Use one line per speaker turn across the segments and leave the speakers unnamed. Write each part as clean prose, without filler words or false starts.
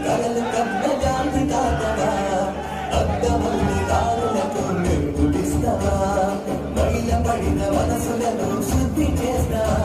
కలలు కన్న గాంధీ తాతవా అద్దమల్లి దారులకు మెరుగుడిస్తావా బయల పడిన మనసులను శుద్ధి చేస్తావా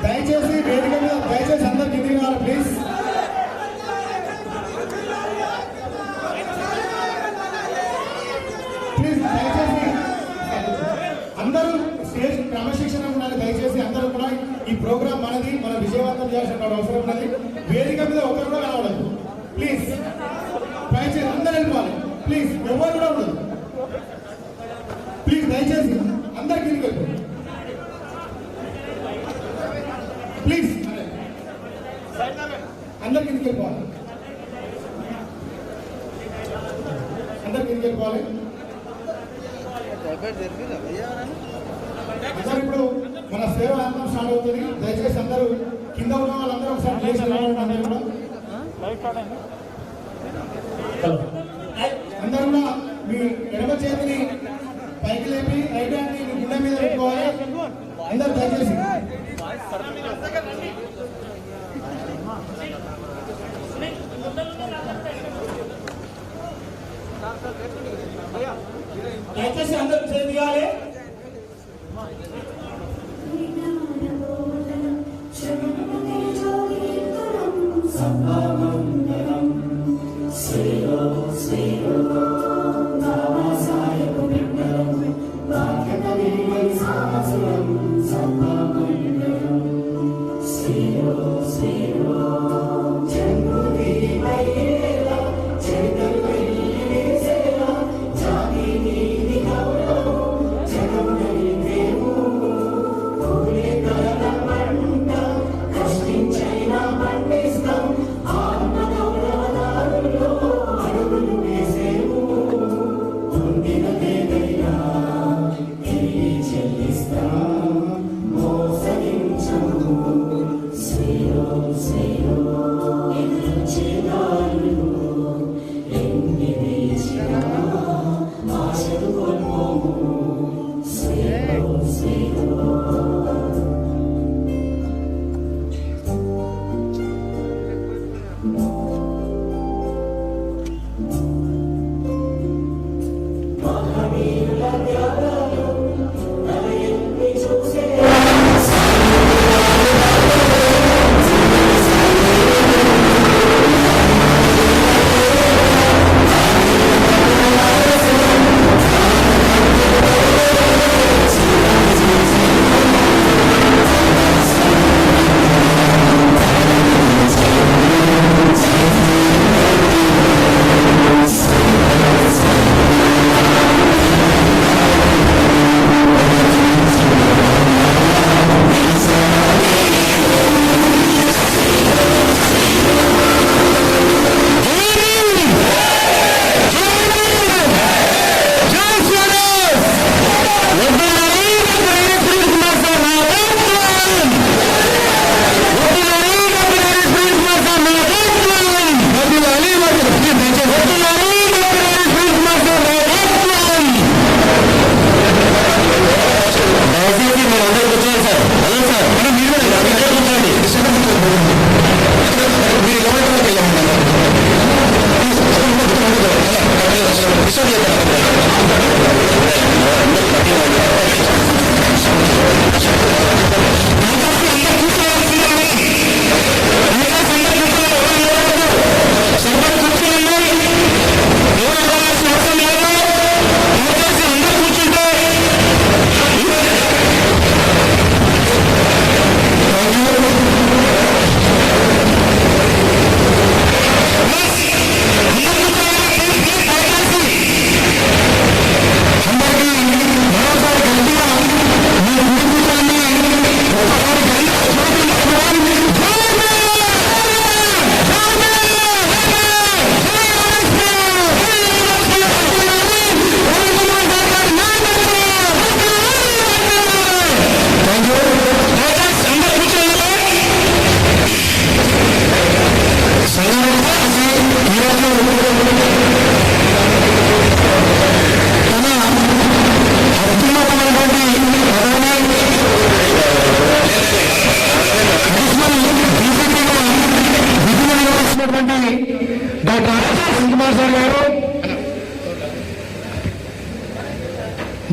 దయచేసి వేదిక మీద దయచేసి అందరు కిందికి రావాలి ప్లీజ్. ప్లీజ్ దయచేసి అందరూ స్టేజ్ క్రమశిక్షణ ఉండాలి. దయచేసి అందరూ కూడా ఈ ప్రోగ్రామ్ మనది, మన విజయవంతం చేయాల్సిన అవసరం ఉన్నది. వేదిక మీద ఒకరు కూడా రావడదు ప్లీజ్. దయచేసి అందరూ వెళ్ళిపోవాలి ప్లీజ్. ఎవరు కూడా ఉండదు ప్లీజ్. దయచేసి అందరు కిందికి వెళ్ళిపోవాలి ప్లీజ్. అందరికి కిందికి వెళ్ళిపోవాలి. అందరికి కిందికి వెళ్ళిపోవాలి. అందరు ఇప్పుడు మన సేవ అంతం స్టార్ట్ అవుతుంది. దయచేసి అందరూ కింద ఉన్న వాళ్ళందరూ ఒకసారి ప్లేస్ అందరూ కూడా అందరూ కూడా మీ ఎడమ చేతిని పైకి లేపి రైట్ హ్యాండ్ ని గుండె మీద పెట్టుకోవాలి. అందరూ దయచేసి దయచేసి అందరూ చేయాలి.
Say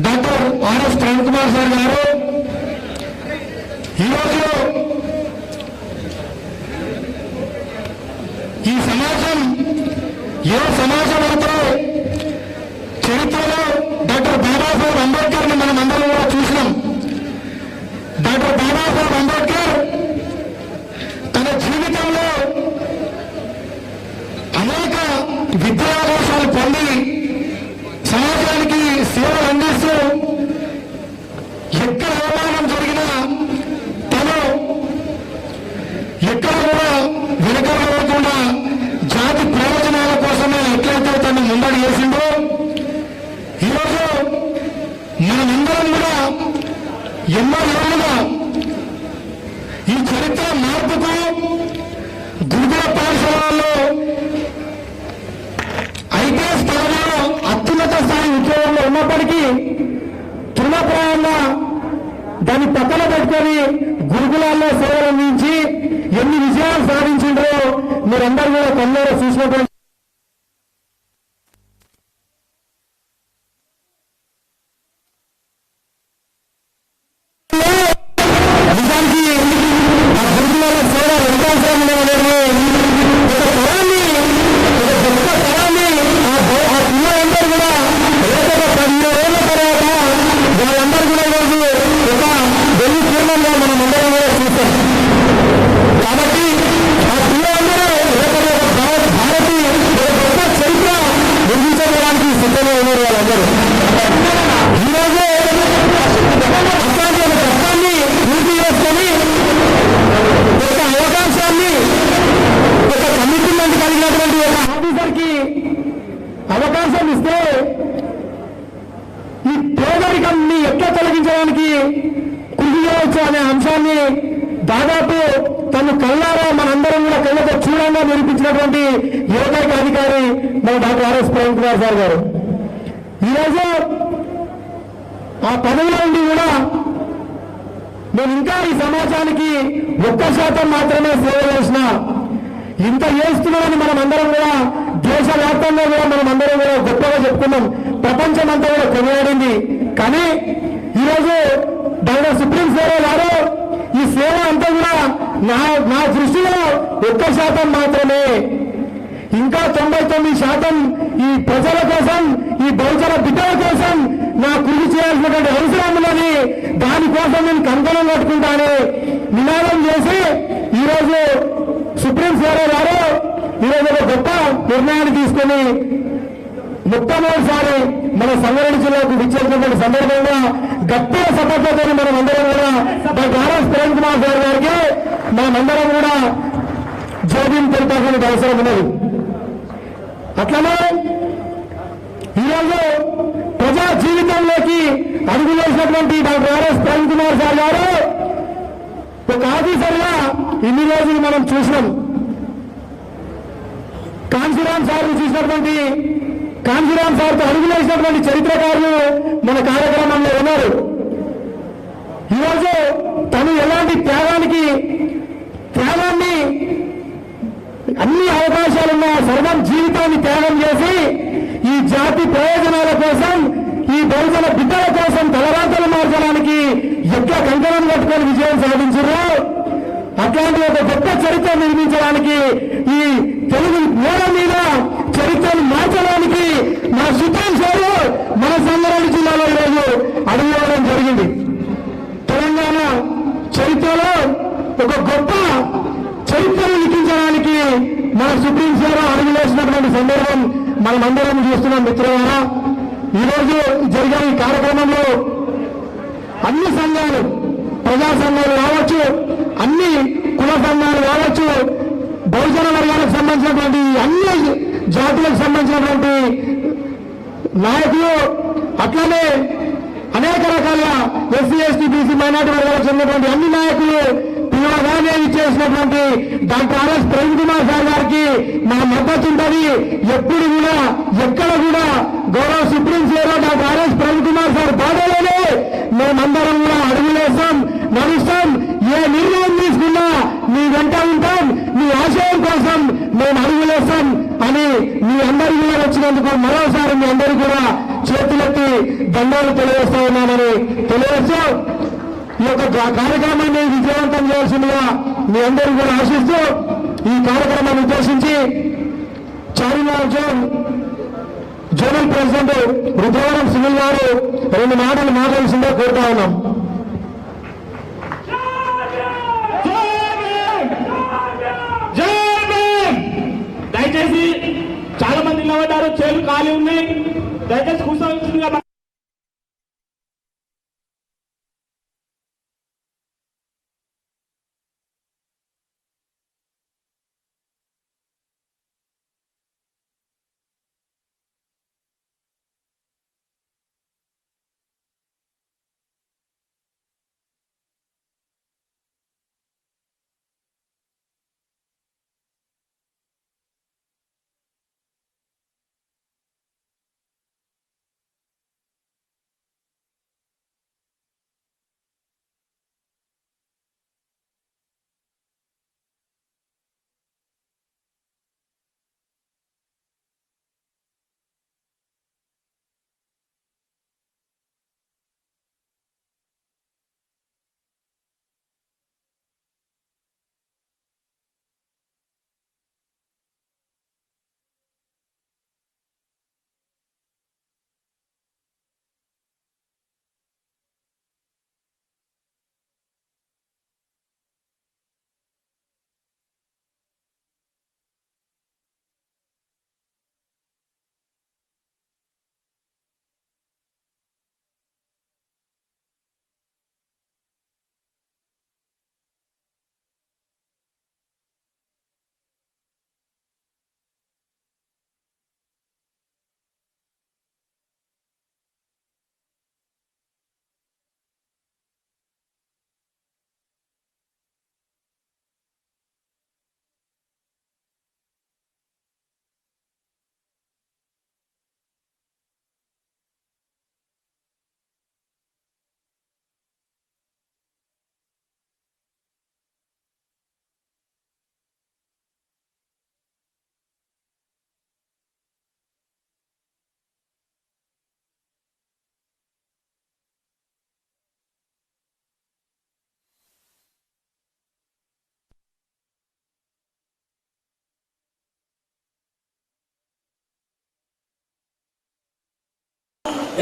doctor RS Prem Kumar sir గారు ఈరోజు ఈ సమాజం ఏ సమాజం అయితే చరిత్రలో డాక్టర్ బాబాసాహెబ్ అంబేద్కర్ ని మనం అందరం కూడా చూసినాం. డాక్టర్ బాబాసాహెబ్ అంబేద్కర్ తన జీవితంలో అనేక విద్యావకాశాలు పొంది సమాజానికి సేవలు అందిస్తూ ఎక్కడ అవమానం జరిగినా తను ఎక్కడ కూడా వెనకబడకుండా జాతి ప్రయోజనాల కోసమే ఎట్లయితే తను ముందడి చేసిండో ఈరోజు మనమందరం కూడా ఎన్నో ఏళ్ళుగా ఈ చరిత్ర మార్పుకు గురుకుల పాఠశాలలో ఐపీఎస్ స్థాయిలో అత్యున్నత స్థాయి ఉద్యోగంలో ఉన్నప్పటికీ తృణప్రాయంగా దాన్ని పక్కన పెట్టుకొని గురుకులాల్లో సేవలు అందించి ఎన్ని విజయాలు సాధించిండ్రో మీరందరూ కూడా కళ్ళలో చూసినటువంటి నిజానికి ఆ గురుకులాల సేవ ఎంత అవసరం అనేది ఒక తరాన్ని ఒక గొప్ప తరాన్ని ఆ పిల్లలందరూ కూడా ఏదో 17 ఏళ్ల తర్వాత వాళ్ళందరూ కూడా ఈరోజు ఒక వెళ్లి పూర్ణంగా మనం అందరం కూడా చూస్తాం. కాబట్టి ఆ పిల్లలందరూ భారతి ఒక గొప్ప చరిత్ర నిర్మించడానికి సిద్ధంగా ఉన్నారు వాళ్ళందరూ. ఈరోజు అట్లాంటి ఒక కష్టాన్ని పూర్తి చేసుకొని ఒక అవకాశాన్ని ఒక కమిట్మెంట్ కలిగినటువంటి ఒక ఆఫీసర్కి అవకాశం ఇస్తే ఈ పేదరికాన్ని ఎట్లా తొలగించడానికి కృషి చేయవచ్చు అనే అంశాన్ని దాదాపు తను కళ్ళారా మనందరం కూడా కళ్ళతో చూడంగా నిరూపించినటువంటి ఏకైక అధికారి మన doctor RS Prem Kumar sir గారు. ఈరోజు ఆ పదవిలో ఉండి కూడా నేను ఇంకా ఈ సమాజానికి 1% మాత్రమే సేవ చేసిన ఇంత చేస్తున్నామని మనం అందరం కూడా దేశవ్యాప్తంగా కూడా మనం అందరం కూడా గొప్పగా చెప్పుకున్నాం. ప్రపంచం అంతా కూడా కొనియాడింది. కానీ ఈరోజు డాక్టర్ సుప్రీం సేవ గారు ఈ సేవ అంతా కూడా నా దృష్టిలో 1% మాత్రమే. ఇంకా 99% ఈ ప్రజల కోసం ఈ బహుజన బిడ్డల కోసం నా కృషి చేయాల్సినటువంటి అవసరం ఉన్నది. దానికోసం నేను కంకణం కట్టుకుంటాను నినాదం చేసి ఈరోజు సుప్రీం సేవ గారు ఈరోజు ఒక గొప్ప నిర్ణయాన్ని తీసుకుని మొట్టమొదటిసారి మన సంగారెడ్డి జిల్లాకు విచ్చేసినటువంటి సందర్భంగా గట్టిగా సపోర్ట్తో మనం అందరం కూడా doctor RS Prem Kumar sir గారికి మనమందరం కూడా జోబీని తెలిపాల్సిన అవసరం ఉన్నది. అట్లనే ఈరోజు ప్రజా జీవితంలోకి అడుగు వేసినటువంటి doctor RS Prem Kumar sir గారు ఒక ఆఫీసర్గా ఇన్ని రోజులు మనం చూసినాం. కాంశీరామ్ సార్ చూసినటువంటి కాంశీరామ్ సార్తో అడుగులు వేసినటువంటి చరిత్రకారులు మన కార్యక్రమంలో ఉన్నారు. ఈరోజు తను ఎలాంటి త్యాగాన్ని అన్ని అవకాశాలున్న సర్వం జీవితాన్ని త్యాగం చేసి ఈ జాతి ప్రయోజనాల కోసం ఈ బహుజన బిడ్డల కోసం తలరాతలు మార్చడానికి ఎట్లా కంకణం కట్టుకొని విజయం సాధించారో అట్లాంటి ఒక గొప్ప చరిత్ర నిర్మించడానికి ఈ తెలుగు నేల మీద చరిత్రను మార్చడానికి మన సుప్రీం సారు మన సంగారెడ్డి జిల్లాలో ఈరోజు అడుగువేయడం జరిగింది. తెలంగాణ చరిత్రలో ఒక గొప్ప చరిత్రను లిఖించడానికి మన సుప్రీం సారు అడుగులేసినటువంటి సందర్భం మనమందరం చూస్తున్నాం. మిత్రులారా, ఈరోజు జరిగే ఈ కార్యక్రమంలో అన్ని సంఘాలు, ప్రజా సంఘాలు కావచ్చు, అన్ని కుల సంఘాలు కావచ్చు, బహుజన వర్గాలకు సంబంధించినటువంటి అన్ని జాతులకు సంబంధించినటువంటి నాయకులు, అట్లనే అనేక రకాల ఎస్సీ ఎస్టీ బీసీ మైనార్టీ వర్గాలకు చెందినటువంటి అన్ని నాయకులు పిలవగానే ఇచ్చేసినటువంటి doctor RS Prem Kumar sir గారికి మా మద్దతు ఉంటుంది. ఎప్పుడు కూడా ఎక్కడ కూడా గౌరవ సుప్రీం సేవ doctor RS Prem Kumar sir బాధలోనే మేమందరం కూడా అడుగులేస్తాం, నడుస్తాం. ఏ నిర్ణయం తీసుకున్నా మీ వెంట ఉంటాం. మీ ఆశయం కోసం మేము అడుగులేస్తాం. అని మీ అందరి కూడా వచ్చినందుకు మరోసారి మీ అందరికీ కూడా చేతులెత్తి దండాలు తెలియజేస్తా ఉన్నానని తెలియజేస్తూ ఈ యొక్క కార్యక్రమాన్ని విజయవంతం చేయాల్సిందిగా మీ అందరూ కూడా ఆశిస్తూ ఈ కార్యక్రమాన్ని ఉద్దేశించి చార్మినార్ జోనల్ ప్రెసిడెంట్ రుద్రవరం సునీల్ గారు 2 మాటలు మాట్లాడాల్సిందే కోరుతా ఉన్నాం.
దయచేసి చాలా మంది నిలబడ్డారు, చేలు ఖాళీ ఉన్నాయి, దయచేసి కూర్చోవలసిందిగా.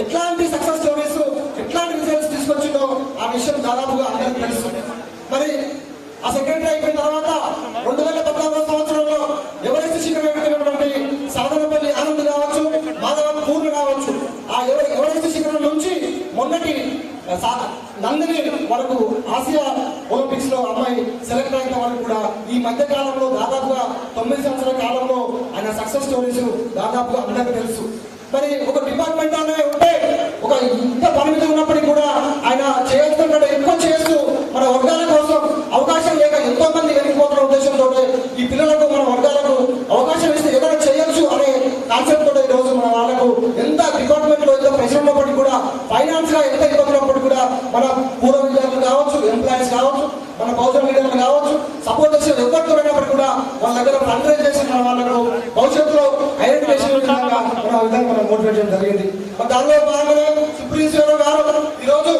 ఎట్లాంటి సక్సెస్ స్టోరీస్, ఎట్లాంటి రిజల్ట్స్ తీసుకొచ్చిందో ఆ విషయం దాదాపుగా అందరికీ తెలుసు. మరి ఆ సెక్రటరీ అయిపోయిన తర్వాత 2014 సంవత్సరంలో ఎవరైతే శిఖరం ఎక్కినటువంటి సాధనపల్లి ఆనంద్ కావచ్చు, మాధవ పూర్ణ కావచ్చు, ఆ ఎవరైతే శిఖరం నుంచి మొన్నటి నందిని వరకు ఆసియా ఒలింపిక్స్ లో అమ్మాయి సెలెక్ట్ అయిన వరకు కూడా ఈ మధ్య కాలంలో దాదాపుగా 9 సంవత్సరాల కాలంలో ఆయన సక్సెస్ స్టోరీస్ దాదాపుగా అందరికీ తెలుసు. మరి ఒక డిపార్ట్మెంట్ అనే ఉంటే ఒక ఇంత పరిమితి ఉన్నప్పటికీ కూడా ఆయన చేయాల్సిన ఎక్కువ చేస్తూ మన వర్గాల కోసం అవకాశం లేక ఎంతో మంది వెళ్ళిపోతున్న ఉద్దేశంతో ఈ పిల్లలకు మన వర్గాలకు అవకాశం ఇస్తే ఏదైనా చేయొచ్చు అనే కాన్సెప్ట్ తోటి ఈ రోజు మన వాళ్ళకు ఎంత డిపార్ట్మెంట్ లో ఎంత ప్రెషర్ ఉన్నప్పటికీ కూడా ఫైనాన్స్ గా ఎంత ఇబ్బంది ఉన్నప్పటికీ కూడా మన పూర్వ విద్యార్థులు కావచ్చు, ఎంప్లాయీస్ కావచ్చు, మన బహుజన లీడర్లు కావచ్చు, సపోర్ట్ చేసే ఎవరితో అయినప్పటికీ కూడా వాళ్ళ దగ్గర ఫండ్ రైజ్ చేసి మన వాళ్ళకు భవిష్యత్తులో ఐడెంటిఫికేషన్ విధంగా మనం మోటివేట్ చేయడం జరిగింది. దానిలో భాగంగా సుప్రీం గారు ఈరోజు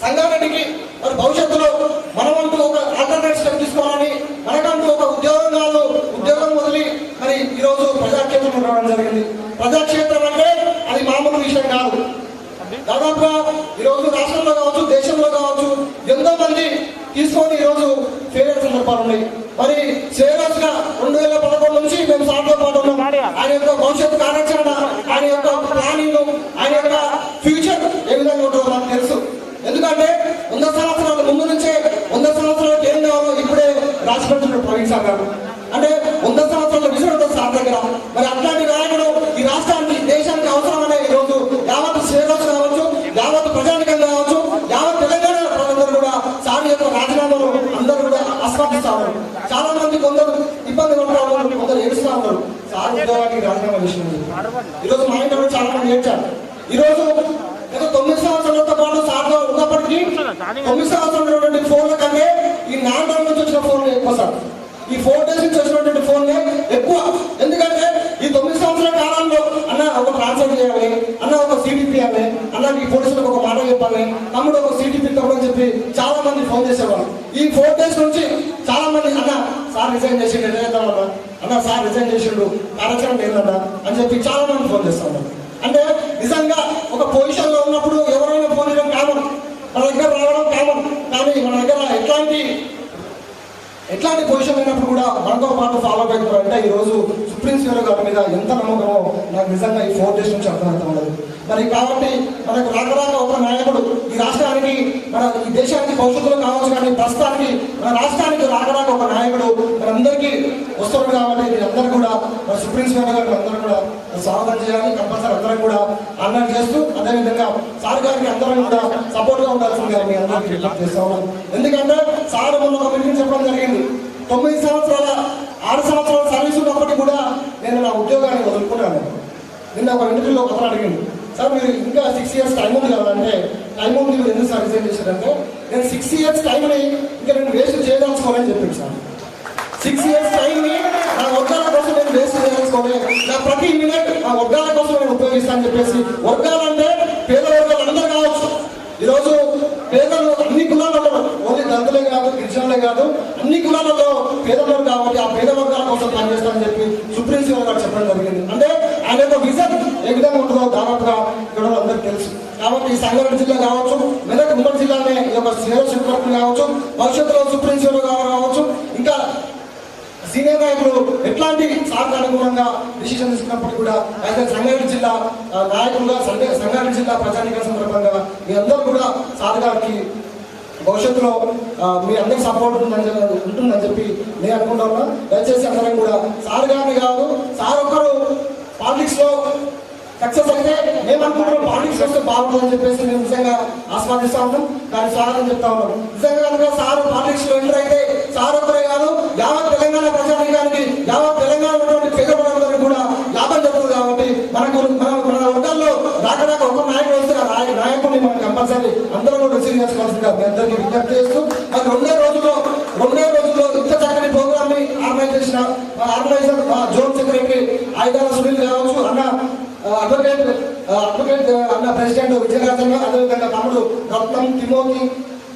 సంగారెడ్డికి మరి భవిష్యత్తులో మనమంటూ ఒక ఆల్టర్నేట్ స్టెప్ తీసుకోవాలని మనకంటూ ఒక ఉద్యోగం వదిలి మరి ఈరోజు ప్రజాక్షేత్రం రావడం జరిగింది. ప్రజాక్షేత్రం అంటే అది మామూలు విషయం కాదు. దాదాపుగా ఈరోజు రాష్ట్రంలో కావచ్చు, దేశంలో కావచ్చు ఎంతో మంది తీసుకొని ఈరోజు ఫెయిల్ సందర్భాలు ఉన్నాయి. మరి సేవస్ గా 2011 నుంచి మేము సార్తో పాటు ఉన్నాం. ఆయన యొక్క భవిష్యత్తు కార్యాచరణ, ఆయన యొక్క ప్లానింగ్, ఆయన యొక్క ఫ్యూచర్ ఏ విధంగా ఉంటుందో నాకు తెలుసు. ఎందుకంటే 100 సంవత్సరాల ముందు నుంచే 100 సంవత్సరాలకు ఏం కావాలో ఇప్పుడే రాసి పెడుతున్నాడు ప్రవీణ్ సార్ గారు. అంటే 100 సంవత్సరాల విజయం ఉంటుంది సార్ దగ్గర. మరి అట్లాంటి నాయకుడు ఈ రాష్ట్రానికి, దేశానికి అవసరం అనే ఈరోజు యావత్ సేవస్ కావచ్చు, యావత్ ప్రజానికం కావచ్చు, యావత్ తెలంగాణ ప్రజలందరూ కూడా సార్ యొక్క రాజీనామాను అందరూ కూడా ఆస్వాదిస్తా ఉన్నారు. చాలా మంది కొందరు ఇబ్బంది పడతా ఉన్నారు, కొందరు ఏడుస్తా ఉన్నారు. సార్ ఉద్యోగానికి రాజీనామా చేసినది ఈరోజు మా ఇంట్లో చాలా మంది ఏడ్చారు. ఈరోజు గత 9 సంవత్సరాలతో పాటు సార్తో ఉన్నప్పటికీ 9 సంవత్సరాలు ఫోన్ల కంటే ఈ 4 రోజుల నుంచి వచ్చిన ఫోన్లు ఎక్కువ సార్.
ఈ 4 days నుంచి వచ్చినటువంటి ఫోన్లే ఎక్కువ. ఎందుకంటే ఈ 9 సంవత్సరాల కాలంలో అన్న ఒక ట్రాన్స్ఫర్ చేయాలి, అన్న ఒక సీటీ తీయాలి, అన్న ఈ పోలీసులకు ఒక మాట చెప్పాలి, తమ్ముడు ఒక సీటీ పిక్కమని చెప్పి చాలా మంది ఫోన్ చేసేవాళ్ళు. ఈ 4 days నుంచి చాలా మంది అన్న సార్ రిజైన్ చేసిండు, ఎదుగుతామన్నా అన్న సార్ రిజైన్ చేసిండు, కార్యాచరణ లేదన్నా అని చెప్పి చాలా మంది ఫోన్ చేస్తా ఉన్నారు. అంటే నిజంగా ఒక పొజిషన్ లో ఉన్నప్పుడు ఎవరైనా ఫోన్ చేయడం కామన్, మన దగ్గర రావడం కామన్. కానీ మన దగ్గర ఎట్లాంటి పొజిషన్ అయినప్పుడు కూడా మనతో పాటు ఫాలో అవుతారు. అంటే ఈ రోజు సుప్రీం కోర్టు గారి మీద ఎంత నమ్మకమో నాకు నిజంగా ఈ 4 days నుంచి అర్థమవుతా ఉన్నది. మరి కాబట్టి మనకు రాక ఒక నాయకుడు ఈ రాష్ట్రానికి, మన ఈ దేశానికి భవిష్యత్తులో కావచ్చు, కానీ ప్రస్తుతానికి మన రాష్ట్రానికి రాక ఒక నాయకుడు మనందరికీ వస్తున్నారు. కాబట్టి మీరందరూ కూడా మన సుప్రీం కోర్టు గారికి అందరూ కూడా స్వాగతం చేయాలి. కంపల్సరీ అందరం కూడా ఆన్లైన్ చేస్తూ, అదేవిధంగా సార్ గారికి అందరం కూడా సపోర్ట్ గా ఉండాల్సిందిగా మీ అందరికీ రిక్వెస్ట్ చేస్తా ఉన్నాం. ఎందుకంటే సార్ మొన్న ఒక మీటింగ్ చెప్పడం జరిగింది. 9 సంవత్సరాల 6 సంవత్సరాల సర్వీస్ ఉన్నప్పటికీ కూడా నేను నా ఉద్యోగాన్ని వదులుకున్నాను. నిన్న ఒక ఇంటర్వ్యూలో ఒక అడిగింది, సార్ మీరు ఇంకా 6 years టైం ఉంది కదా అంటే, టైం ఉంది మీరు ఎందుకు సార్ రిజైన్ చేశారంటే, నేను 6 years టైంని ఇంకా నేను వేస్ట్ చేయదలుచుకోవాలని చెప్పాను సార్. 6 years టైంని నా వర్గాల కోసం నేను వేస్ట్ చేయదలుచుకోవాలి, నా ప్రతి మినిట్ నా వర్గాల కోసం నేను ఉపయోగిస్తానని చెప్పేసి. వర్గాలంటే పేద వర్గాలు అందరూ కావచ్చు. ఈరోజు పేదలు అన్ని కులాలలో, ఓన్లీ దళితులే కాదు, గిరిజనులే కాదు, అన్ని కులాలలో పేదలు కాబట్టి ఆ పేద వర్గాల కోసం పనిచేస్తానని చెప్పి సుప్రీం కోర్టు గారు చెప్పడం జరిగింది. అంటే ఆయన యొక్క విజన్ ఏ విధంగా ఉంటుందో దాదాపుగా ఇక్కడ అందరికీ తెలుసు. కాబట్టి సంగారెడ్డి జిల్లా కావచ్చు, మెదక్ ఉమ్మడి జిల్లానే ఈ యొక్క సీనియర్ కావచ్చు, భవిష్యత్తులో సుప్రీం కోర్టు గారు కావచ్చు, ఇంకా సీనియర్ నాయకులు ఎట్లాంటి సార్కు అనుగుణంగా డిసిషన్ తీసుకున్నప్పుడు కూడా అయితే సంగారెడ్డి జిల్లా నాయకులుగా, సంగారెడ్డి జిల్లా ప్రజానికల సందర్భంగా మీ అందరూ కూడా సార్ గారికి భవిష్యత్తులో మీ అందరికి సపోర్ట్ ఉంటుందని చెప్పి నేను అనుకుంటా ఉన్నా. దయచేసి అందరం కూడా సార్ గారిని కాదు, సార్ ఒక్కరు పాలిటిక్స్ లో సక్సెస్ అయితే మేము అనుకుంటున్నాం పాలిటిక్స్ వస్తే బాగుంటుందని చెప్పేసి మేము నిజంగా ఆస్వాదిస్తా ఉన్నాం. కానీ సార్ అని చెప్తా ఉన్నాం, నిజంగా కనుక సార్ పాలిటిక్స్ లో ఎంటర్ అయితే సార్ ఒక్కరే కాదు, యావత్ తెలంగాణ ప్రజానికానికి, యావత్ తెలంగాణ ఉన్నటువంటి పేదవాళ్ళందరికీ కూడా లాభం జరుగుతుంది. కాబట్టి మన వర్గాల్లో రాక ఒక నాయకుడు వస్తే ఆ నాయకుడిని మనం కంపల్సరీ అందరూ కూడా రిసీవ్ చేసుకోవాల్సిందిగా మీ అందరికీ విజ్ఞప్తి చేస్తూ, మరి 2 రోజుల్లో ఇంత చక్కని ప్రోగ్రామ్ ని ఆర్గనైజ్ చేసిన ఆర్గనైజర్ జోన్ సెక్రటరీ ఐదాల సునీల్ కావచ్చు, అడ్వకేట్ అన్న ప్రెసిడెంట్ విజయరాజన్న, అదేవిధంగా తమ్ముడు రత్నం, తిమోతి,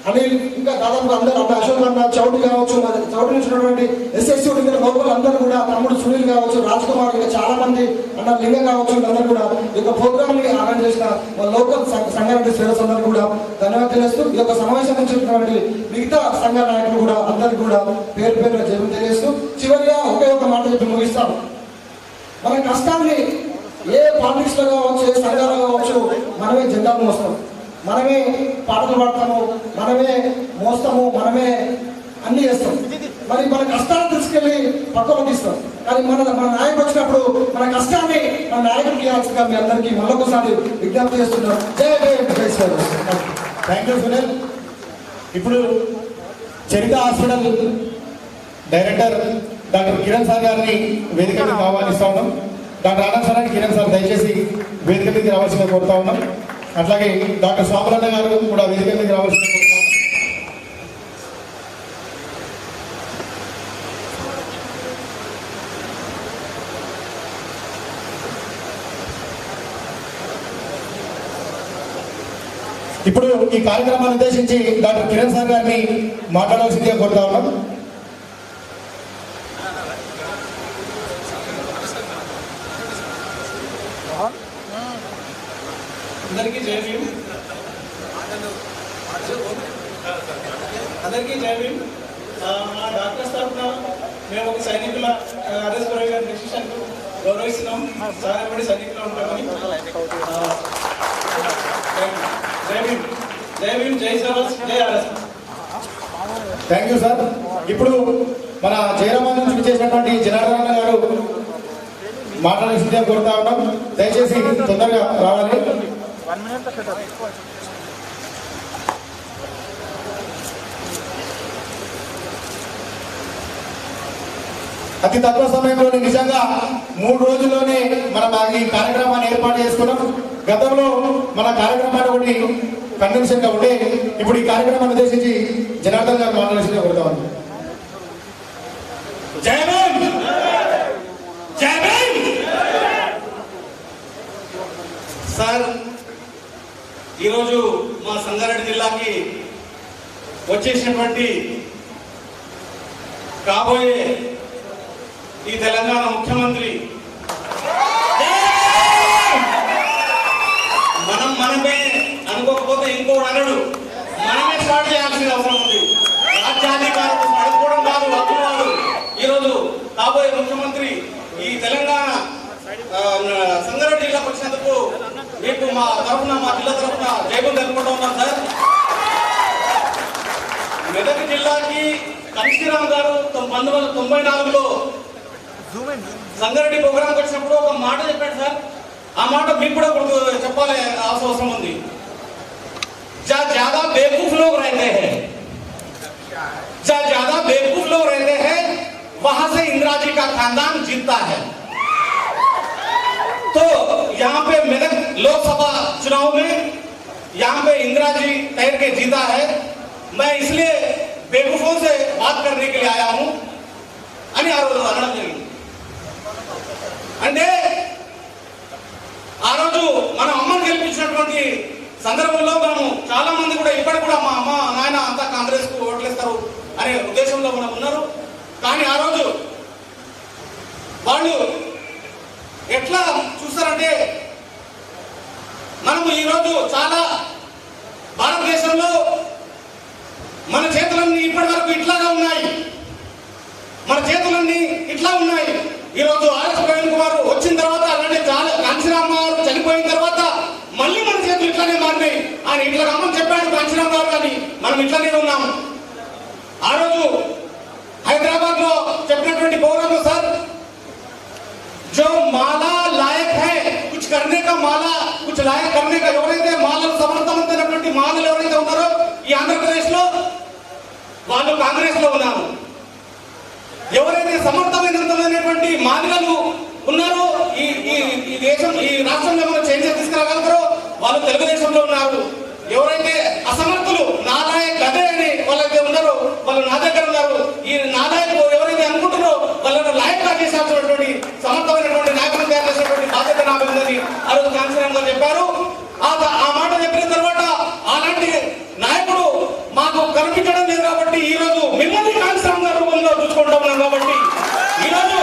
అనిల్, ఇంకా దాదాపు అందరూ అన్న అశోక్ అన్న, చౌటి కావచ్చు, చౌటి నుంచి ఉన్నటువంటి ఎస్ఎస్సీ లోపల అందరూ కూడా, తమ్ముడు సునీల్ కావచ్చు, రాజ్ కుమార్, ఇంకా చాలా మంది అన్న లింగం కావచ్చు, అందరూ కూడా ఈ యొక్క ప్రోగ్రామ్ ని ఆర్గనైజ్ చేసిన లోకల్ సంగారెడ్డి శ్రేయస్ అందరూ కూడా ధన్యవాదాలు తెలియజేస్తూ, ఈ యొక్క సమావేశం నుంచి మిగతా సంఘ నాయకులు కూడా అందరికీ కూడా పేరు జైలు తెలియజేస్తూ, చివరిగా ఒకే ఒక మాట చెప్పి ముగిస్తాం. మన కష్టాన్ని ఏ పాలిటిక్స్ లో కావచ్చు, ఏ సంఘాలు కావచ్చు, మనమే జెండాలు మోస్తాం, మనమే పాటలు పాడతాము, మనమే మోస్తాము, మనమే అన్ని చేస్తాం. మరి మన కష్టాన్ని తీసుకెళ్లి పక్కన తీస్తాం. కానీ మన నాయకుడు వచ్చినప్పుడు మన కష్టాన్ని మన నాయకుడికి ఇవ్వాల్సిందిగా మీ అందరికీ మళ్ళొకసారి విజ్ఞప్తి చేస్తున్నాం. జై జై.
Thank you Sunil. ఇప్పుడు Charitha hospital director doctor Kiran sir గారిని వేదిక మీద ఆహ్వానిస్తా ఉన్నాం. డాక్టర్ ఆనంద్ సార్ అని కిరణ్ సార్ దయచేసి వేదిక మీదకి రావాల్సిందిగా కోరుతా ఉన్నాం. అట్లాగే డాక్టర్ స్వాములన్న గారు కూడా వేదిక మీదకి రావాల్సిందిగా కోరుతా ఉన్నాం. ఇప్పుడు ఈ కార్యక్రమాన్ని ఉద్దేశించి డాక్టర్ కిరణ్ సార్ గారిని మాట్లాడాల్సిందిగా కోరుతా ఉన్నాం.
అందరికీ జై భీమ్. మా డాక్టర్స్ తరఫున మేము ఒక సైనికుల ఆర్ఎస్ పురవి గారి డెసిషన్ గౌరవిస్తున్నాం. సార్ ఎప్పటి సైనికులు ఉంటామని. జై భీమ్, జై భీమ్, జై సర్వస్, జై ఆర్ఎస్.
Thank you sir. ఇప్పుడు మన జయరామాన్ నుంచి చేసినటువంటి జనార్దన గారు మాట్లాడాల్సిందిగా కోరుతా ఉన్నాం. దయచేసి తొందరగా రావాలి. అతి తక్కువ సమయంలోనే నిజంగా 3 రోజుల్లోనే మనం ఈ కార్యక్రమాన్ని ఏర్పాటు చేసుకున్నాం. గతంలో మన కార్యక్రమాన్ని ఒకటి కన్వెన్షన్ గా ఉంటే ఇప్పుడు ఈ కార్యక్రమాన్ని ఉద్దేశించి జనార్దన్ గారు మాట్లాడాల్సిందిగా కోరుతా ఉన్నాం.
జై భీమ్, జై భీమ్. సార్, ఈరోజు మా సంగారెడ్డి జిల్లాకి వచ్చేసినటువంటి కాబోయే ఈ తెలంగాణ ముఖ్యమంత్రి మనమే అనుకోకపోతే ఇంకోటి అనడు, మనమే స్టార్ట్ చేయాల్సిన అవసరం ఉంది. రాజ్యాధికారం కోసం అడుక్కోవడం కాదు, హక్కులు కాదు. ఈరోజు కాబోయే ముఖ్యమంత్రి ఈ తెలంగాణ సంగారెడ్డి జిల్లాకు వచ్చినందుకు మీకు మా తరఫున, మా జిల్లా తరఫున జైబులు తెలుపుకుంటూ ఉన్నాం సార్. మెదక్ జిల్లాకి కనిశ్రీరామ్ గారు 1994లో సంగారెడ్డి ప్రోగ్రాంకి వచ్చినప్పుడు ఒక మాట చెప్పాడు సార్. ఆ మాట మీకు కూడా చెప్పాలి అవసరం ఉంది. ज्यादा बेवकूफ लोग रहते हैं, ज्यादा बेवकूफ लोग रहते हैं, वहां से इंदिरा जी का खानदान जीतता है. तो यहाँ पे मेरठ लोकसभा चुनाव में यहाँ पे इंदिरा जी तैर के जीता है. मैं इसलिए बेवकूफों से बात करने के लिए आया हूं అని ఆ రోజు అనడం జరిగింది. అంటే ఆ రోజు మన అమ్మను గెలిపించినటువంటి సందర్భంలో మనము చాలా మంది కూడా ఇప్పటికి కూడా మా అమ్మ నాయన అంతా కాంగ్రెస్ కు ఓట్లేస్తారు అనే ఉద్దేశంలో మనం ఉన్నారు. కానీ ఆ రోజు వాళ్ళు ఎట్లా చూస్తారంటే, మనము ఈరోజు చాలా భారతదేశంలో మన చేతులన్నీ ఇప్పటి వరకు ఇట్లాగా ఉన్నాయి, మన చేతులన్నీ ఇట్లా ఉన్నాయి. ఈరోజు ఆర్ఎస్ ప్రవీణ్ కుమార్ వచ్చిన తర్వాత, అలాంటి చాలా కాంచీరామ్ గారు చనిపోయిన తర్వాత మళ్ళీ మన చేతులు ఇట్లానే మారినాయి. ఆయన ఇట్లా రమ్మని చెప్పాడు కాంచీరామ్ గారు, కానీ మనం ఇట్లానే ఉన్నాం. ఆ రోజు హైదరాబాద్ లో చెప్పినటువంటి ప్రోగ్రామ్ లో సార్, जो माला लायक है कुछ करने का, माला कुछ लायक करने का, ఎవరైతే మాలను సమర్థవంతమైనటువంటి మాలలు ఎవరైతే ఉన్నారో ఈ ఆంధ్రప్రదేశ్ లో వాళ్ళు కాంగ్రెస్ లో ఉన్నారు. ఎవరైతే సమర్థమైనటువంటి మాదిగలు ఉన్నారో ఈ దేశం, ఈ రాష్ట్రంలో మనం చేంజెస్ తీసుకురాగలుగుతారో వాళ్ళు తెలుగుదేశంలో ఉన్నారు. ఎవరైతే అసమర్థులు నాలాయక్ అదే అని వాళ్ళైతే ఉన్నారో వాళ్ళు నా దగ్గర ఉన్నారు. ఈ నాలాయక్ ఎవరైతే అనుకుంటారో వాళ్ళని లాయక్గా చేసేటువంటి సమర్థమైనటువంటి నాయకులు తయారు చేసేటువంటి బాధ్యత నాకు ఉందని ఆ రోజు కాంచీరామ్ గారు చెప్పారు. ఆ మాట చెప్పిన తర్వాత అలాంటి నాయకుడు మాకు కనిపించడం లేదు కాబట్టి ఈ రోజు మిమ్మల్ని కాంచీరామ్ గారు రూపంలో చూసుకుంటా ఉన్నాం. కాబట్టి ఈ రోజు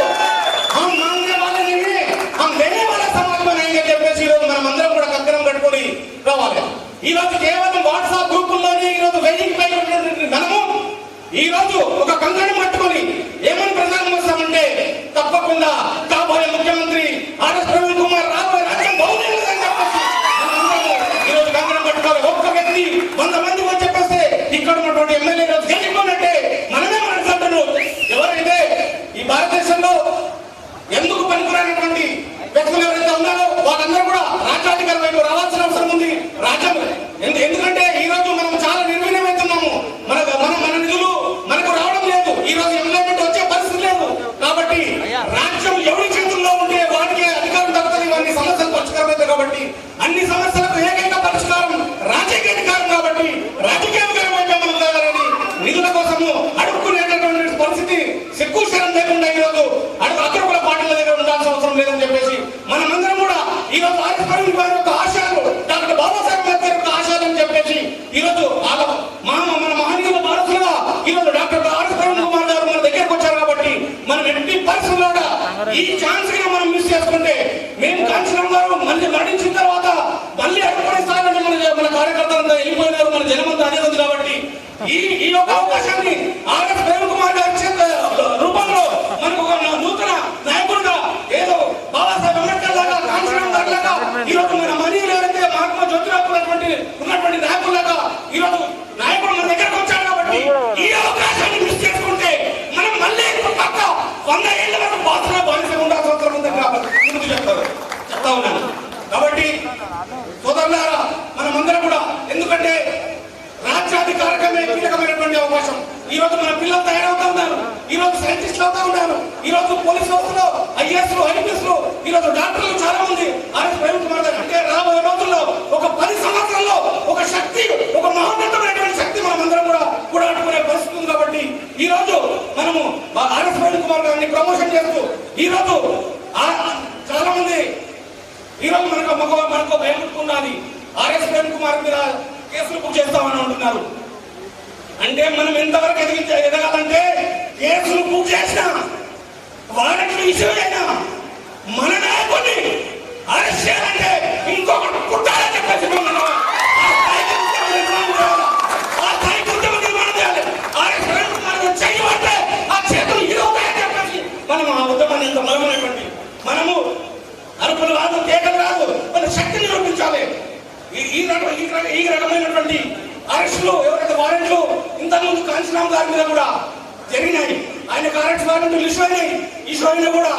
చెప్పేసి ఈ రోజు మనం అందరం కూడా కక్కరం కట్టుకొని రావాలి. ఈ రోజు కేవలం వాట్సాప్ గ్రూపుల్లోనే ఈ రోజు వెయ్యికి పైగా మనము ఈ రోజు ఒక కంకణం కట్టుకొని ఏమని ప్రధానం చేస్తామంటే, తప్పకుండా కాబోయే ముఖ్యమంత్రి ఆర్ఎస్ ప్రవీణ్ కుమార్ రాబోయే రాజ్యం బాగుందని చెప్పేసి ఈ రోజు కంకణం కట్టుకోవాలి. ఒక్క వ్యక్తి 100 మంది వచ్చి చెప్పేస్తే ఇక్కడ ఉన్నటువంటి ఎమ్మెల్యే రోజు గెలిచిపోయినట్టే మనమే మాట్లాడుతున్నాం. ఎవరైతే ఈ భారతదేశంలో ఎందుకు పనికిరానటువంటి వ్యక్తులు ఎవరైతే ఉన్నారో వాళ్ళందరూ కూడా రాజ్యాధికారం వైపు రావాల్సిన అవసరం ఉంది. రాజ్యం ఎందుకంటే ఈ రోజు మనం చాలా నిర్వీర్యమవుతున్నాము. మన నిధులు మనకు రావడం లేదు. ఈ రోజు ఎంప్లాయ్మెంట్ వచ్చే పరిస్థితి లేదు. కాబట్టి రాజ్యం ఎవరి చేతుల్లో ఉంటే వాటికి అధికారం దక్కుతుంది. అన్ని సమస్యలు పరిష్కారం అవుతాయి. కాబట్టి అన్ని సమస్యలకు ఏకైక పరిష్కారం రాజకీయ అధికారం. కాబట్టి రాజకీయ అధికారం వైపు మనం కావాలని నిధుల కోసము అడుక్కునేటటువంటి పరిస్థితి సిగ్గు శరం లేకుండా ఈ రోజు అక్కడ కూడా పార్టీల దగ్గర ఉండాల్సిన అవసరం లేదని చెప్పేసి మనమందరం కూడా ఈ రోజు ఆర్ఎస్ ప్రవీణ్ గారి యొక్క ఆశయాలు, డాక్టర్ బాబాసాహెబ్ అంబేద్కర్ యొక్క ఆశయాలు అని చెప్పేసి ఈ రోజు మన మహనీయుల వారసులుగా ఈ రోజు డాక్టర్ ఆర్ఎస్ ప్రవీణ్ కుమార్ గారు మన దగ్గరకు వచ్చారు. కాబట్టి మనం ఎట్టి పరిస్థితుల్లో ఈ ఛాన్స్ గా మనం మిస్ చేసుకుంటే, మేము కాంచీరామ్ గారు మళ్ళీ మరణించిన తర్వాత మళ్ళీ అడుగునే స్థాయిలో మన కార్యకర్తలంతా వెళ్ళిపోయినారు, మన జనమంతా అదే ఉంది. కాబట్టి ఈ యొక్క అవకాశాన్ని ఆర్ఎస్ ప్రవీణ్ కుమార్ గారి రూపంలో మనకు ఒక నూతన నాయకుడుగా, ఏదో బాబాసాహెబ్ అంబేద్కర్ లాగా, కాంచీరామ్ గారి లాగా ఈ రోజు మన మనీయులు ఎవరైతే మహాత్మా జ్యోతిరావు ఉన్నటువంటి నాయకులాగా ఈ రోజు నాయకుడు మన దగ్గరకు వచ్చాడు. కాబట్టి ఈ అవకాశాన్ని మిస్ చేసుకుంటే మనం మళ్ళీ పక్క 100 ఏళ్ల వరకు బాధలో బానిస ఉండాల్సిన అవసరం ఉందని కాబట్టి చెప్తా ఉన్నాను. కాబట్టి సోదరులారా, మనమందరం కూడా, ఎందుకంటే రాజ్యాధికారకమే కీలకమైనటువంటి అవకాశం. ఈ రోజు మన పిల్లలు తయారవుతా ఉన్నారు. ఈ రోజు సైంటిస్టులు అవుతా ఉన్నారు. ఈ రోజు పోలీస్ వ్యవస్థలో ఐఏఎస్లు, ఐపీఎస్లు, ఈ రోజు డాక్టర్లు చాలా మంది ఆర్ఎస్ ప్రవీణ్ కుమార్ గారు అంటే రాబోయే రోజుల్లో ఒక 10 సంవత్సరాల్లో ఒక శక్తి, ఒక మహోన్నతమైనటువంటి శక్తి మనం అందరం కూడా అడ్డుకునే పరిస్థితి ఉంది. కాబట్టి ఈ రోజు మనము ఆర్ఎస్ ప్రవీణ్ కుమార్ గారు ఈరోజు చాలా మంది ఈరోజు మనకు భయం ఉన్నది, ఆర్ఎస్ ప్రేమ్ కుమార్ మీద కేసులు బుక్ చేస్తామని అంటున్నారు. అంటే మనం ఎంతవరకు ఎదగాలంటే కేసులు బుక్ చేసినా వారెంట్లు ఇష్యూ అయినా మన నాయకుడిని అరెస్ట్ చేయాలంటే ఇంకొకటి కుట్టాలని చెప్పేసి చేయమంటే ఆ చేతులు ఇరవని చెప్పేసి మనం ఆ ఉద్యమాన్ని ఇంత బలమైనటువంటి మనము అరుపులు రాదు, కేకలు రాదు, మన శక్తిని చూపించాలి. ఈ రకమైనటువంటి అరెస్టులు ఎవరైతే వారెంట్లు ఇంతకుముందు కాంచీరామ్ గారి మీద కూడా జరిగినాయి. ఆయనకు అరెస్ట్ వారెంట్లు ఇష్యూ అయినా కూడా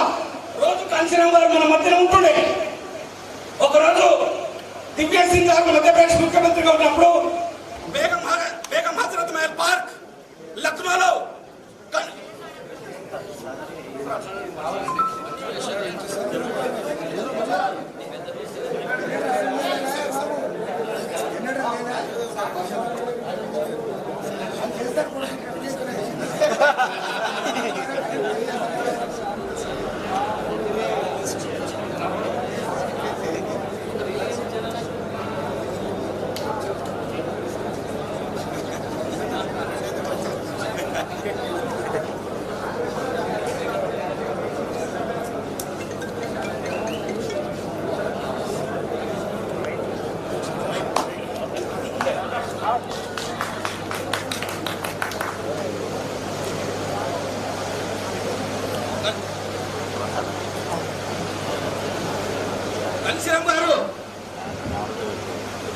రోజు కాంచీరామ్ గారు మన మధ్యలో ఉంటుండే. ఒకరోజు దివ్య సింగ్ గారు మధ్యప్రదేశ్ ముఖ్యమంత్రిగా ఉన్నప్పుడు బేగం హజరత్ మహల్ పార్క్ లక్నోలో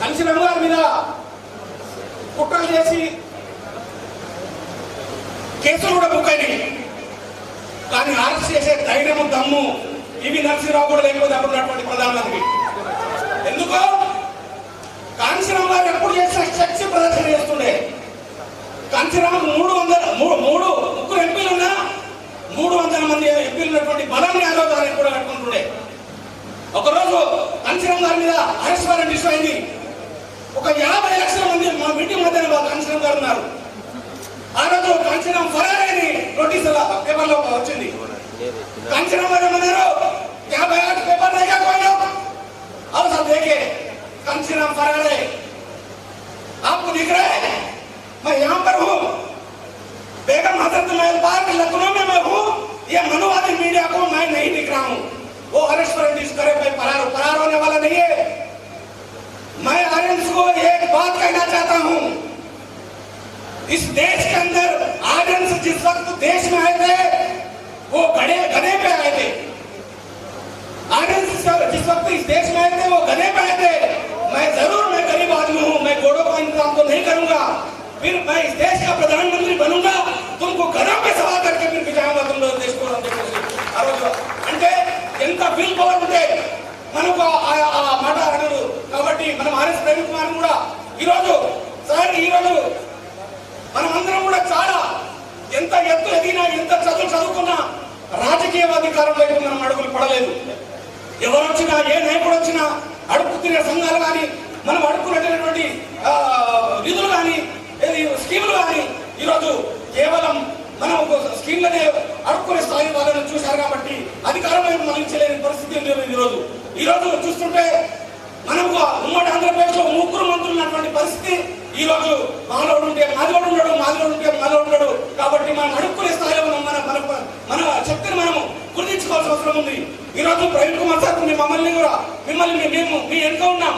కాంచీరామ్ గారి మీద కుట్రలు చేసి కేసులు కూడా బుక్ అయినాయి. కానీ అరెస్ట్ చేసే ధైర్యము దమ్ము ఇవి నరసింహరావు కూడా లేకపోతే అప్పుడున్నటువంటి ప్రధానమంత్రి. ఎందుకో కాంచీరామ్ గారు ఎప్పుడు చేసిన శక్తి ప్రదర్శన చేస్తుండే. కాంచీరామ్ ముగ్గురు ఎంపీలు ఉన్నా 300 మంది ఎంపీలు ఉన్నటువంటి బలాన్ని ఆలోచన కూడా కట్టుకుంటుండే. ఒకరోజు కాంచీరామ్ గారి మీద అరెస్ట్ వారెంట్ ఇష్యూ అయింది. ఒక 50 లక్షల మంది మా మీటింగ్ మధ్యలో కాంచీరామ్ గారు ఉన్నారు. ఆ రోజు కాంచీరామ్ ఫరార్ అని నోటీస్ పేపర్లో వచ్చింది. కాంచీరామ్ గారు ఏమన్నారు, 58 పేపర్ देखा कोई लोग और सब देखे कांचीराम फरार है, आपको दिख रहा है, मैं यहाँ पर हूँ, बेगम हजरत महल पार्क लखनऊ में मैं हूँ, ये मनुवादी मीडिया को मैं नहीं दिख रहा हूँ. वो अरेस्ट वारंट करे पे फरार होने वाला नहीं है. मैं आर्यंस को एक बात कहना चाहता हूँ, इस देश के अंदर आर्यंस जिस वक्त देश में आए थे वो गधे पे आए थे. आर्यंस जिस वक्त इस देश में आए थे वो गधे पे आए थे. मैं गरीब आदमी हूँ, मैं घोड़ों का इंतजाम तो नहीं करूंगा, फिर मैं इस देश का प्रधानमंत्री बनूंगा, तुमको गधों पे सवार करके फिर भिजाऊंगा तुम लोग देश को. అంటే ఎంత ఫీల్ పవర్ ఉంటే మనకు ఆ మాట అడగదు. కాబట్టి మనం ఆర్ఎస్ ప్రేమ్ కుమార్ కూడా ఈరోజు మనమందరం కూడా చాలా ఎంత ఎత్తు ఎదిగినా ఎంత చదువుకున్నా రాజకీయ అధికారం వైపు మనం అడుగులు పడలేదు. ఎవరు వచ్చినా ఏ నాయకుడు వచ్చినా అడుగు తిరిగే సంఘాలు కానీ మనం అడుగుకున్నటువంటి నిధులు కానీ స్కీములు కానీ ఈరోజు కేవలం మనం స్కీమ్లనే అడుక్కునే స్థాయి వాళ్ళని చూశారు. కాబట్టి అధికారం వైపు మళ్ళించలేని పరిస్థితి ఈరోజు చూస్తుంటే మనం ఉమ్మడి ఆంధ్రప్రదేశ్ లో 3 మంత్రులు ఉన్నటువంటి పరిస్థితి. ఈ రోజు మాలోడు ఉంటే మాదిలోడు ఉండడు, మాదిలోడు ఉంటే మాలోడు ఉండడు. కాబట్టి మనం అడుక్కునే స్థాయిలో మన శక్తిని మనము గుర్తించుకోవాల్సిన అవసరం ఉంది. ఈ రోజు ప్రవీణ్ కుమార్ సార్ మిమ్మల్ని మేము మీ వెనుక ఉన్నాం.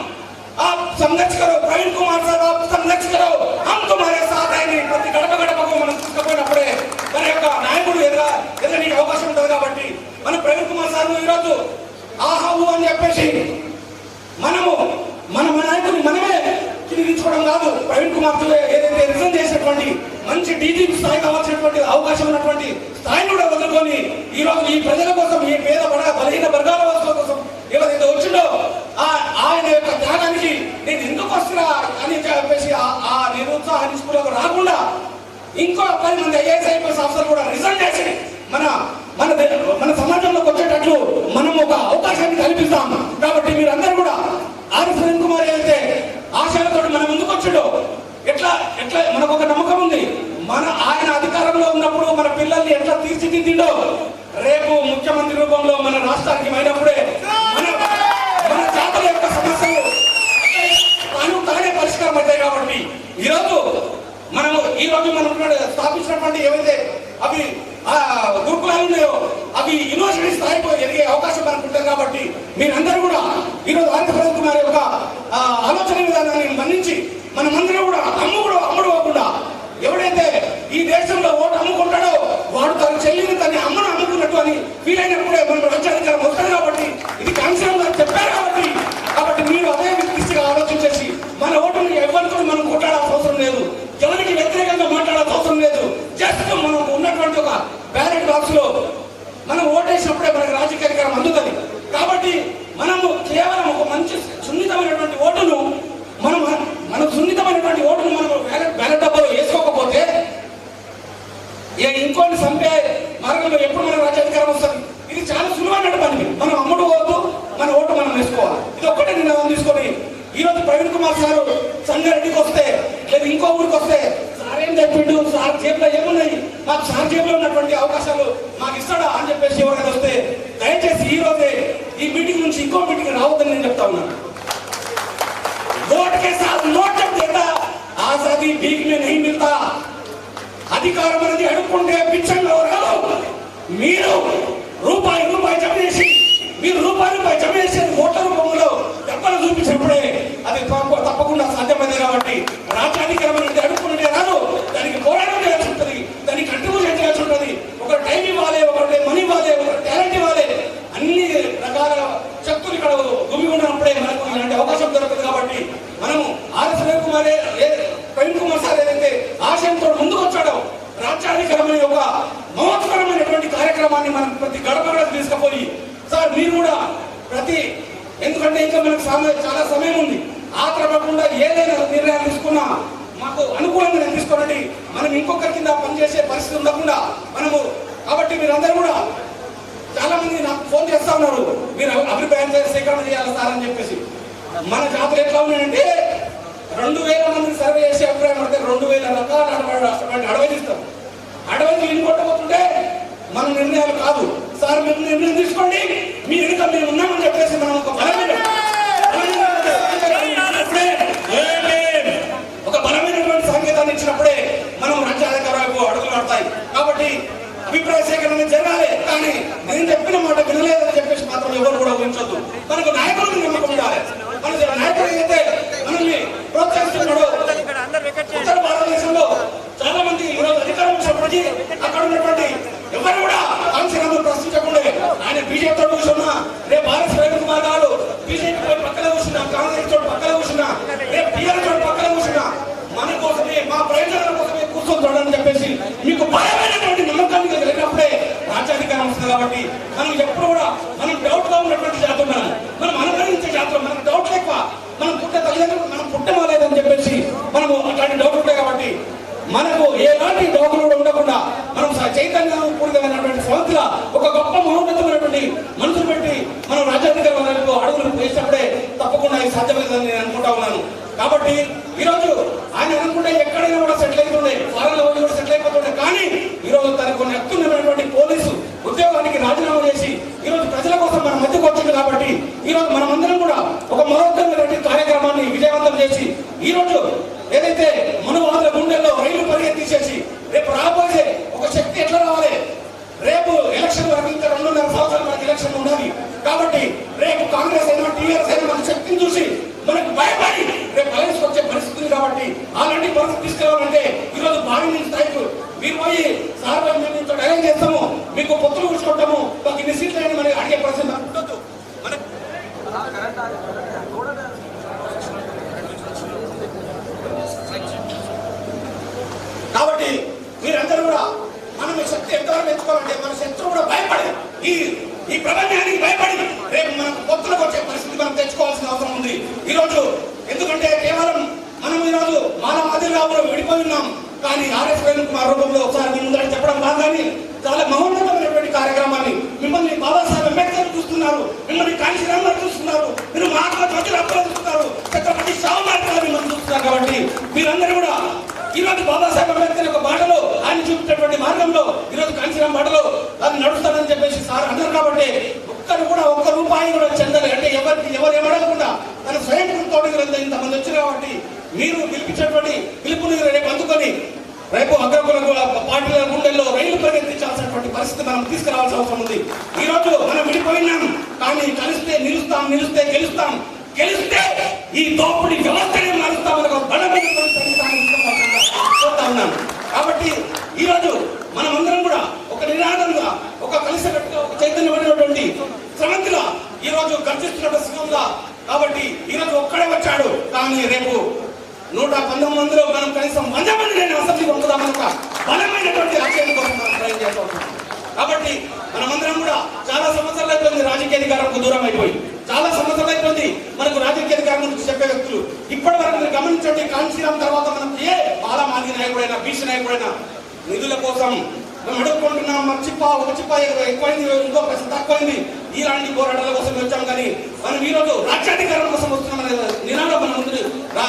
आप संरक्षक करो प्रवीण कुमार साहब, आप संरक्षक करो, हम तुम्हारे साथ आएंगे. ప్రతి గడపకు మనం తీసుకుపోయినప్పుడే మన యొక్క నాయకుడు ఎదురనీకి అవకాశం ఉంటుంది. కాబట్టి మన ప్రవీణ్ కుమార్ సార్ ఈరోజు ఆహావు అని చెప్పేసి మన నాయకుడిని మనమే తిరిగించుకోవడం కాదు. ప్రవీణ్ కుమార్ ఏదైతే రిజైన్ చేసినటువంటి మంచి డీజీపీ స్థాయి కావాల్సినటువంటి అవకాశం ఉన్నటువంటి స్థాయిని కూడా వదులుకొని ఈ రోజు ఈ ప్రజల కోసం, ఈ పేద బలహీన వర్గాల కోసం ఏదైతే వచ్చిందో ఆయన యొక్క త్యాగానికి నేను ఎందుకు వస్తున్నా అని చెప్పేసి ఆ నిరుత్సాహ నిస్పృహకు రాకుండా ఇంకో 10 మంది ఐఏఎస్ ఐపీఎస్ ఆఫీసర్ కూడా రిజైన్ చేసి మన సమాజంలోకి వచ్చేటట్లు మనం ఒక అవకాశాన్ని కల్పిస్తాం. కాబట్టి మీరందరూ కూడా ఆర్ఎస్ ప్రేమ్ కుమార్ అయితే ఆశయాలతో మన ముందుకు వచ్చాడో ఎట్లా మనకు ఒక నమ్మకం ఉంది. ఆయన అధికారంలో ఉన్నప్పుడు మన పిల్లల్ని ఎట్లా తీర్చిదిద్దిండో రేపు ముఖ్యమంత్రి రూపంలో మన రాష్ట్రానికి అయినప్పుడే మన జాతుల యొక్క సమస్యలు తానే పరిష్కారం అవుతాయి. కాబట్టి ఈరోజు మనం స్థాపించినటువంటి ఏవైతే అవి గురుకులాలు ఉన్నాయో అవి యూనివర్సిటీ స్థాయికి ఎదిగే అవకాశం మనకు ఉంటుంది. కాబట్టి మీరందరూ కూడా ఈరోజు ఆంధ్రప్రదేశ్ కుమార్ యొక్క ఆలోచన విధానాన్ని మన్నించి మనమందరం కూడా అమ్ముడు అవ్వకుండా ఎవడైతే ఈ దేశంలో ఓటు అమ్ముకుంటాడో వాడు తన చెల్లిని తన అమ్మను అమ్ముకున్నట్టు అని ఫీల్ అయినప్పుడే మనం రాజ్యాధికారం వస్తుంది. కాబట్టి ఇది కాంగ్రెస్ గారు చెప్పారు. కాబట్టి మీరు అదే దృష్టిగా ఆలోచించేసి మన ఓటుని ఎవరితో మనం కొట్టాడాల్సిన అవసరం లేదు, ఎవరికి వ్యతిరేకంగా మాట్లాడాల్సిన అవసరం లేదు. జస్ట్ మనం ఉన్నటువంటి ఒక బ్యాలెట్ బాక్స్ లో మనం ఓటేసినప్పుడే మనకు రాజకీయ అధికారం అందుతుంది. కాబట్టి మనము కేవలం ఒక మంచి సున్నితమైనటువంటి ఓటును మనం సున్నితమైనటువంటి ఓటును మనం బ్యాలెట్ డబ్బాలో వేసుకోకపోతే ఇంకోటి సంపే మార్గంలో ఎప్పుడు మన రాజ్యాధికారం వస్తుంది. ఇది చాలా సులువైన పని. మనం అమ్ముడు వద్దు, మన ఓటు మనం వేసుకోవాలి. ఇది ఒక్కటే నిర్ణయం తీసుకొని ఈరోజు ప్రవీణ్ కుమార్ సారు సంగారెడ్డికి వస్తే లేదా ఇంకో ఊరికి వస్తే సార్ ఏం చెప్పిండు, సార్ జేబులో ఏమున్నాయి, మాకు సార్ జేబులో ఉన్నటువంటి అవకాశాలు మాకు ఇస్తాడా అని చెప్పేసి ఎవరైనా వస్తే దయచేసి ఈ రోజే ఈ మీటింగ్ నుంచి ఇంకో మీటింగ్ రావద్దని నేను చెప్తా ఉన్నాను. ఓటుకే సార్ నోట్ చెప్తా ఆజాదీ భీక్ మే నహీ మిల్తా. అధికారం అనేది అడుక్కుంటే పిచ్చంలో రాదు. మీరు రూపాయి జమ చేసి ఓట్ల రూపంలో దెబ్బలు చూపించినప్పుడే అది తప్పకుండా సాధ్యమైంది. కాబట్టి రాజ్యాధికారం అనేది అడుక్కుంటే రాదు, దానికి పోరాటం చేయాల్సి ఉంటుంది, దానికి కంట్రిబ్యూషన్ చేయాల్సి ఉంటుంది. ఒక టైం ఇవ్వాలి, ఒకటి మనీ ఇవ్వాలి, ఒక టాలెంట్ ఇవ్వాలి. అన్ని రకాల శక్తులు ఇక్కడ గుమి ఉన్నప్పుడే మనకు ఇలాంటి అవకాశం దొరుకుతుంది. కాబట్టి మనము ప్రవీణ్ కుమార్ సార్ ఏదైతే ఆశయంతో ముందుకు వచ్చాడో రాజ్యాధికారమైన ఒక మహోత్కరమైనటువంటి కార్యక్రమాన్ని మనం ప్రతి గడప తీసుకుపోయి సార్ మీరు కూడా ఎందుకంటే ఇంకా మనకు చాలా సమయం ఉంది, ఆత్రపడకుండా ఏదైనా నిర్ణయాలు తీసుకున్నా మాకు అనుకూలంగా తీసుకోనండి. మనం ఇంకొకరి కింద పనిచేసే పరిస్థితి ఉండకుండా మనము. కాబట్టి మీరందరూ కూడా చాలా మంది నాకు ఫోన్ చేస్తా ఉన్నారు, మీరు అభిప్రాయం సేకరణ చేయాలి సార్ అని చెప్పేసి. మన జాతులు ఎట్లా ఉన్నాయంటే 2000 మందిని సర్వే చేసే అభిప్రాయం పడితే 2000 రకాల అడవి ఇస్తాం. అడవికి ఇల్లు కొట్టబోతుంటే మన నిర్ణయాలు కాదు సార్, మీరు నిర్ణయం తీసుకోండి, మీ వెనుక మేము ఉన్నామని చెప్పేసి మనం ఒక బలమైనటువంటి సంకేతాన్ని ఇచ్చినప్పుడే మనం రాజ్యాధికార వైపు అడుగులు పడతాయి. కాబట్టి అభిప్రాయ సేకరణ జరగాలి, కానీ నేను చెప్పిన మాట వినలేదని చెప్పేసి మాత్రం ఎవరు కూడా ఊహించొద్దు. మనకు నాయకులకు నమ్మకం ఉండాలి. మన నాయకుడు అయితే మనల్ని ప్రోత్సహిస్తున్నాడు. ఉత్తర భారతదేశంలో చాలా మంది ఈరోజు అధికారం వచ్చినప్పటికీ అక్కడ ఉన్నటువంటి ఎవరు కూడా కాంక్షలు ప్రశ్నించకుండా ఆయన బీజేపీతో కూర్చున్నా, రేపు ఆర్ఎస్ ప్రవీణ్ కుమార్ గారు బీజేపీ పక్కన కూర్చున్నా, కాంగ్రెస్ తోటి పక్కన కూర్చున్నా, రేపు టీఆర్ఎస్ తోటి పక్కన కూర్చున్నా మన కోసమే మా ప్రయోజనాల కోసమే కూర్చొని చెప్పేసి మీకు బలమైనటువంటి నమ్మకాన్ని కలిగినప్పుడే రాజ్యాధికారం వస్తుంది. కాబట్టి మనం ఎప్పుడు కూడా మనం డౌట్ గా ఉన్నటువంటి జాతులు మనం అనుకరించే జాతులు మనకు డౌట్ ఎక్కువ. మనం పుట్టే తల్లిదండ్రులు మనం పుట్టమాలేదని చెప్పేసి మనము అట్లాంటి డౌట్ ఉంటాయి. కాబట్టి మనకు ఎలాంటి డౌట్లు కూడా ఉండకుండా మనం చైతన్యం పూరితమైనటువంటి సంస్థ ఒక గొప్ప మహోన్నతమైనటువంటి మనసులు పెట్టి మనం రాజ్యాధికారం అడుగులు వేసినప్పుడే తప్పకుండా ఇది సాధ్యమైందని నేను అనుకుంటా ఉన్నాను. కాబట్టి ఈరోజు ఆయన అనుకుంటే ఎక్కడైనా కూడా సెటిల్ అవుతుండే, ఫారెన్ లో కూడా సెటిల్ అయిపోతుండే. కానీ ఈరోజు తనకు కొన్ని అత్యున్నతమైనటువంటి పోలీసు ఉద్యోగానికి రాజీనామా చేసి ఈరోజు ప్రజల కోసం మన మధ్యకు వచ్చింది. కాబట్టి ఈరోజు మనమందరం కూడా ఒక మహోన్నతమైనటువంటి కార్యక్రమాన్ని విజయవంతం చేసి ఈరోజు ఏదైతే మనువాదుల గుండెల్లో రైలు పరిగెత్తిసేసి రేపు రాబోయే ఒక శక్తి ఎట్లా రావాలి, రేపు ఎలక్షన్ వరకు ఇంకా 2.5 సంవత్సరాలు మనకి ఎలక్షన్ ఉండాలి. కాబట్టి రేపు కాంగ్రెస్ అయినా టీఆర్ఎస్ అయినా మన శక్తిని చూసి మనకు భయపడి రేపు అలయన్స్ వచ్చే పరిస్థితి. కాబట్టి అలాంటి పరిస్థితి తీసుకురావాలంటే ఈరోజు భారీ నుంచి స్థాయికి మీరు పోయి సార్ మేము ఇంత డైలాగ్ చేస్తాము, మీకు పొత్తులు కూర్చుకుంటాము, మాకు ఇన్ని సీట్లు అని మనకి అడిగే పరిస్థితి మనకు ఉండొద్దు. కాబట్టి మీరందరూ కూడా మనం శక్తి ఎంతవరకు పెంచుకోవాలంటే మన శత్రువు కూడా భయపడి ఈ ప్రపంచానికి భయపడి రేపు మనకు పొత్తులకు వచ్చే పరిస్థితి మనం తెచ్చుకోవాల్సిన అవసరం ఉంది ఈరోజు. ఎందుకంటే కేవలం మనం ఈరోజు మన మాదిరిగా విడిపోయి ఉన్నాం. కానీ ఆర్ఎస్ ప్రవీణ్ కుమార్ రూపంలో ఒకసారి మీ ముందర చెప్పడం కాదు, కానీ చాలా మహోన్నతమైనటువంటి కార్యక్రమాన్ని మిమ్మల్ని బాబాసాహెబ్ అంబేద్కర్ చూస్తున్నారు, మిమ్మల్ని కాంశీరామ్ గారు చూస్తున్నారు, మీరు మహాత్మా జ్యోతిరావు చూస్తున్నారు, ఛత్రపతి షాహు మహారాజ్ గారు మిమ్మల్ని చూస్తున్నారు. కాబట్టి మీరందరూ కూడా ఈరోజు బాబాసాహెబ్ అంబేద్కర్ యొక్క బాటలో దాన్ని చూపించేటువంటి మార్గంలో ఈరోజు కాంచీరాం బాటలో దాన్ని నడుస్తానని చెప్పేసి సార్ అన్నారు. కాబట్టి ఒక్క రూపాయి కూడా చెందాలి అంటే ఎవరు ఏమడగకుండా తన స్వయం తోటి ఇంతమంది వచ్చారు. కాబట్టి మీరు పిలిపించేటువంటి పిలుపుని రేపు అందుకొని రేపు అగ్రకుల పార్టీల గుండెల్లో రైలు పరిగెత్తించాల్సినటువంటి పరిస్థితి మనం తీసుకురావాల్సిన అవసరం ఉంది. ఈ రోజు మనం విడిపోయినాం, కానీ కలిస్తే నిలిస్తే గెలిస్తే ఈ దోపిడీ వ్యవస్థనే మారుస్తామని కోరుతా ఉన్నాను. కాబట్టి ఈ రోజు మనమందరం కూడా ఒక నినాదంగా ఒక కలిసికట్టుగా ఒక చైతన్యమైనటువంటి శ్రమంతిగా ఈ రోజు గర్జిస్తున్న సింహంగా. కాబట్టి ఈ రోజు ఒక్కడే వచ్చాడు, కానీ రేపు 119 మందిలో మనం కనీసం 100 మంది నేను అసెంబ్లీ పంపుదామని ఒక బలమైనటువంటి ఆశయం కోసం మనం ట్రై చేస్తున్నాం. కాబట్టి మనమందరం కూడా చాలా సంవత్సరాలు అయిపోయింది రాజకీయ అధికారంకు దూరం అయిపోయి, చాలా సంవత్సరాలు అయిపోయింది మనకు రాజకీయ అధికారం గురించి చెప్పే వ్యక్తులు. ఇప్పటి వరకు మీరు గమనించండి, కాంచీరాం తర్వాత మనం ఏ బాలమాది నాయకుడైనా బీసీ నాయకుడైనా నిధుల కోసం మనం అడుక్కుంటున్నాం. ఒక చిప్ప ఎక్కువైంది, ఇంకో పైసలు తక్కువైంది, ఇలాంటి పోరాటాల కోసం వచ్చాం. కానీ మనం ఈ రోజు రాజ్యాధికారం కోసం వస్తున్నాం నినాదం మన ముందు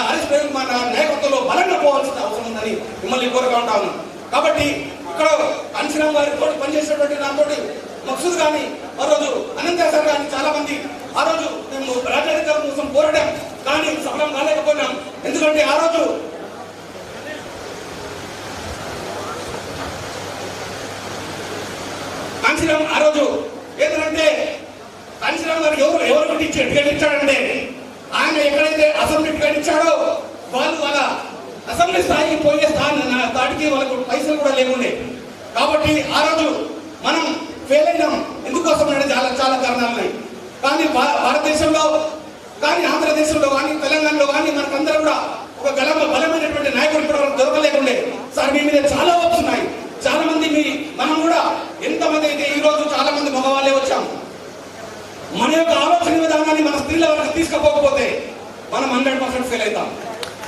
హరీష్ ప్రేమ్ కుమార్ నాయకత్వంలో బలంగా పోవాల్సిన అవసరం ఉందని మిమ్మల్ని కోరుగా ఉంటా ఉన్నాం. కాబట్టి ఇక్కడ కాంచీరాం గారితో పనిచేసినటువంటి నాతోటి మక్సూద్ కానీ ఆ రోజు అనంత సార్ కానీ చాలా మంది ఆ రోజు మేము రాజ్యాధికారం కోసం పోరాడాం, కానీ సఫలం కాలేకపోయినాం. ఎందుకంటే ఆ రోజు కాంచీరాం ఆ రోజు ఏంటంటే కాంచీరాం గారు ఎవరు టికెట్ ఇచ్చాడంటే ఆయన ఎక్కడైతే అసెంబ్లీ టికెట్ ఇచ్చాడో వాళ్ళు వాళ్ళ అసెంబ్లీ స్థాయికి పోయే స్థాయికి వాళ్ళకు పైసలు కూడా లేకుండే. కాబట్టి ఆ రోజు మనం ఫెయిల్ అయినాం. ఎందుకోసం అంటే చాలా కారణాలు ఉన్నాయి. కానీ భారతదేశంలో కానీ ఆంధ్రదేశంలో కానీ తెలంగాణలో కానీ మనకందరూ కూడా ఒక బలమైనటువంటి నాయకుడు ఇప్పటివరకు దొరకలేకుండే. సార్ మీ మీద చాలా హోప్స్ ఉన్నాయి. చాలా మంది మనం కూడా ఎంతమంది అయితే ఈ రోజు చాలా మంది మగవాళ్ళే వచ్చాం. మన యొక్క ఆలోచన విధానాన్ని మన స్త్రీల వరకు తీసుకుపోకపోతే మనం 100% ఫెయిల్ అవుతాం.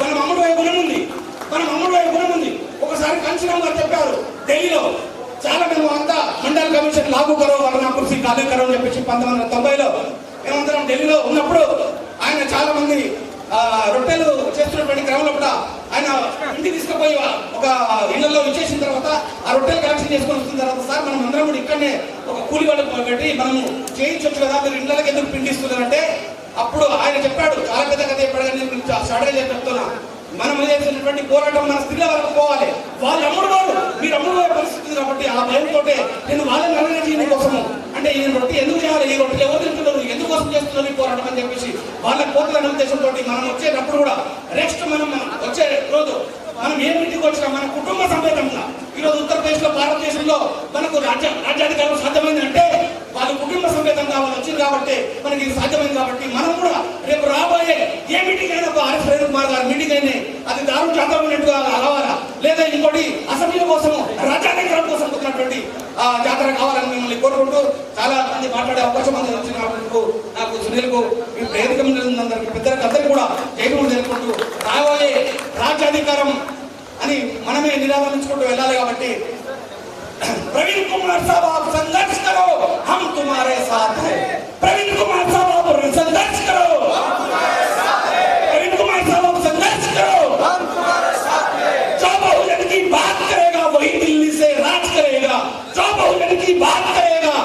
మనం అమ్ముడు గుణం ఉంది. ఒకసారి కాంచీరాం గారు చెప్పారు ఢిల్లీలో, చాలా మేము అంతా మండల్ కమిషన్ లాగు కరో వర్ణ కుర్సీ ఖాళీ కరో అని చెప్పేసి 1990లో మేమందరం ఢిల్లీలో ఉన్నప్పుడు ఆయన చాలా మంది రొట్టెలు చేస్తున్నటువంటి క్రమంలో కూడా ఆయన ఇంటికి తీసుకుపోయి ఒక ఇళ్లలో ఇచ్చేసిన తర్వాత ఆ రొట్టెలు కలెక్షన్ చేసుకొని వస్తున్న తర్వాత సార్ మనం అందరం కూడా ఇక్కడనే ఒక కూలి వాళ్ళకి పెట్టి మనము చేయించవచ్చు కదా, మీరు ఇళ్ళకి ఎందుకు పిండిస్తున్నారంటే అప్పుడు ఆయన చెప్పాడు, చాలా పెద్ద కథ చెప్పాడు కానీ నేను షార్ట్గా చెప్తున్నా, మనం చేసినటువంటి పోరాటం మన స్త్రీల వరకు పోవాలి. వాళ్ళు అమ్ముడువాడు, మీరు అమ్ముడుపోయే పరిస్థితి కాబట్టి ఆ భయంతో నేను వాళ్ళని అడగని కోసము అంటే ఈ రొట్టె ఎందుకు చేయాలి, ఈ రొట్టెలు ఎవరు తింటున్నారు, ఎందుకోసం చేస్తున్నారు ఈ పోరాటం అని చెప్పేసి వాళ్ళకి పోతున్న ఉద్దేశంతో మనం వచ్చేటప్పుడు కూడా నెక్స్ట్ మనం వచ్చే రోజు మనం ఏ మీటింగ్ వచ్చినా మన కుటుంబ సమేతంగా ఈరోజు ఉత్తరప్రదేశ్లో భారతదేశంలో మనకు రాజ్యాధికారం సాధ్యమైంది అంటే వాళ్ళు కుటుంబ సమేతంగా వాళ్ళు వచ్చింది కాబట్టి మనకి ఇది సాధ్యమైంది. కాబట్టి మనం కూడా రేపు రాబోయే ఏ మీటింగ్ అయినా ఒక హరీష్ ప్రేమ్ కుమార్ గారి మీటింగ్ అయినా అది దారుణ జాతరమైనట్టుగా అలవాలా లేదా ఇంకోటి అసెంబ్లీ కోసము రాజ్యాధికారం కోసం ఉన్నటువంటి జాతర కావాలని మిమ్మల్ని కోరుకుంటూ చాలా మంది మాట్లాడే అవకాశం వచ్చినందుకు నాకు సునీల్కు ఈ వేదిక మీద ఉన్నందరికీ పెద్దలకు అందరికీ కూడా జైలు జరుపుకుంటూ రాబోయే రాజ్యాధికారం అని మనమే నిరాకరించుకుంటూ వెళ్ళాలి. కాబట్టి प्रवीण कुमार साहब आप संघर्ष करो, हम तुम्हारे साथ हैं. प्रवीण कुमार साहब आप संघर्ष करो, हम तुम्हारे साथ हैं. प्रवीण कुमार साहब आप संघर्ष करो, हम तुम्हारे साथ हैं. जो बहुजन की बात करेगा वही दिल्ली से राज करेगा. जो बहुजन की बात करेगा,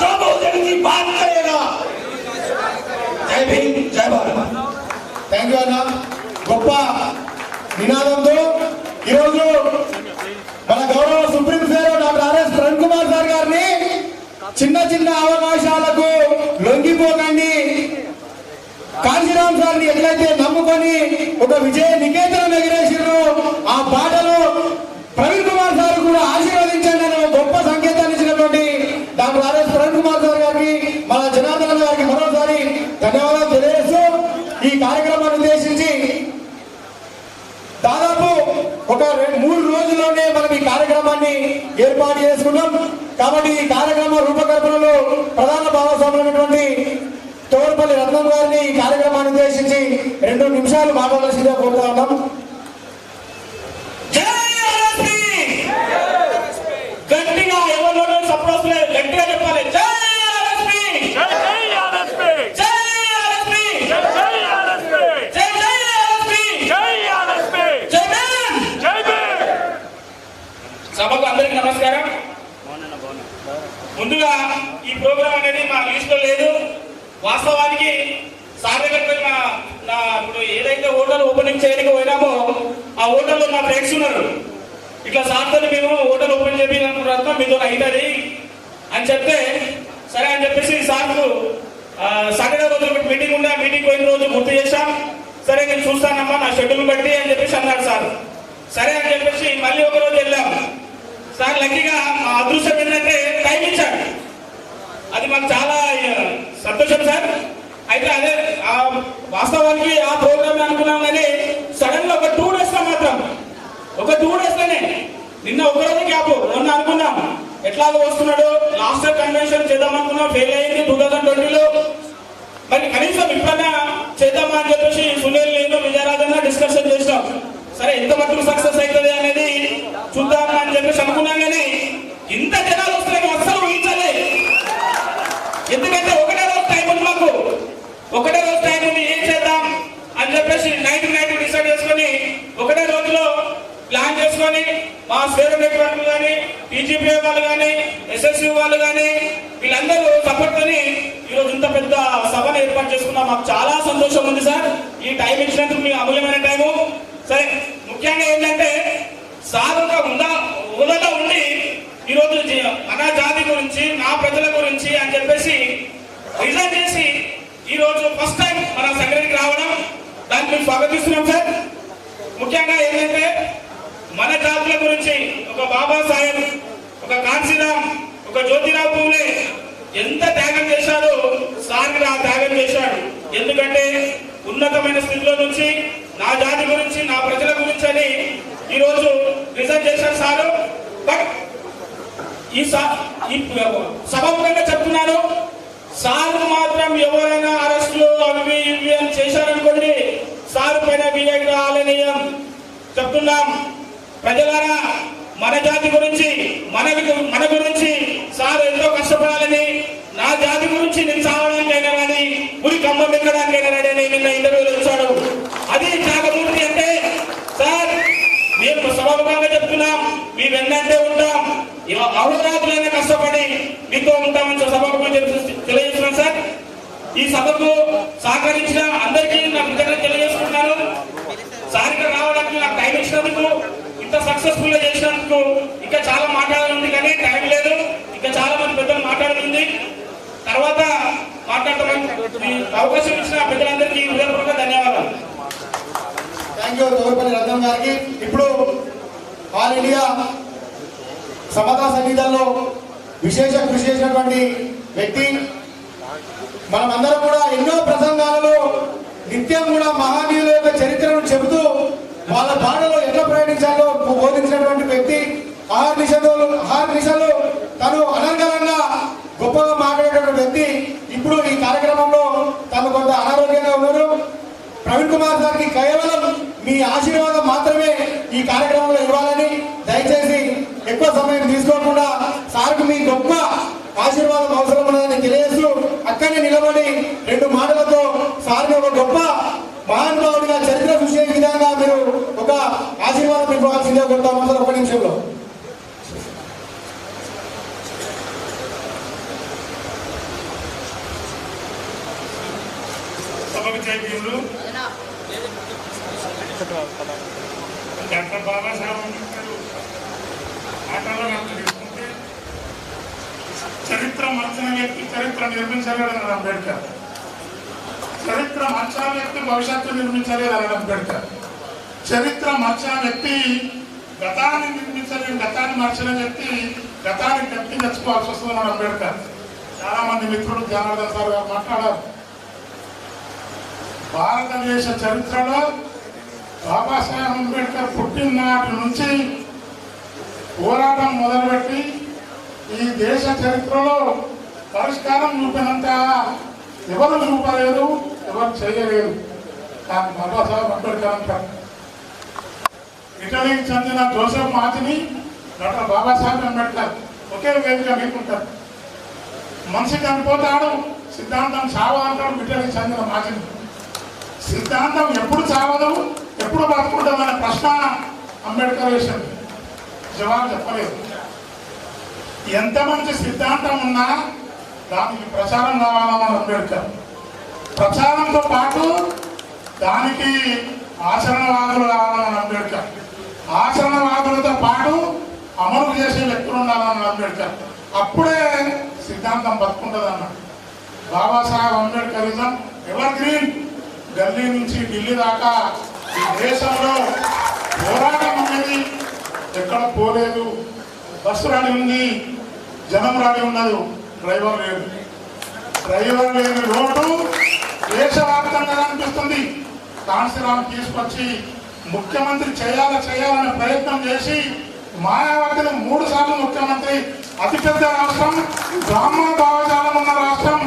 जो बहुजन की बात करेगा. जय भीम, जय भारत.
థ్యాంక్ యూ అన్న. గొప్ప నినాదంతో ఈరోజు మన గౌరవ సుప్రీం సేవ doctor RS Prem Kumar sir గారిని చిన్న అవకాశాలకు లొంగిపోకండి, కాంచీరాం సార్ని ఎట్లయితే నమ్ముకొని ఒక విజయ నికేతనం ఎగిరేసిర్రు ఆ పాటలు ప్రవీణ్ కుమార్ సార్ కూడా ఆశీర్వదించండి అనే గొప్ప సంకేతాన్ని ఇచ్చినటువంటి doctor RS Prem Kumar sir గారికి మన జనార్దన్ గారికి మరోసారి ధన్యవాదాలు తెలియజేస్తూ ఈ కార్యక్రమాన్ని ఉద్దేశించి దాదాపు ఒక 3 రోజుల్లోనే మనం ఈ కార్యక్రమాన్ని ఏర్పాటు చేసుకున్నాం. కాబట్టి ఈ కార్యక్రమ రూపకల్పనలో ప్రధాన భాగస్వాములైనటువంటి తోర్పల్లి రత్నం గారిని ఈ కార్యక్రమాన్ని ఉద్దేశించి 2 నిమిషాలు మాట్లాడాల్సిందిగా కోరుతా ఉన్నాం.
గట్టిగా ఎవరు సపోర్ట్ గట్టిగా చెప్పాలి. ముందుగా ఈ ప్రోగ్రామ్ అనేది మా లిస్ట్లో లేదు. వాస్తవానికి సార్ దగ్గర పోయి ఇప్పుడు ఏదైతే హోటల్ ఓపెనింగ్ చేయడానికి పోయినామో ఆ హోటల్లో మా ఫ్రెండ్స్ ఉన్నారు. ఇట్లా సార్తో మేము హోటల్ ఓపెన్ చేయాలనుకుంటున్నాం, మీతో అవుతుంది అని చెప్తే సరే అని చెప్పేసి సార్కు సాటర్డే రోజు ఒకటి మీటింగ్ ఉండే, ఆ మీటింగ్ పోయిన రోజు గుర్తు చేశాం. సరే నేను చూస్తానమ్మా నా షెడ్యూల్ బట్టి అని చెప్పేసి అన్నాడు సార్. సరే అని చెప్పేసి మళ్ళీ ఒక రోజు వెళ్ళాం. సార్ లక్కీగా మా అదృష్టం ఏంటంటే టైం ఇచ్చాడు, అది మాకు చాలా సంతోషం సార్. అయితే అదే వాస్తవానికి ఆ ప్రోగ్రామ్ అనుకున్నాం కానీ సడన్ గా ఒక 2 days మాత్రం ఒక 2 daysలోనే నిన్న ఒకరోజు గ్యాప్ మొన్న అనుకున్నాం ఎట్లాగో వస్తున్నాడు, లాస్ట్ కన్వెన్షన్ చేద్దాం అనుకున్నాం, ఫెయిల్ అయింది 2020లో. మరి కనీసం ఇప్పుడైనా చేద్దామా అని చెప్పేసి సునీల్ నేను విజయరాజన్న డిస్కషన్ చేసినాం. సరే ఎంత మట్టుకు సక్సెస్ అవుతుంది అనేది చూద్దామా అని చెప్పేసి అనుకున్నాం కానీ ఇంత జనాలు వస్తున్నాయి అస్సలు ఊహించాలి. ఎందుకంటే ఒకటే రోజు టైం ఉంది మాకు, ఒకటే రోజు టైం ఉంది, ఏం చేద్దాం అని చెప్పేసి నైట్ డిసైడ్ చేసుకొని ఒకటే రోజులో ప్లాన్ చేసుకొని మా స్వేర్ నెట్వర్క్ కానీ టీజీపీఏ వాళ్ళు కానీ ఎస్ఎస్యూ వాళ్ళు కానీ వీళ్ళందరూ సపోర్ట్ కొని ఈరోజు ఇంత పెద్ద సభను ఏర్పాటు చేసుకున్నాం. మాకు చాలా సంతోషం ఉంది సార్, ఈ టైం ఇచ్చినందుకు మీ అమూల్యమైన టైము. సరే ముఖ్యంగా ఏంటంటే సార్ ఒక హోదాలో ఉండి ఈరోజు మన జాతి గురించి నా ప్రజల గురించి అని చెప్పేసి రిజైన్ చేసి ఈరోజు ఫస్ట్ టైం మన సంఘానికి రావడం, దాన్ని మేము స్వాగతిస్తున్నాం సార్. ముఖ్యంగా ఏంటంటే మన జాతుల గురించి ఒక బాబాసాహెబ్, ఒక కాంశీరామ్, ఒక జ్యోతిరావు పూలే ఎంత త్యాగం చేశాడో సార్ ఆ త్యాగం చేశాడు. ఎందుకంటే ఉన్నతమైన స్థితిలో నుంచి నా జాతి గురించి నా ప్రజల గురించి అని ఈరోజు రిజైన్ చేశారు సారు. బట్ ఈ సభాముఖంగా చెప్తున్నాను, సార్ మాత్రం ఎవరైనా అరెస్టులు అవి ఇవి అని చేశారనుకోండి సార్ పైన వీఐ ఆలనీయం చెప్తున్నాం. ప్రజలారా మన జాతి గురించి మన గురించి సార్ ఎంతో కష్టపడాలని, నా జాతి గురించి నేను చావడానికైనా కానీ ఉరి కమ్మం ఎక్కడానికైనా రెడీ అని నిన్న ఇంటర్వ్యూలో వచ్చాడు. అది త్యాగమూర్తి అంటే సార్ మేము సభాముఖంగా చెప్తున్నాం, మీ వెన్నంటే ఉంటాం, అహోరాత్రులైనా కష్టపడి మీతో ఉంటామని సభాముఖంగా తెలియజేస్తున్నాం సార్. ఈ సభకు సహకరించిన అందరికీ నాకు కృతజ్ఞతలు తెలియజేసుకుంటున్నాను. సార్ ఇక్కడ రావడానికి నాకు టైం ఇచ్చినందుకు, ఇంత సక్సెస్ఫుల్ గా చేసినందుకు. ఇంకా చాలా మాట్లాడాలి కానీ టైం లేదు, ఇంకా చాలా మంది పెద్దలు మాట్లాడుతుంది, తర్వాత మాట్లాడతామని అవకాశం ఇచ్చిన పెద్దలందరికీ హృదయపూర్వక ధన్యవాదాలు.
థ్యాంక్ యూ తోర్పల్లి రత్నం గారికి. ఇప్పుడు ఆల్ ఇండియా సమతా సంగీతంలో విశేష కృషి చేసినటువంటి వ్యక్తి, మనమందరం కూడా ఎన్నో ప్రసంగాలలో నిత్యం కూడా మహనీయుల యొక్క చరిత్రను చెబుతూ వాళ్ళ బాటలో ఎట్లా ప్రయాణించాలో బోధించినటువంటి వ్యక్తి. ఆహార్నిశలు తను అనర్గళంగా గొప్పగా మాట్లాడేటువంటి వ్యక్తి. ఇప్పుడు ఈ కార్యక్రమంలో తను కొంత అనారోగ్యంగా ఉన్నారు. ప్రవీణ్ కుమార్ సార్కి కేవలం మీ ఆశీర్వాదం మాత్రమే ఈ కార్యక్రమంలో ఇవ్వాలని, దయచేసి ఎక్కువ సమయం తీసుకోకుండా సార్కు మీ గొప్ప ఆశీర్వాదం అవసరం ఉన్నదని తెలియజేస్తూ అక్కడే నిలబడి 2 మాటలతో సార్ని ఒక గొప్ప మహానుభావుడిగా చరిత్ర సృష్టించే విధంగా మీరు ఒక ఆశీర్వాదం ఇవ్వాల్సిందే కోరుతాము సార్. 1 నిమిషంలో
డాక్టర్ బాబాసాహెబ్ అంబేద్కర్ మాటల్లో నాకు తీసుకుంటే చరిత్ర మార్చిన వ్యక్తి చరిత్ర నిర్మించలేదన్నాడు అంబేద్కర్. చరిత్ర మార్చిన వ్యక్తి భవిష్యత్తు నిర్మించలేదు అన్నాడు అంబేద్కర్. చరిత్ర మార్చిన వ్యక్తి గతాన్ని నిర్మించలేదు, గతాన్ని మార్చిన వ్యక్తి గతాన్ని గట్టి తెచ్చుకోవాల్సి వస్తుందన్నాడు అంబేద్కర్. చాలా మంది మిత్రులు జనార్దన్ సార్ గారు మాట్లాడారు. భారతదేశ చరిత్రలో బాబాసాహెబ్ అంబేద్కర్ పుట్టిన నాటి నుంచి పోరాటం మొదలుపెట్టి ఈ దేశ చరిత్రలో పరిష్కారం చూపినంత ఎవరు చూపలేదు, ఎవరు చేయలేదు. కానీ బాబాసాహెబ్ అంబేద్కర్ అంటారు. ఇటలీకి చెందిన Joseph Mazzini, doctor Babasaheb Ambedkar ఒకే వేదిక మీకుంటారు. మనిషి చనిపోతాడు, సిద్ధాంతం చావదంటాడు ఇటలీకి చెందిన మాజిని. సిద్ధాంతం ఎప్పుడు చావదు, ఎప్పుడు బతుకుంటుందనే ప్రశ్న అంబేద్కర్ వేసింది, జవాబు చెప్పలేదు. ఎంత మంచి సిద్ధాంతం ఉన్నా దానికి ప్రచారం కావాలన్నాడు అంబేద్కర్. ప్రచారంతో పాటు దానికి ఆచరణవాదులు కావాలన్నాడు అంబేద్కర్. ఆచరణవాదులతో పాటు అమలు చేసే వ్యక్తులు ఉండాలన్నాడు అంబేద్కర్. అప్పుడే సిద్ధాంతం బతుకుంటుంది అన్నాడు. Babasaheb Ambedkarism evergreen. ఢిల్లీ నుంచి ఢిల్లీ దాకా ఈ దేశంలో పోరాటం అనేది ఎక్కడ పోలేదు. బస్సు రాని ఉంది, జనం రాని ఉన్నది, డ్రైవర్ లేదు. డ్రైవర్ లేని రోడ్డు దేశవ్యాప్తంగా అనిపిస్తుంది. కాన్సీరామ్ తీసుకొచ్చి ముఖ్యమంత్రి చేయాలనే ప్రయత్నం చేసి మాయావతిని 3 సార్లు ముఖ్యమంత్రి, అతిపెద్ద రాష్ట్రం, బ్రాహ్మణ భావజాలం ఉన్న రాష్ట్రం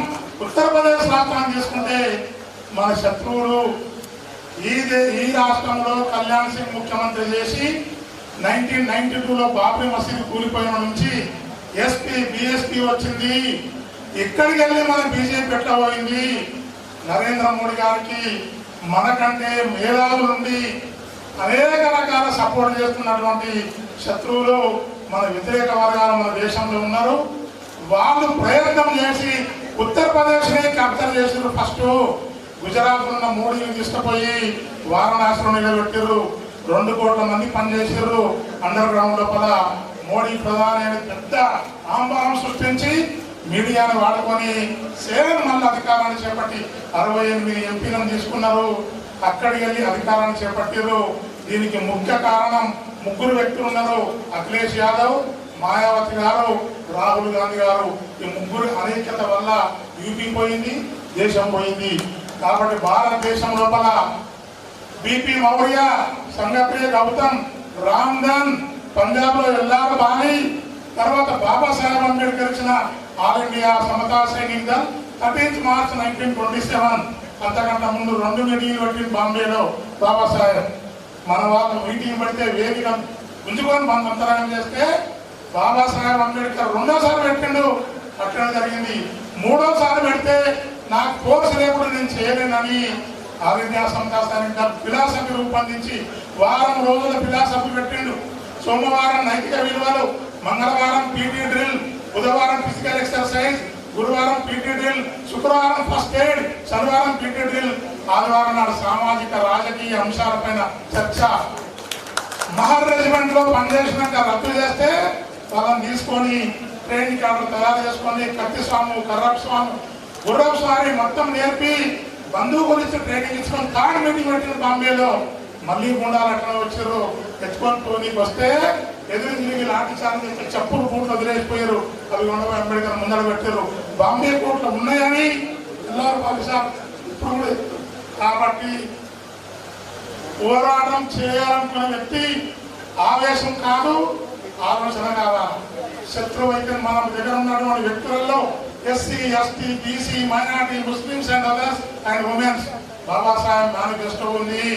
ఉత్తరప్రదేశ్ రాష్ట్రాన్ని తీసుకుంటే మన శత్రువులు ఈ రాష్ట్రంలో కళ్యాణ్ సింగ్ ముఖ్యమంత్రి చేసి 1992లో బాబ్రీ మసీదు కూలిపోయిన నుంచి ఎస్పీ బిఎస్పీ వచ్చింది. ఇక్కడికి వెళ్ళి మన బీజేపీ పెట్టబోయింది. నరేంద్ర మోడీ గారికి మనకంటే మేధావుల నుండి అనేక రకాల సపోర్ట్ చేస్తున్నటువంటి శత్రువులు మన వ్యతిరేక వర్గాలు మన దేశంలో ఉన్నారు. వాళ్ళు ప్రయత్నం చేసి ఉత్తరప్రదేశ్ని కబ్జా చేసారు. ఫస్ట్ గుజరాత్ ఉన్న మోడీని తీసుకుపోయి వారణాసిలో నిలబెట్టారు. 2 కోట్ల మంది పనిచేసారు. అండర్ గ్రౌండ్ లోపల మోడీ ప్రధాని అనే పెద్ద ఆంబారం సృష్టించి మీడియాను వాడుకొని సేమ్ మళ్ళీ అధికారాన్ని చేపట్టి 68 ఎంపీలను తీసుకున్నారు. అక్కడికి వెళ్ళి అధికారాన్ని చేపట్టారు. దీనికి ముఖ్య కారణం 3 వ్యక్తులు ఉన్నారు. అఖిలేష్ యాదవ్, మాయావతి గారు, రాహుల్ గాంధీ గారు. ఈ 3 అనేకత వల్ల యూపీ పోయింది, దేశం పోయింది. కాబట్టి భారతదేశం లోపల బీపీ మౌర్య, సంగప్రియ గౌతమ్, రామ్దన్, పంజాబ్ లో ఎల్లార బాలి, తర్వాత బాబాసాహెబ్ అంబేద్కర్ ఇచ్చిన ఆల్ ఇండియా సమతా సైనిక్ దళ్ 13 మార్చ్ 1927. అంతకంటే ముందు 2 మీటింగ్లు పెట్టింది బాంబేలో బాబాసాహెబ్. మన వాళ్ళు మీటింగ్ పెడితే వేదిక గుంజుకొని మన అంతరాయం చేస్తే బాబాసాహెబ్ అంబేద్కర్ 2వ పెట్టిండు. అట్లనే జరిగింది. 3వసారి పెడితే నాకు కోర్సు లేకుండా నేను చేయలేనని ఆల్ ఇండియా సమతా సైనిక్ దళ్ ఫిలాసఫీ రూపొందించి వారం రోజుల ఫిలాసఫీ పెట్టిండు. సోమవారం నైతిక విలువలు, మంగళవారం పీటీ డ్రిల్, బుధవారం ఫిజికల్ ఎక్సర్సైజ్, గురువారం పీటీ డ్రిల్, శుక్రవారం ఫస్ట్ ఎయిడ్, శనివారం పీటీ డ్రిల్, ఆదివారం నాడు సామాజిక రాజకీయ అంశాలపైన చర్చ. మహర్ రెజిమెంట్ లో పనిచేసినాక రద్దు చేస్తే వాళ్ళని తీసుకొని ట్రైనింగ్ కార్డులు తయారు చేసుకొని కత్తి స్వామి, కర్రప్ స్వామి, గుర్రప్ స్వామి మొత్తం నేర్పి బంధువు ఇచ్చి ట్రైనింగ్ ఇచ్చుకొని థర్డ్ మీటింగ్ పెట్టిన బాంబేలో. మళ్ళీ గుండాలు అట్లా వచ్చారు. తెచ్చుకొని టోనీకి వస్తే ఎదురు తిరిగి లాఠీ చార్జ్ చేస్తే చెప్పులు కోట్లు వదిలేసిపోయారు. అవి ఉండవు. అంబేద్కర్ ముందర పెట్టారు. బాంబే కోట్లు ఉన్నాయని ఎల్లారు పాకిస్తాన్ ఇప్పుడు కూడా. కాబట్టి పోరాటం చేయాలనుకున్న వ్యక్తి ఆవేశం కాదు, ఆలోచన కావాలి. శత్రువు అయితే మన దగ్గర ఉన్నటువంటి వ్యక్తులలో SC, ST, BC, minority, Muslims and others and women's Babasaheb manifesto ఉంది.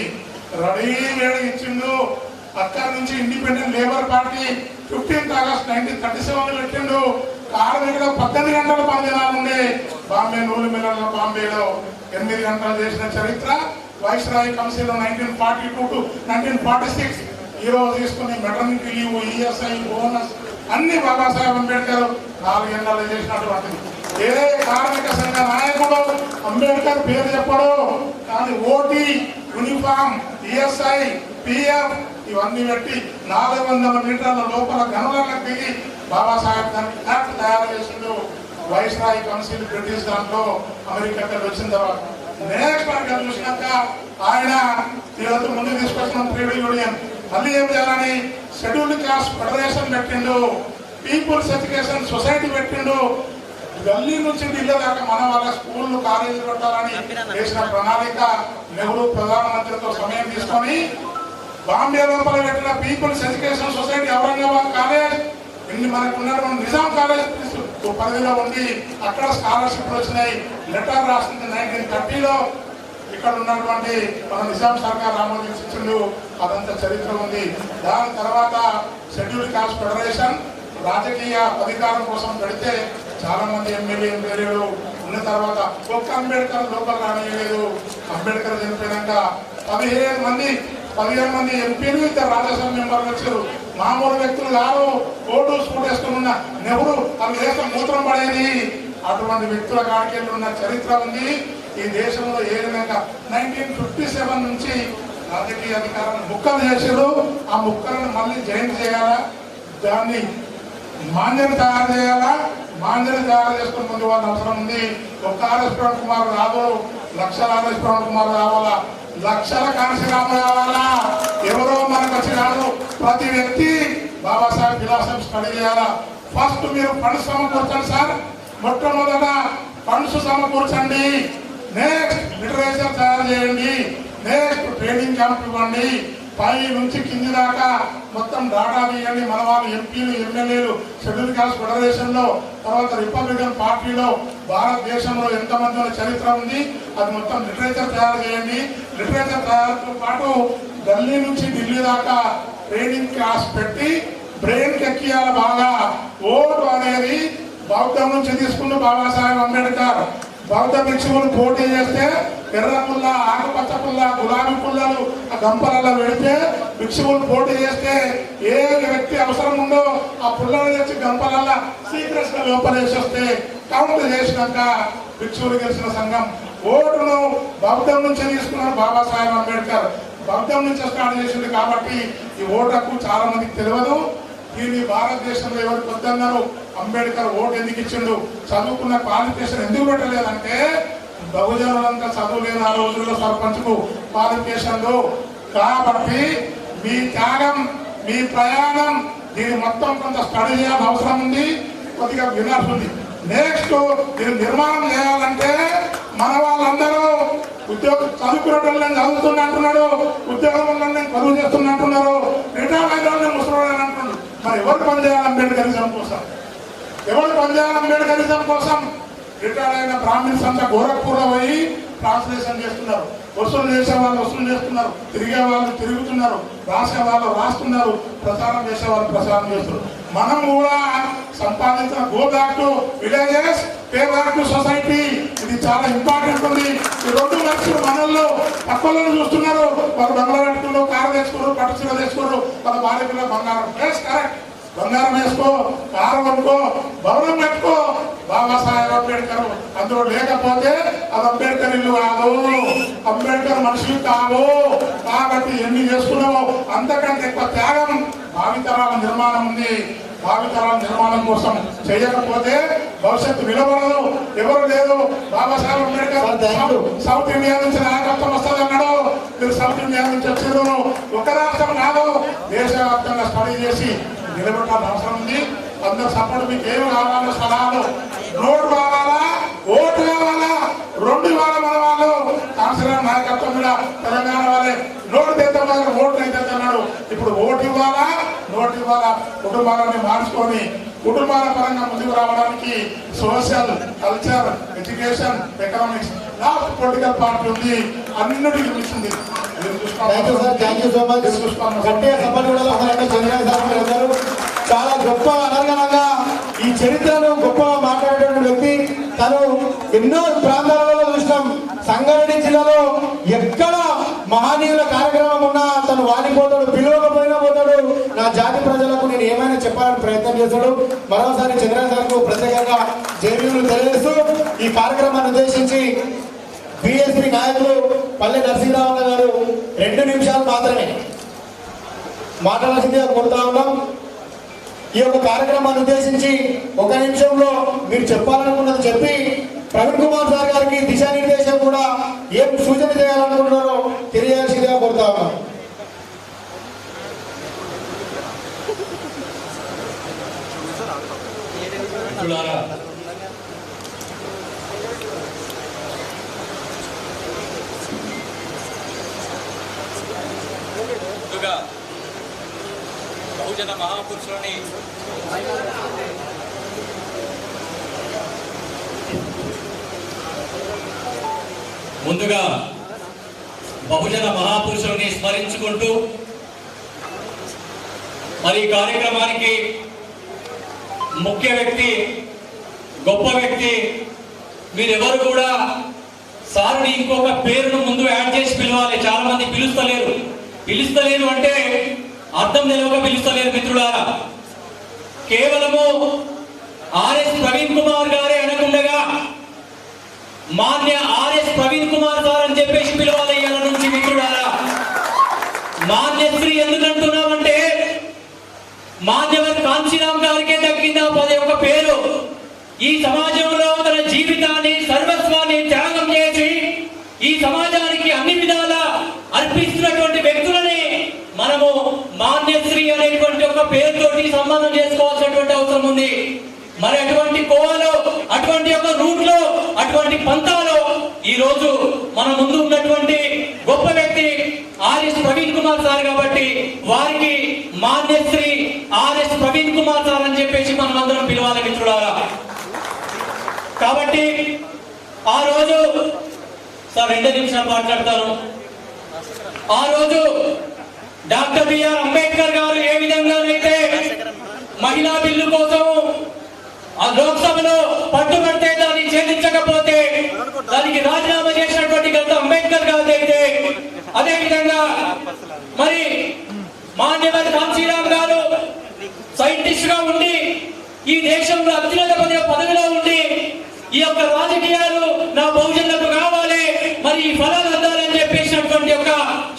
రెడీమేడ్ ఇచ్చిండు. అక్కడి నుంచి independent labour party 15th August 1937 పెట్టిండు. కార్మికులు 18 గంటల పని దినాలుండే. బాంబే నూలు మిల్లర్ల బాంబేలో 8 గంటలు చేసిన చరిత్ర. వైస్రాయ్ కౌన్సిల్ 1942 to 1946 ఈ రోజు తీసుకుని మెటర్నిటీ లీవ్, ఈఎస్ఐ, బోనస్ అన్ని బాబాసాహెబ్ అంబేద్కర్ 4 గంటలు చేసినటువంటిది. ఏ కార్మిక సంఘ నాయకుడు అంబేద్కర్ పేరు చెప్పడు. కానీ ఓటీ, యూనిఫామ్, ఈఎస్ఐ, పిఎఫ్ ఇవన్నీ పెట్టి 400 మీటర్ల లోపల గనులకు దిగి బాబాసాహెబ్ దానికి యాక్ట్ తయారు చేసిండు. వైస్రాయ్ కౌన్సిల్ బ్రిటిష్ దాంట్లో అమెరికా వచ్చిన తర్వాత నెక్స్ట్ అక్కడ చూసినాక ఆయన ఈరోజు ముందు తీసుకొచ్చిన ట్రేడ్ యూనియన్ మళ్ళీ ఏం చేయాలని షెడ్యూల్డ్ కాస్ట్ ఫెడరేషన్ పెట్టిండు. పీపుల్స్ ఎడ్యుకేషన్ సొసైటీ పెట్టిండు. ఢిల్లీ నుంచి ఢిల్లీ దాకా మన వాళ్ళ స్కూళ్ళు, కాలేజీలు పెట్టాలని చేసిన ప్రణాళిక. నెహ్రూ ప్రధానమంత్రితో సమయం తీసుకొని బాంబే లోపల పెట్టిన people's education society Aurangabad college, ఇన్ని మనకు ఉన్నటువంటి నిజాం కాలేజ్ పరిధిలో ఉండి అక్కడ స్కాలర్షిప్లు వచ్చినాయి. లెటర్ రాసింది 1930లో. ఇక్కడ ఉన్నటువంటి మన నిజాం సర్కార్ ఆమోదించిండు. అదంతా చరిత్ర ఉంది. దాని తర్వాత షెడ్యూల్డ్ కాస్ట్ ఫెడరేషన్ రాజకీయ అధికారం కోసం పెడితే చాలా మంది ఎమ్మెల్యే ఎంపీలు ఉన్న తర్వాత ఒక్క అంబేద్కర్ లోపల రానియలేదు. అంబేద్కర్ చనిపోయినాక 15 మంది 15 మంది ఎంపీలు, 2 రాజ్యసభ మెంబర్లు వచ్చారు. మామూలు వ్యక్తులు కాదు. కోటు స్కూట్ వేసుకుని ఉన్న నెహ్రూ వాళ్ళ దేశం మూత్రం పడేది. అటువంటి వ్యక్తుల కాడికెళ్ళి ఉన్న చరిత్ర ఉంది ఈ దేశంలో. ఏ విధంగా 1957 నుంచి రాజకీయ అధికారాన్ని ముక్కలు చేశారు. ఆ ముక్కలను మళ్ళీ జాయిన్ చేయాలా, దాన్ని మాంజని తయారు చేయాలా, మాంజని తయారు చేసుకుని ముందు వాళ్ళ అవసరం ఉంది. ఒక్క ఆర్ఎస్ ప్రవణ్ కుమార్ రాదు, లక్షల ఆర్ఎస్ ప్రవణ్ కుమార్ రావాలా, లక్షల కాంశీరాము రావాలా. ఎవరో మనకు వచ్చి రాదు. ప్రతి వ్యక్తి బాబాసాహెబ్ ఫిలాసఫీ స్టడీ చేయాలా. ఫస్ట్ మీరు ఫండ్స్ సమకూర్చండి సార్. మొట్టమొదట ఫండ్స్ సమకూర్చండి. నెక్స్ట్ లిటరేచర్ తయారు చేయండి. నెక్స్ట్ ట్రైనింగ్ క్యాంప్ ఇవ్వండి. పై నుంచి కింది దాకా మొత్తం డాటా తీయండి. మన వాళ్ళు ఎంపీలు, ఎమ్మెల్యేలు, షెడ్యూల్ కాస్ట్ ఫెడరేషన్లో, తర్వాత రిపబ్లికన్ పార్టీలో భారతదేశంలో ఎంతమంది చరిత్ర ఉంది అది మొత్తం లిటరేచర్ తయారు చేయండి. లిటరేచర్ తయారుతో పాటు ఢిల్లీ నుంచి ఢిల్లీ దాకా ట్రైనింగ్ క్లాస్ పెట్టి బ్రెయిన్కి ఎక్కియాలి బాగా. ఓటు అనేది బౌద్ధం నుంచి తీసుకున్న బాబాసాహెబ్ అంబేద్కర్. బౌద్ధ భిక్షువులు పోటీ చేస్తే ఎర్ర పుల్ల, ఆకుపచ్చ పుల్ల, గులాబీ పుల్లలు ఆ గంపలలో పెడితే భిక్షువులు పోటీ చేస్తే ఏ వ్యక్తి అవసరం ఉందో ఆ పుల్లను తెచ్చి గంపలలో సీక్రెట్స్ గా లోపలేసేస్తే కౌంట్ చేసినాక భిక్షువులు గెలిచిన సంఘం. ఓటును బౌద్ధం నుంచి తీసుకున్నారు బాబాసాహెబ్ అంబేద్కర్. బౌద్ధం నుంచి స్టార్ట్ చేసింది కాబట్టి ఈ ఓటు హక్కు చాలా మందికి తెలియదు. దీన్ని భారతదేశంలో ఎవరికి వద్దన్నారు. అంబేద్కర్ ఓటు ఎందుకు ఇచ్చిండు, చదువుకున్న క్వాలిఫికేషన్ ఎందుకు పెట్టలేదంటే బహుజనులంతా చదువు లేదు ఆ రోజుల్లో సర్పంచ్కు క్వాలిఫికేషన్లు. కాబట్టి మీ త్యాగం, మీ ప్రయాణం, దీన్ని మొత్తం కొంత స్టడీ చేయాల్సిన అవసరం ఉంది, కొద్దిగా వినాల్సి ఉంది. నెక్స్ట్ దీన్ని నిర్మాణం చేయాలంటే మన వాళ్ళందరూ ఉద్యోగం చదువుకునే నేను చదువుతున్నట్టున్నాడు, ఉద్యోగం వల్ల నేను చదువు చేస్తున్నట్టున్నారు, రిటైర్ అయిన వాళ్ళు ముసలి అంటున్నాడు. మరి ఎవరు పనిచేయాలి అంబేద్కరిజం కోసం? ఎవరు పనిచేయాలి అంబేద్కరిజం కోసం? రిటైర్ అయిన బ్రాహ్మణ్స్ అంతా గోరఖ్పూర్లో పోయి ట్రాన్స్లేషన్ చేస్తున్నారు. వసూలు చేసే వాళ్ళు వసూలు చేస్తున్నారు, తిరిగే వాళ్ళు తిరుగుతున్నారు, రాసే వాళ్ళు రాస్తున్నారు, ప్రచారం చేసే వాళ్ళు ప్రచారం చేస్తున్నారు. మనం కూడా సంపాదించిన go back to villages, pay back to society. ఇది చాలా ఇంపార్టెంట్ ఉంది. ఈ 2 లక్షలు మనల్లో తక్కువలను చూస్తున్నారు. వాళ్ళు బంగ్లా పెట్టుకున్నారు, కారు తెచ్చుకోరు, పట్టు చీర తెచ్చుకోరు, వాళ్ళ భార్య పిల్లల బంగారం. కరెక్ట్, బంగారం వేసుకో, కారు కొనుక్కో, భవనం పెట్టుకో. బాబాసాహెబ్ అంబేద్కర్ అందులో లేకపోతే అది అంబేద్కర్ ఇల్లు కాదు, అంబేద్కర్ మనుషులు కాదు. కాబట్టి ఎన్ని చేసుకున్నావో అంతకంటే ఎక్కువ త్యాగం భావితరాల నిర్మాణం ఉంది. భావితరాల నిర్మాణం కోసం చేయకపోతే భవిష్యత్తు నిలబడదు. ఎవరు లేదు. బాబాసాహెబ్ అంబేద్కర్ సౌత్ ఇండియా నుంచి నాయకత్వం వస్తుంది అన్నాడు. మీరు సౌత్ ఇండియా నుంచి వచ్చారు. ఒక రాష్ట్రం కాదు, దేశవ్యాప్తంగా స్టడీ చేసి నిలబెట్టాల్సిన అవసరం ఉంది. అందరూ సపోర్ట్. మీకు ఏమి కావాలో సలహాలు, నోటు కావాలా, ఓటు కావాలా, 2 ఇవాళ మన వాళ్ళు కాన్సర్ నాయకత్వం కూడా తెలంగాణ వాళ్ళే నోటు తెద్దాం, ఓటు తెద్దన్నాడు. ఇప్పుడు ఓటు ఇవ్వాలా, నోటు ఇవ్వాలా. కుటుంబాలని మార్చుకొని కుటుంబాల పరంగా ముందుకు రావడానికి social, culture, education, economics, last political party ఉంది. అన్నిటికీ మించింది.
చాలా గొప్ప అనర్గణంగా ఈ చరిత్రను గొప్పగా మాట్లాడేటువంటి వ్యక్తి. తను ఎన్నో ప్రాంతాలలో చూసినాం. సంగారెడ్డి జిల్లాలో ఎక్కడ మహనీయుల కార్యక్రమం ఉన్నా తను వాడిపోతాడు, పిలువకపోయినా పోతాడు. నా జాతి ప్రజలకు నేను ఏమైనా చెప్పాలని ప్రయత్నం చేస్తాడు. మరోసారి చంద్రన్ సార్కు ప్రత్యేకంగా జైలు తెలియజేస్తూ ఈ కార్యక్రమాన్ని ఉద్దేశించి బీఎస్పీ నాయకులు పల్లె నరసింహరావు గారు 2 నిమిషాలు మాత్రమే మాట్లాడాల్సిందిగా కోరుతా ఉన్నాం. ఈ యొక్క కార్యక్రమాన్ని ఉద్దేశించి 1 నిమిషంలో మీరు చెప్పాలనుకున్నది చెప్పి ప్రవీణ్ కుమార్ సార్ గారికి దిశానిర్దేశం కూడా ఏం సూచన చేయాలనుకుంటున్నారో తెలియాల్సిందిగా కోరుతా ఉన్నాం.
బహుజన మహాపురుషులని ముందుగా బహుజన మహాపురుషులని స్మరించుకుంటూ మరి కార్యక్రమానికి ముఖ్య వ్యక్తి, గొప్ప వ్యక్తి, మీరెవరు కూడా సార్ని ఇంకొక పేరును ముందు యాడ్ చేసి పిలవాలి. చాలా మంది పిలుస్తలేరు. పిలుస్తలేదు అంటే అర్థం తెలియక పిలుస్తలేదు మిత్రులారా. కేవలము ఆర్ఎస్ ప్రవీణ్ కుమార్ గారే అనకుండగా మాన్య ఆర్ఎస్ ప్రవీణ్ కుమార్ సార్ అని చెప్పేసి పిలవాలి ఇవాళ నుంచి మిత్రులారా. మాన్యశ్రీ ఎందుకంటున్నామంటే మాన్యవర్ కాంచీరామ్ గారికే దక్కింది పది ఒక పేరు. ఈ సమాజంలో తన జీవితాన్ని సర్వస్వాన్ని త్యాగం చేసి ఈ సమాజానికి అన్ని విధాల అర్పిస్తున్నటువంటి వ్యక్తులని మనము మాన్యశ్రీ అనేటువంటి ఒక పేరుతోటి సంబంధం చేసుకోవాల్సినటువంటి అవసరం ఉంది. మరి అటువంటి కోవలో, అటువంటి ఒక రూట్ లో, అటువంటి పంతాలో ఈ రోజు మన ముందు ఉన్నటువంటి గొప్ప వ్యక్తి ఆర్ఎస్ ప్రవీణ్ కుమార్ సార్ కాబట్టి వారికి మాన్యశ్రీ ఆర్ఎస్ ప్రవీణ్ కుమార్ సార్ అని చెప్పేసి మనం అందరం పిలవాలి మిత్రులారా. కాబట్టి ఆ రోజు సార్ 2 నిమిషాలు మాట్లాడతాను. ఆ రోజు డాక్టర్ బిఆర్ అంబేద్కర్ గారు ఏ విధంగానైతే మహిళా బిల్లు కోసం ఆ లోక్సభలో పట్టుబడితే దాన్ని ఛేదించకపోతే దానికి రాజీనామా చేసినటువంటి గత అంబేద్కర్ గారు అయితే అదే విధంగా మరి మాన్యవర్ కాంచీరామ్ గారు సైంటిస్ట్ గా ఉండి ఈ దేశంలో అత్యున్నత పదవిలో ఉండి ఈ యొక్క రాజకీయాలు నా బహుజనులకు కావాలి, మరి ఈ ఫలాలు అందాలని చెప్పేసినటువంటి యొక్క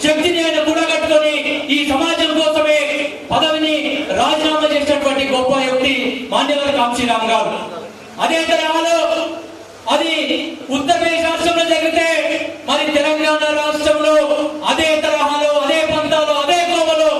శక్తిని ఆయన కూడగట్టుకొని ఈ సమాజం కోసమే పదవిని రాజీనామా చేసినటువంటి గొప్ప వ్యక్తి మాన్యవర్ కాంచీరామ్ గారు. అదే తరహాలో అది ఉత్తరప్రదేశ్ రాష్ట్రంలో జరిగితే మరి తెలంగాణ రాష్ట్రంలో అదే తరహాలో, అదే పంతాలో, అదే కోవలో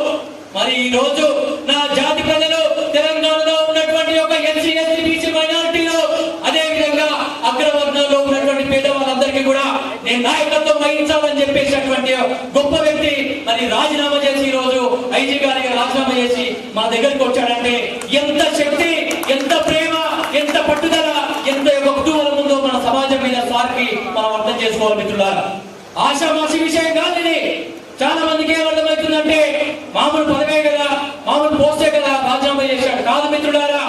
మరి ఈ రోజు నా జాతి ప్రజలు తెలంగాణలో ఉన్నటువంటి ఒక ఎస్సీ ఎస్టీ బీసీ మైనారిటీలో అదే విధంగా అగ్రవర్ణంలో ఉన్నటువంటి పేదవాళ్ళందరికీ కూడా నేను నాయకత్వం వహించాలని చెప్పేసినటువంటి గొప్ప వ్యక్తి మరి రాజీనామా చేసి ఈ రోజు ఐజీ గారికి రాజీనామా చేసి మన దగ్గరికి వచ్చాడంటే ఎంత శక్తి, ఎంత ప్రేమ, ఎంత పట్టుదల, ఎంత కుతూహలం ఉందో మన సమాజం మీద సార్కి మనం అర్థం చేసుకోవాలి మిత్రులారా. ఆషామాషి విషయం కాదు ఇది. చాలా మందికి ఏమర్థమవుతుందంటే మామూలు పదవే కదా, మామూలు పోస్టే కదా రాజీనామా చేశాడు. కాదు మిత్రులారా,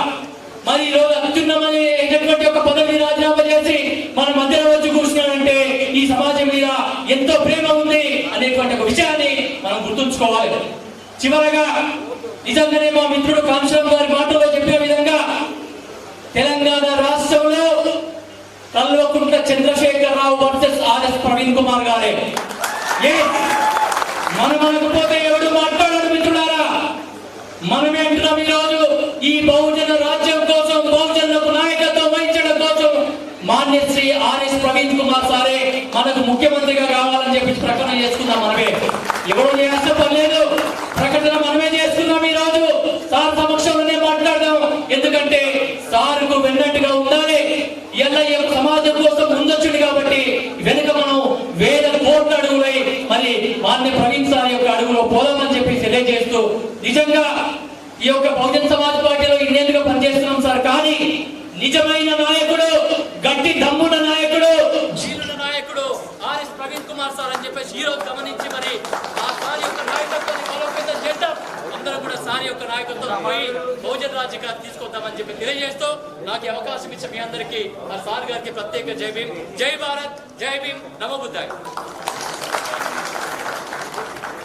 మరి ఈ రోజు అత్యున్నతమైనటువంటి ఒక పదవిని రాజీనామా చేసి మన మధ్యలో వచ్చి కూర్చున్నాడంటే ఈ సమాజం మీద ఎంతో ప్రేమ ఉంది అనేటువంటి ఒక విషయాన్ని మనం గుర్తుంచుకోవాలి. చివరగా నిజంగానే మా మిత్రుడు కాంచీరామ్ గారి మాటలో చెప్పే విధంగా తెలంగాణ రాష్ట్రంలో కల్వకుంట్ల చంద్రశేఖరరావు వర్సెస్ ఆర్ఎస్ ప్రవీణ్ కుమార్ గారే. మనం అనకపోతే ఎవడు మాట్లాడారు మిత్రులారా? మనమే అంటున్నాం ఈ రోజు ఈ బహుజన రాజ్యం కోసం, బహుజనులకు నాయకత్వం వహించడం కోసం మాన్యశ్రీ ఆర్ఎస్ ప్రవీణ్ కుమార్ సారే మనకు ముఖ్యమంత్రిగా కావాలని చెప్పి ప్రకటన చేసుకున్నాం. మనమే ఎవరు చేయాల్సిన పని లేదు, ప్రకటన మనమే చేస్తున్నాం. ఈ రోజు సార్ సమక్షంలోనే మాట్లాడదాం. ఎందుకంటే సార్కు వెన్నట్టుగా ఉండాలి. ఎలా సమాజం కోసం ముందొచ్చుడు కాబట్టి వెనుక మనం వేల కోట్ల అడుగులై మరి మాన్య ప్రవీణ్ సార్ యొక్క అడుగులో పోదామని చెప్పి తెలియజేస్తూ నిజంగా ఈ యొక్క బహుజన సమాజ్ పార్టీలో ఇన్నేళ్ళుగా పనిచేస్తున్నాం సార్. కానీ నిజమైన నాయకుడు, గట్టి దమ్మున నాయకుడు, జీలుల నాయకుడు ఆర్ఎస్ ప్రవీణ్ కుమార్ సార్ అని చెప్పేసి ఈ రోజు గమనించి మరి ఆ సార్ యొక్క నాయకత్వాన్ని బలోపేతం చేద్దాం. అందరూ కూడా సార్ యొక్క నాయకత్వం పోయి బహుజన రాజ్యంగా తీసుకొద్దామని చెప్పి తెలియజేస్తూ నాకు అవకాశం ఇచ్చిన మీ అందరికీ ఆ సార్ గారికి ప్రత్యేక జై భీమ్, జై భారత్, జై భీమ్, నమో బుద్ధాయ్.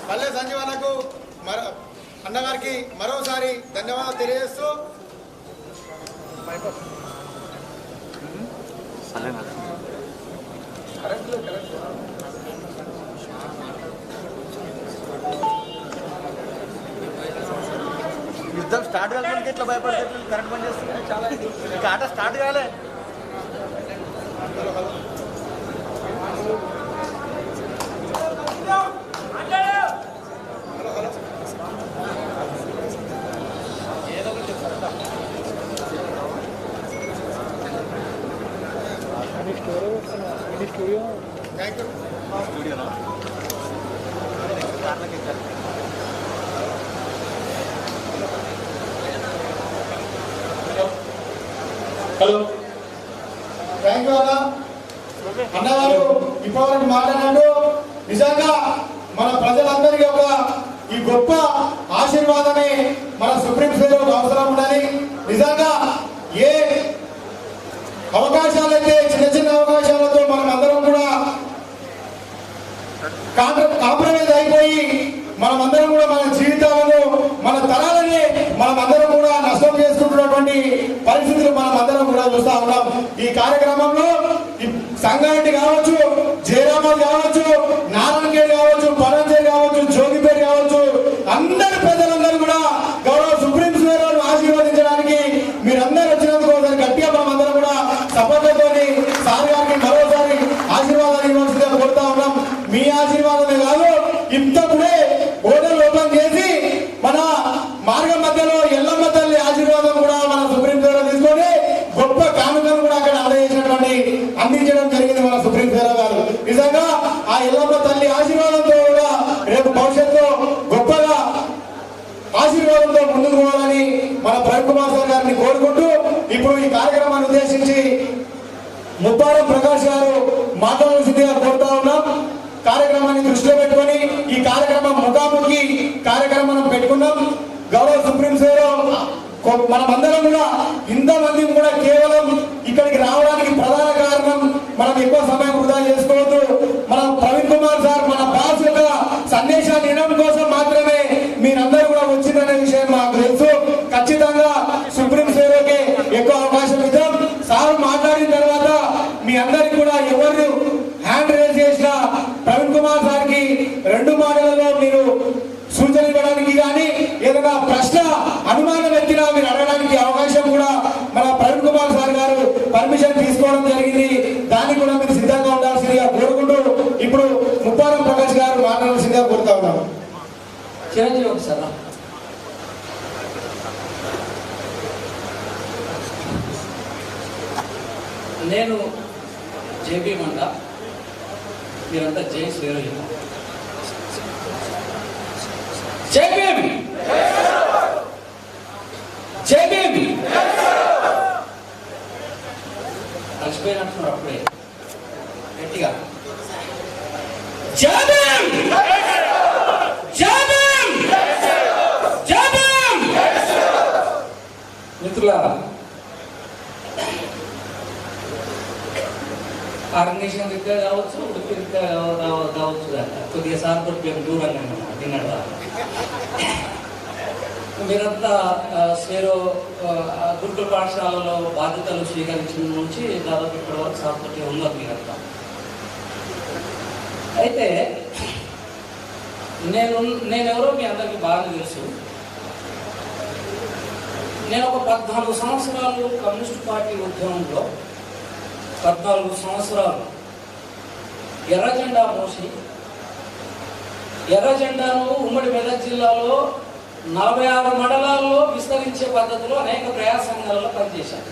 పల్లె సంజీవనకు అన్నగారికి మరోసారి ధన్యవాదాలు తెలియజేస్తూ
యుద్ధం స్టార్ట్ కాకపోతే ఎట్లా భయపడితే కరెంట్ పని చేస్తుంది. చాలా ఇంకా ఆట స్టార్ట్ కాలే. స్టూడియోనా
హలో, థ్యాంక్ యూ అన్న. అన్నగారు ఇప్పటివరకు మాట్లాడినట్టు నిజంగా మన ప్రజలందరికీ ఒక ఈ గొప్ప ఆశీర్వాదమే మన సుప్రీం కోర్టులో అవసరం ఉండాలి. నిజంగా ఏ అవకాశాలైతే చిన్న చిన్న అవకాశాలతో మనం అందరం కూడా కాంప్రమైజ్ అయిపోయి మనమందరం కూడా మన జీవితాలను మన తరాలని మనమందరం కూడా నష్టం చేసుకుంటున్నటువంటి పరిస్థితులు మనమందరం కూడా చూస్తా ఉన్నాం. ఈ కార్యక్రమంలో సంగారెడ్డి కావచ్చు, జయరామల్ కావచ్చు, నారాయణగేడ్ కావచ్చు, పరంజేర్ కావచ్చు, జోగిపేట కావచ్చు, అందరి ప్రజలందరూ కూడా గౌరవ సుప్రీం కోర్టు ఆశీర్వదించడానికి మీరందరూ వచ్చినందుకు ఒకసారి గట్టిగా మనమందరం కూడా సపోర్ట్లతోని సార్ గారికి మరోసారి ఆశీర్వాదాలు ఇవ్వాల్సిందిగా కోరుతా ఉన్నాం. మీ ఆశీర్వాదమే కాదు, ఇంతప్పుడే హోటల్ ఓపెన్ చేసి మన మార్గం మధ్యలో ఎల్లమ్మ తల్లి ఆశీర్వాదం కూడా మన సుప్రీం కోర్టు తీసుకొని గొప్ప కానుకలు కూడా అక్కడ అందించడం జరిగింది మన సుప్రీం కోర్టు గారు. నిజంగా ఆ ఎల్లమ్మ తల్లి ఆశీర్వాదంతో కూడా రేపు భవిష్యత్తులో గొప్పగా ఆశీర్వాదంతో ముందుకు పోవాలని మన ప్రవీణ్ కుమార్ సార్ గారిని కోరుకుంటూ ఇప్పుడు ఈ కార్యక్రమాన్ని ఉద్దేశించి ముప్పారం ప్రకాష్ గారు మాట్లాడాల్సిందిగా కోరుతా ఉన్నాం. కార్యక్రమాన్ని దృష్టిలో పెట్టుకొని ఈ కార్యక్రమం ముఖాముఖి కార్యక్రమం పెట్టుకున్నాం. గౌరవ సుప్రీం కోర్టు మనమందరం కూడా ఇంతమంది కూడా కేవలం ఇక్కడికి రావడానికి ప్రధాన కారణం మనం ఎక్కువ సమయం వృధా చేసుకోవద్దు. మన ప్రవీణ్ కుమార్ సార్ మన బాస్ యొక్క సందేశాన్ని వినడం కోసం మాత్రమే మీరందరూ కూడా వచ్చిందనే విషయం మాకు తెలుసు. ఖచ్చితంగా సుప్రీం కోర్టుకి ఎక్కువ అవకాశం ఇద్దాం. సార్ మాట్లాడిన తర్వాత మీ అందరికి కూడా ఎవరు హ్యాండ్ రేజ్ చేసిన ప్రవీణ్ కుమార్ సార్ కి 2 మాటలలో మీరు సూచన ఇవ్వడానికి కానీ ఏదైనా ప్రశ్న అనుమానం ఎత్తినా మీరు అడగడానికి అవకాశం కూడా మన ప్రవీణ్ కుమార్ సార్ గారు పర్మిషన్ తీసుకోవడం జరిగింది. దానికి కూడా మీరు సిద్ధంగా ఉండాల్సిందిగా కోరుకుంటూ ఇప్పుడు ముప్పారం ప్రకాష్ గారు మాట్లాడాల్సిందిగా కోరుతా ఉన్నాను.
చిరంజీవి సార్ నేను జేబీ మంట, మీరంతా జై శ్రీరామ్. జేబీఎం జేబీఎం కలిసిపోయినట్టున్నారు అప్పుడే గట్టిగా జేబీఎం జేబీఎం జేబీఎం. మిత్రులారా, ఆర్గనైజేషన్ రీత్యా కావచ్చు, వృత్తి రీత్యా కావచ్చు, కొద్దిగా సార్తో దూరంగా తిన్నాడు. మీరంతా స్వేరో గురుకుల పాఠశాలలో బాధ్యతలు స్వీకరించిన నుంచి దాదాపు ఇప్పటి వరకు సార్తో ఉన్నారు మీరంతా. అయితే నేనెవరో మీ అందరికీ బాగా తెలుసు. నేను ఒక 14 సంవత్సరాలు కమ్యూనిస్ట్ పార్టీ ఉద్యమంలో 14 సంవత్సరాలు ఎర్ర జెండా మోసి ఎర్ర జెండాను ఉమ్మడి మెదక్ జిల్లాలో 46 మండలాల్లో విస్తరించే పద్ధతిలో అనేక ప్రయాస సంఘాలలో పనిచేశాను.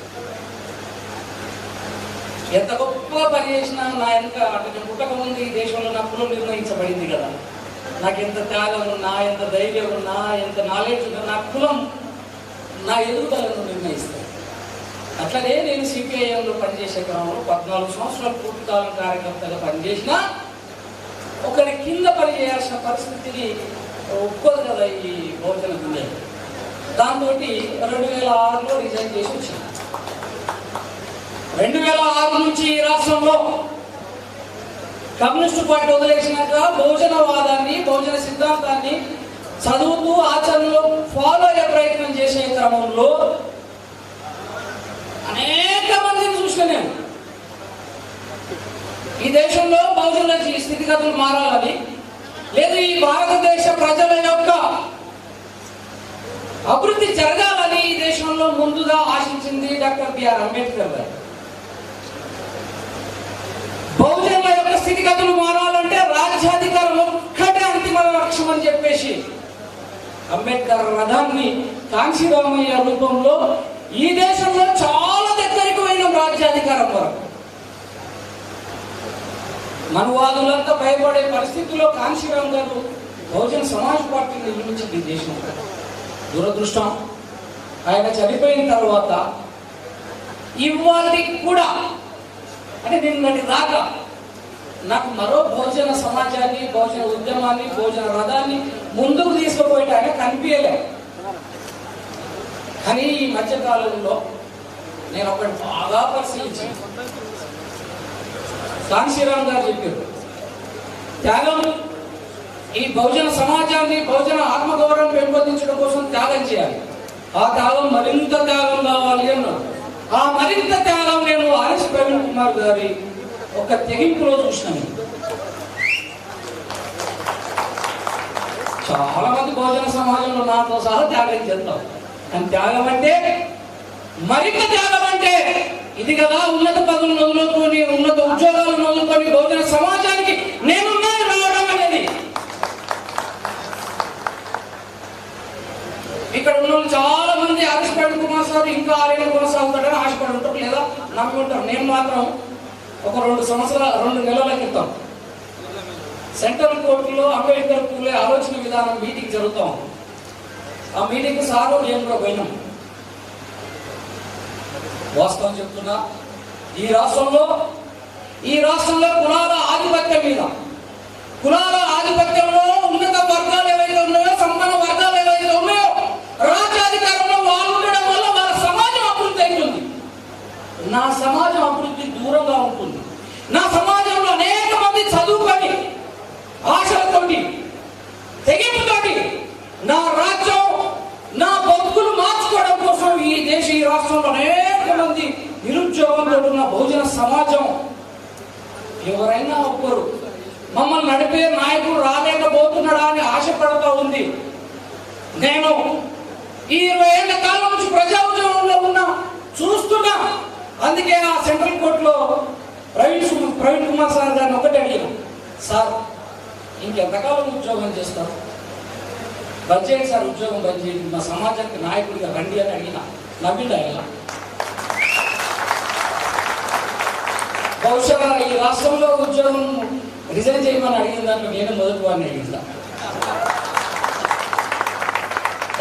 ఎంత గొప్ప పని చేసినా నా వెనుక అంటే నేను పుట్టక ముందు ఈ దేశంలో నా కులం నిర్ణయించబడింది కదా. నాకు ఎంత త్యాగం ఉన్నా, ఎంత ధైర్యం ఉన్నా, ఎంత నాలెడ్జ్ ఉన్నా, నా కులం నా ఎదుగుదలను నిర్ణయిస్తాను. అట్లనే నేను సిపిఐఎంలో పనిచేసే క్రమంలో 14 సంవత్సరాలు పూర్తికాలం కార్యకర్తగా పనిచేసినా ఒకరి కింద పని చేయాల్సిన పరిస్థితిని ఒప్పుకోదు కదా ఈ బహుజన కింద. దాంతో 2006లో రిజైన్ చేసి వచ్చింది. 2006 నుంచి ఈ రాష్ట్రంలో కమ్యూనిస్టు పార్టీ వదిలేసినాక బహుజనవాదాన్ని, బహుజన సిద్ధాంతాన్ని చదువుతూ ఆచరణలో ఫాలో అయ్యే ప్రయత్నం చేసే క్రమంలో అనేక మందిని చూసిన నేను ఈ దేశంలో బహుజనుల స్థితిగతులు మారాలని, లేదు ఈ భారతదేశ ప్రజల యొక్క అభివృద్ధి జరగాలని ఈ దేశంలో ముందుగా ఆశించింది డాక్టర్ బిఆర్ అంబేద్కర్ గారు. బహుజనుల యొక్క స్థితిగతులు మారాలంటే రాజ్యాధికారం ఒక్కటే అంతిమ లక్ష్యం అని చెప్పేసి అంబేద్కర్ రథాన్ని కాంశీరామయ్య రూపంలో ఈ దేశంలో చాలా దగ్గరికి పోయిన రాజ్యాధికారం వరకు మనువాదులంతా భయపడే పరిస్థితుల్లో కాంశీరామ్ గారు బహుజన సమాజ్ పార్టీని నిర్మించింది ఈ దేశంలో. దురదృష్టం, ఆయన చనిపోయిన తర్వాత ఇవాళ కూడా అంటే నిన్నటి దాకా నాకు మరో బహుజన సమాజాన్ని, బహుజన ఉద్యమాన్ని, బహుజన రథాన్ని ముందుకు తీసుకుపోయేట ఆయన కనిపించలేదు. కానీ ఈ మధ్యకాలంలో నేను ఒకటి బాగా పరిశీలించాను. కాంశీరామ్ గారు చెప్పారు, త్యాగం ఈ బహుజన సమాజాన్ని, బహుజన ఆత్మగౌరవం పెంపొందించడం కోసం త్యాగం చేయాలి. ఆ త్యాగం మరింత త్యాగం కావాలి అన్నాడు. ఆ మరింత త్యాగం నేను ఆర్ఎస్ ప్రవీణ్ కుమార్ గారి ఒక తెగింపులో చూసినాను. చాలా మంది బహుజన సమాజంలో నాతో సహా త్యాగం చేస్తాం. కానీ త్యాగం అంటే, మరింత త్యాగం అంటే ఇది కదా. ఉన్నత పదవులను వదులుకొని, ఉన్నత ఉద్యోగాలను వదులుకొని బహుజన సమాజానికి నేనున్నాను రావడం అనేది. ఇక్కడ ఉన్న వాళ్ళు చాలా మంది ఆర్ఎస్ ప్రవీణ్ కుమార్ సార్ ఇంకా ఆరేళ్ళు కొనసాగుతాడని ఆశపడి ఉంటారు, లేదా నమ్మి ఉంటారు. నేను మాత్రం ఒక 2 నెలల క్రితం సెంట్రల్ కోర్టులో అంబేద్కర్ పూలే ఆలోచన విధానం మీటింగ్ జరుగుతాం. ఆ మీటింగ్ సారు నేను కూడా పోయినాం. వాస్తవం చెప్తున్నా, ఈ రాష్ట్రంలో కులాల ఆధిపత్యం మీద, కులాల ఆధిపత్యంలో ఉన్నత వర్గాలు ఏవైతే ఉన్నాయో, సంపన్న వర్గాలు ఏవైతే ఉన్నాయో, రాజ్యాధికారంలో వాళ్ళు ఉండడం వల్ల వాళ్ళ సమాజం అభివృద్ధి అవుతుంది. నా సమాజం అభివృద్ధి దూరంగా ఉంటుంది. నా సమాజంలో అనేక మంది చదువుకొని ఆశలతోటి, తెగింపుతోటి నా రాజ్యం, నా బతుకులు మార్చుకోవడం కోసం ఈ రాష్ట్రంలో అనేక మంది నిరుద్యోగంతో ఉన్న బహుజన సమాజం ఎవరైనా ఒక్కరు మమ్మల్ని నడిపే నాయకుడు రాలేకపోతున్నాడా అని ఆశపడుతూ ఉంది. నేను ఈ 20 ఏళ్ల కాలం నుంచి ప్రజా ఉద్యమంలో ఉన్నా, చూస్తున్నా. అందుకే ఆ సెంట్రల్ కోర్టులో ప్రవీణ్ కుమార్ సార్ గారిని ఒకటి అడిగాను, సార్ ఇంకెంతకాలం ఉద్యోగం చేస్తారు, బంద్ చేయండి సార్, ఉద్యోగం బంద్ చేయండి, మా సమాజానికి నాయకుడిగా రండి అని అడిగిన. నవ్విండా ఇలా? బహుశా ఈ రాష్ట్రంలో ఉద్యోగం రిజైన్ చేయమని అడిగిన దాంట్లో నేను మొదటి వాడిని అడిగిస్తా.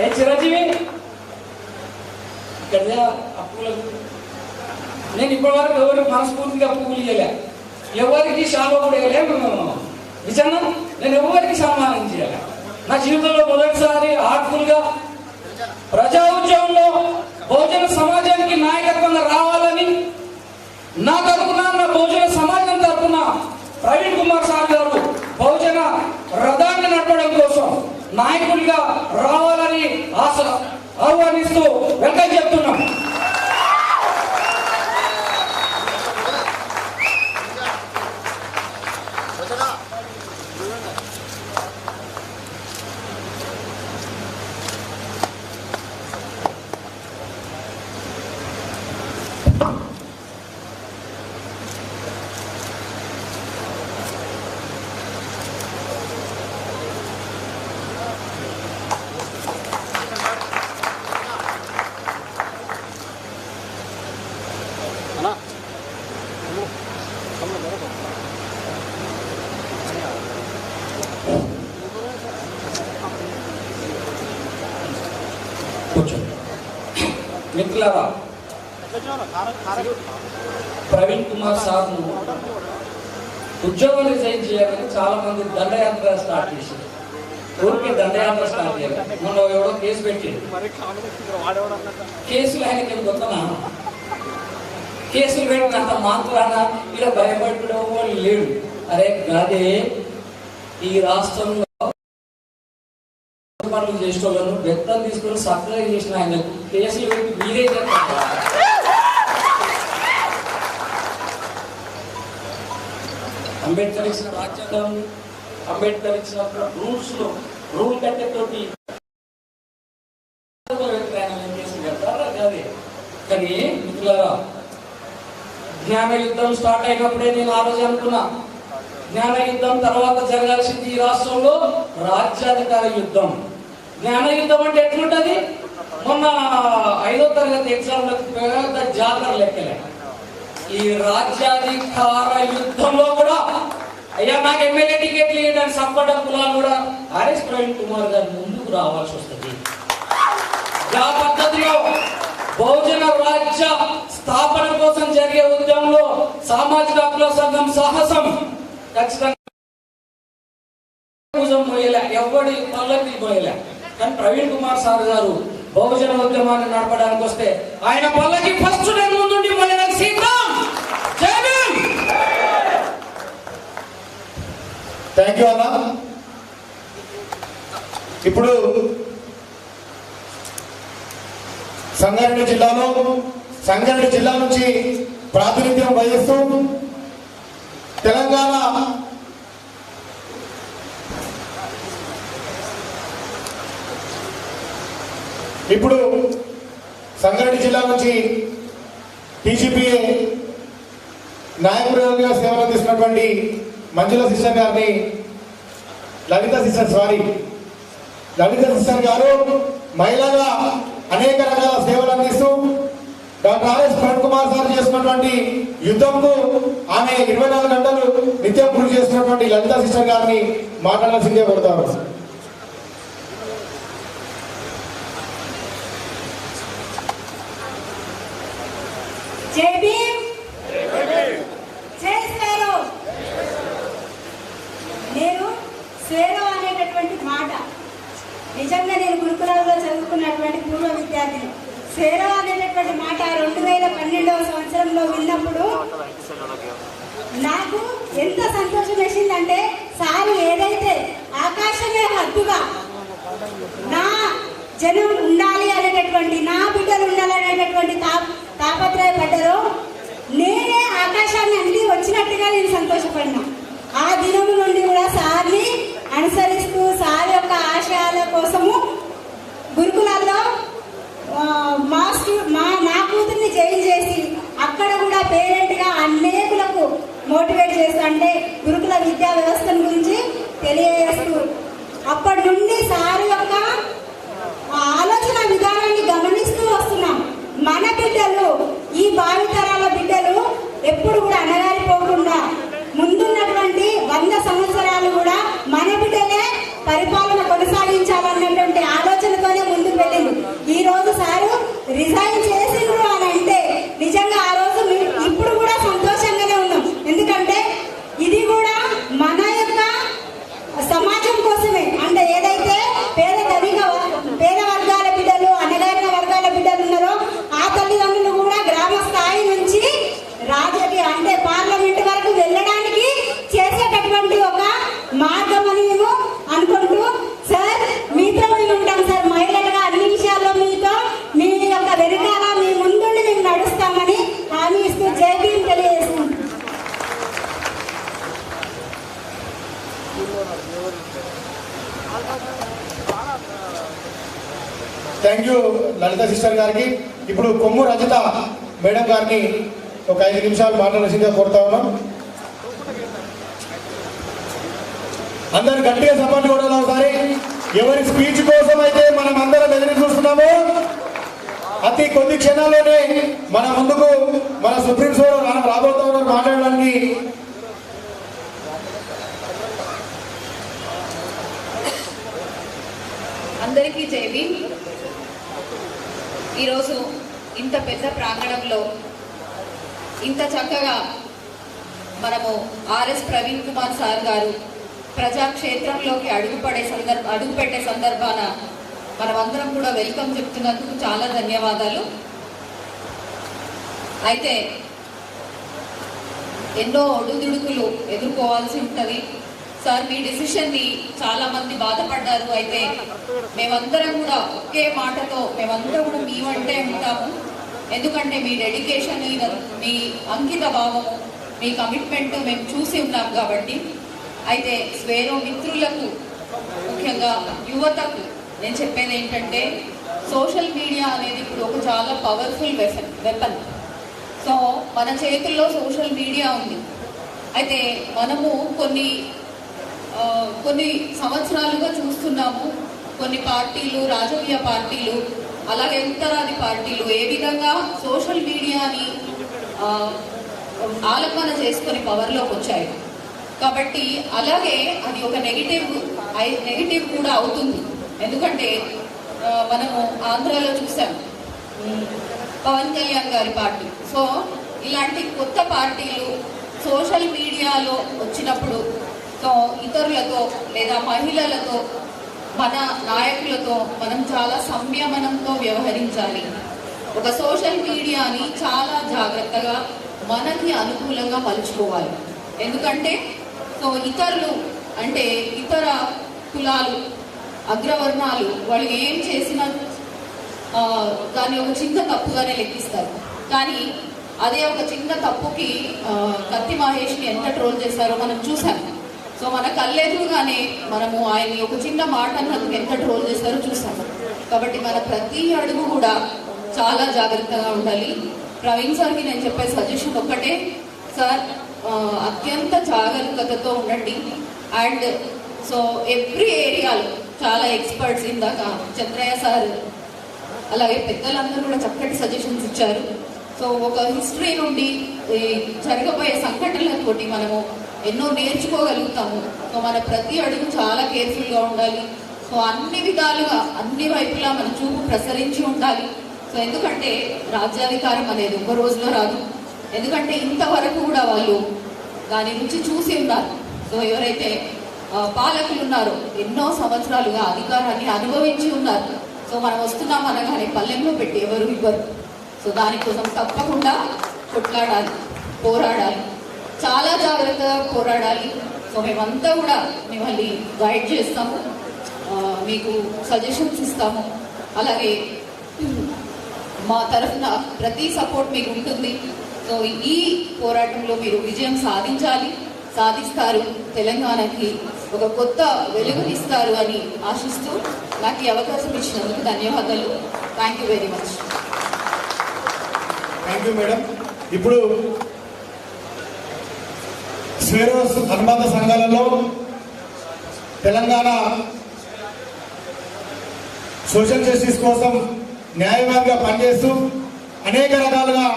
ఏ చిరంజీవి ఇక్కడ అప్పులకు నేను ఇప్పటివరకు ఎవరికి మనస్ఫూర్తిగా పువ్వులు ఇవ్వలే, ఎవరికి శాలో కూడా ఇవ్వలే. నిజంగా నేను ఎవరికి సన్మానం చేయాలి. నా జీవితంలో మొదటిసారి ఆర్ట్ఫుల్ గా ప్రజా ఉద్యమంలో బహుజన సమాజానికి నాయకత్వంగా రావాలని నా తరపున, నా బహుజన సమాజం తరపున ప్రవీణ్ కుమార్ సార్ గారు బహుజన రథాన్ని నడపడం కోసం నాయకుడిగా రావాలని ఆహ్వానిస్తూ వెల్కమ్ చెప్తున్నాం. మిత్రులారా, ప్రవీణ్ కుమార్ సార్ ఉద్యోగం రిజైన్ చేయాలని చాలా మంది దండయాత్ర స్టార్ట్ చేశారు. ఊరికి దండయాత్ర స్టార్ట్ చేయాలి. మొన్న ఎవడో కేసు పెట్టింది. కేసులు ఆయనకి కొత్తనా? కేసులు పెట్టినంత మాత్రాన ఇలా భయపడడం లేడు. అరే గదే ఈ రాష్ట్రంలో పనులు చేసేవాళ్ళను బెత్తం తీసుకొని సప్లై చేసిన ఆయనకు కేసులు పెట్టి మీరే చేస్తారు. అంబేద్కర్ ఇచ్చిన రాజ్యాంగం, అంబేద్కర్ ఇచ్చిన రూల్ కట్టేతోటి కేసులు పెడతారా కాదే. కానీ మిత్రులారా, జ్ఞాన యుద్ధం స్టార్ట్ అయినప్పుడే నేను ఆ రోజు అనుకున్నా, జ్ఞాన యుద్ధం తర్వాత జరగాల్సింది ఈ రాష్ట్రంలో రాజ్యాధికార యుద్ధం. జ్ఞాన యుద్ధం అంటే ఎట్లుంటది? మొన్న 5వ తరగతి ఎగ్జామ్లకు పెద్ద జాతర లెక్కలే. ఈ రాజ్యాధికార యుద్ధంలో కూడా అయ్యా నాకు ఎమ్మెల్యే టికెట్లు ఇవ్వడానికి సంపద కులాలు కూడా ఆర్ఎస్ ప్రవీణ్ కుమార్ గారు ముందుకు రావాల్సి వస్తుంది. ఆ పద్ధతిలో బహుజన రాజ్య స్థాపన కోసం జరిగే ఉద్యమంలో సామాజిక హక్కుల సంఘం సాహసం ఖచ్చితంగా పోయేలే, ఎవడి పల్లకి పోయేలే. కానీ ప్రవీణ్ కుమార్ సార్ గారు బహుజన ఉద్యమాన్ని నడపడానికి వస్తే ఆయన పల్లకి ఫస్ట్ నేను ముందుండి సిద్ధం.
థ్యాంక్ యూ అన్న. ఇప్పుడు సంగారెడ్డి జిల్లా నుంచి ప్రాతినిధ్యం వహిస్తూ తెలంగాణ ఇప్పుడు సంగారెడ్డి జిల్లా నుంచి టీజీపీఏ నాయకులుగా సేవలు అందిస్తున్నటువంటి మంజుల సిస్టర్ గారిని లలిత సిస్టర్ గారు మహిళగా అనేక రకాల సేవలు అందిస్తూ doctor RS Praveen Kumar sir చేస్తున్నటువంటి యుద్ధంకు ఆమె 24 గంటలు నిత్యం కృషి చేస్తున్నటువంటి లలిత సిస్టర్ గారిని మాట్లాడాల్సిందే కోరుతారు.
జై భీమ్, జై స్వేరో. నేను స్వేరో అనేటటువంటి మాట నిజంగా నేను గురుకులాల్లో చదువుకున్నటువంటి పూర్వ విద్యార్థిని. స్వేరో అనేటటువంటి మాట 2012వ సంవత్సరంలో విన్నప్పుడు నాకు ఎంత సంతోషం వేసిందంటే, సార్ ఏదైతే ఆకాశమే హద్దుగా నా జనం ఉండాలి అనేటటువంటి, నా బిడ్డలు ఉండాలనేటటువంటి తాపత్రయపడ్డారో, నేనే ఆకాశాన్ని అంది వచ్చినట్టుగా నేను సంతోషపడినా. ఆ దినం నుండి కూడా సార్ని అనుసరిస్తూ సార్ యొక్క ఆశయాల కోసము గురుకులాల్లో నా కూతుర్ని జాయిన్ చేసి అక్కడ కూడా పేరెంట్గా అనేకులకు మోటివేట్ చేస్తూ, అంటే గురుకుల విద్యా వ్యవస్థను గురించి తెలియజేస్తూ అప్పటి నుండి సార్ యొక్క ఆలోచన విధానాన్ని గమనిస్తూ వస్తున్నాం. మన బిడ్డలు, ఈ భావితరాల బిడ్డలు ఎప్పుడు కూడా అణగారిపోకుండా ముందున్నటువంటి 100 సంవత్సరాలు కూడా మన బిడ్డలే పరిపాలన కొనసాగించాలన్నటువంటి ఆలోచనతోనే ముందుకు వెళ్ళింది. ఈ రోజు సారు రిజైన్ చేసిండ్రు అని అంటే నిజంగా ఆ రోజు ఇప్పుడు కూడా సంతోషంగానే ఉన్నాం. ఎందుకంటే ఇది కూడా మన యొక్క సమాజం కోసమే. అంటే ఏదైతే పేద వర్గాల బిడ్డలు, అణగారిన వర్గాల బిడ్డలు ఉన్నారో ఆ తల్లిదండ్రులు కూడా గ్రామ స్థాయి నుంచి రాజకీయ అంటే పార్లమెంట్ వరకు వెళ్ళడానికి చేసేటటువంటి ఒక మార్గం అని మేము అనుకుంటూ, సార్ మీతో మేము ఉంటాం సార్, మహిళలుగా అన్ని విషయాల్లో మీతో, మీ యొక్క వెనుకాల మీ ముందుండి మేము నడుస్తామని హామీ ఇస్తూ జై భీమ్ తెలియజేస్తున్నాం.
థ్యాంక్ యూ లలిత సిస్టర్ గారికి. ఇప్పుడు కొమ్ము రజిత మేడం గారిని ఒక 5 నిమిషాలు మాట్లాడాల్సిందిగా కోరుతా ఉన్నాం. అందరు గట్టిగా సపోర్ట్ కూడా ఒకసారి. ఎవరి స్పీచ్ కోసం అయితే మనం అందరం ఎదురు చూస్తున్నామో అతి కొద్ది క్షణాల్లోనే మన ముందుకు మన సుప్రీం కోర్టు రాబోతా ఉన్నారు మాట్లాడడానికి.
అందరికీ జై భీమ్. ఈరోజు ఇంత పెద్ద ప్రాంగణంలో ఇంత చక్కగా మనము ఆర్ఎస్ ప్రవీణ్ కుమార్ సార్ గారు ప్రజాక్షేత్రంలోకి అడుగుపెట్టే సందర్భాన మనమందరం కూడా వెల్కమ్ చెప్తున్నందుకు చాలా ధన్యవాదాలు. అయితే ఎన్నో ఒడుదుడుకులు ఎదుర్కోవాల్సి ఉంటుంది సార్. మీ డిసిషన్ని చాలా మంది బాధపడ్డారు. అయితే మేమందరం కూడా ఒకే మాటతో మేమందరం కూడా మీ వెంటే ఉంటాము. ఎందుకంటే మీ డెడికేషన్, మీ అంకిత భావము, మీ కమిట్మెంట్ మేము చూసి ఉన్నాం కాబట్టి. అయితే స్వేరో మిత్రులకు, ముఖ్యంగా యువతకు నేను చెప్పేది ఏంటంటే, సోషల్ మీడియా అనేది ఇప్పుడు ఒక చాలా పవర్ఫుల్ వెపన్. సో మన చేతుల్లో సోషల్ మీడియా ఉంది. అయితే మనము కొన్ని సంవత్సరాలుగా చూస్తున్నాము, కొన్ని పార్టీలు, రాజకీయ పార్టీలు, అలాగే ఉత్తరాది పార్టీలు ఏ విధంగా సోషల్ మీడియాని ఆలంబన చేసుకొని పవర్లోకి వచ్చాయి. కాబట్టి అలాగే అది ఒక నెగిటివ్ కూడా అవుతుంది. ఎందుకంటే మనము ఆంధ్రాలో చూసాం పవన్ కళ్యాణ్ గారి పార్టీ. సో ఇలాంటి కొత్త పార్టీలు సోషల్ మీడియాలో వచ్చినప్పుడు సో ఇతరులతో లేదా మహిళలతో, మన నాయకులతో మనం చాలా సంయమనంతో వ్యవహరించాలి. ఒక సోషల్ మీడియాని చాలా జాగ్రత్తగా మనకి అనుకూలంగా మలుచుకోవాలి. ఎందుకంటే సో ఇతరులు అంటే ఇతర కులాలు అగ్రవర్ణాలు వాళ్ళు ఏం చేసినా దాన్ని ఒక చిన్న తప్పుగానే లెక్కిస్తారు. కానీ అదే ఒక చిన్న తప్పుకి కత్తి మహేష్ని ఎంత ట్రోల్ చేస్తారో మనం చూసాం. సో మన కళ్ళెదురుగానే మనము ఆయన్ని ఒక చిన్న మాట అన్నందుకు ఎంత ట్రోల్ చేస్తారో చూసాము. కాబట్టి మన ప్రతి అడుగు కూడా చాలా జాగ్రత్తగా ఉండాలి. ప్రవీణ్ సార్కి నేను చెప్పే సజెషన్ ఒక్కటే, సార్ అత్యంత జాగ్రత్తతో ఉండండి. అండ్ సో ఎవ్రీ ఏరియాలో చాలా ఎక్స్పర్ట్స్, ఇందాక చంద్రయ్య సార్ అలాగే పెద్దలందరూ కూడా చక్కటి సజెషన్స్ ఇచ్చారు. సో ఒక హిస్టరీ నుండి జరగబోయే సంఘటనలతోటి మనము ఎన్నో నేర్చుకోగలుగుతాము. సో మన ప్రతి అడుగు చాలా కేర్ఫుల్గా ఉండాలి. సో అన్ని విధాలుగా అన్ని వైపులా మన చూపు ప్రసరించి ఉండాలి. సో ఎందుకంటే రాజ్యాధికారం అనేది ఒక రోజులో రాదు. ఎందుకంటే ఇంతవరకు కూడా వాళ్ళు దాని రుచి చూసి ఉన్నారు. సో ఎవరైతే పాలకులు ఉన్నారో ఎన్నో సంవత్సరాలుగా అధికారాన్ని అనుభవించి ఉన్నారు. సో మనం వస్తున్నాం అనగానే పల్లెంలో పెట్టి ఎవరు ఇవ్వరు. సో దానికోసం తప్పకుండా కొట్లాడాలి, పోరాడాలి, చాలా జాగ్రత్తగా పోరాడాలి. సో మేమంతా కూడా మిమ్మల్ని గైడ్ చేస్తాము, మీకు సజెషన్స్ ఇస్తాము. అలాగే మా తరఫున ప్రతి సపోర్ట్ మీకు ఉంటుంది. సో ఈ పోరాటంలో మీరు విజయం సాధించాలి, సాధిస్తారు, తెలంగాణకి ఒక కొత్త వెలుగునిస్తారు అని ఆశిస్తూ నాకు ఈ అవకాశం ఇచ్చినందుకు ధన్యవాదాలు. Thank you very much.
Thank you madam. ఇప్పుడు స్వేరోస్ అనుబంధ సంఘాలలో తెలంగాణ సోషల్ జస్టిస్ కోసం న్యాయవాదిగా పనిచేస్తూ అనేక రకాలుగా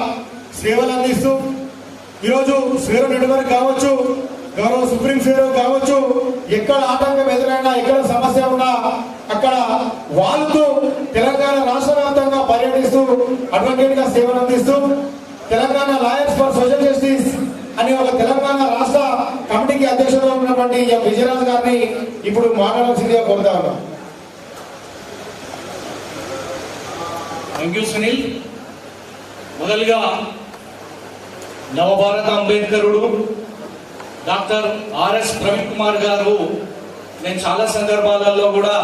సేవలు అందిస్తూ ఈరోజు స్వేరో నెట్వర్క్ కావచ్చు, గౌరవ సుప్రీం స్వేరో కావచ్చు, ఎక్కడ ఆటంకం ఎదురైనా, ఎక్కడ సమస్య ఉన్నా అక్కడ వాళ్ళతో తెలంగాణ రాష్ట్ర వ్యాప్తంగా పర్యటిస్తూ అడ్వకేట్ గా సేవలు అందిస్తూ Telangana lawyers for social justice అనే ఒక తెలంగాణ రాష్ట్ర కమిటీకి అధ్యక్షుడుగా ఉన్నటువంటి విజయరాజు గారిని ఇప్పుడు మాట్లాడాల్సిందిగా కోరుతా ఉన్నాం.
Thank you Sunil. మొదలుగా నవభారత అంబేద్కరుడు డాక్టర్ ఆర్ఎస్ ప్రవీణ్ కుమార్ గారు, నేను చాలా సందర్భాలలో కూడా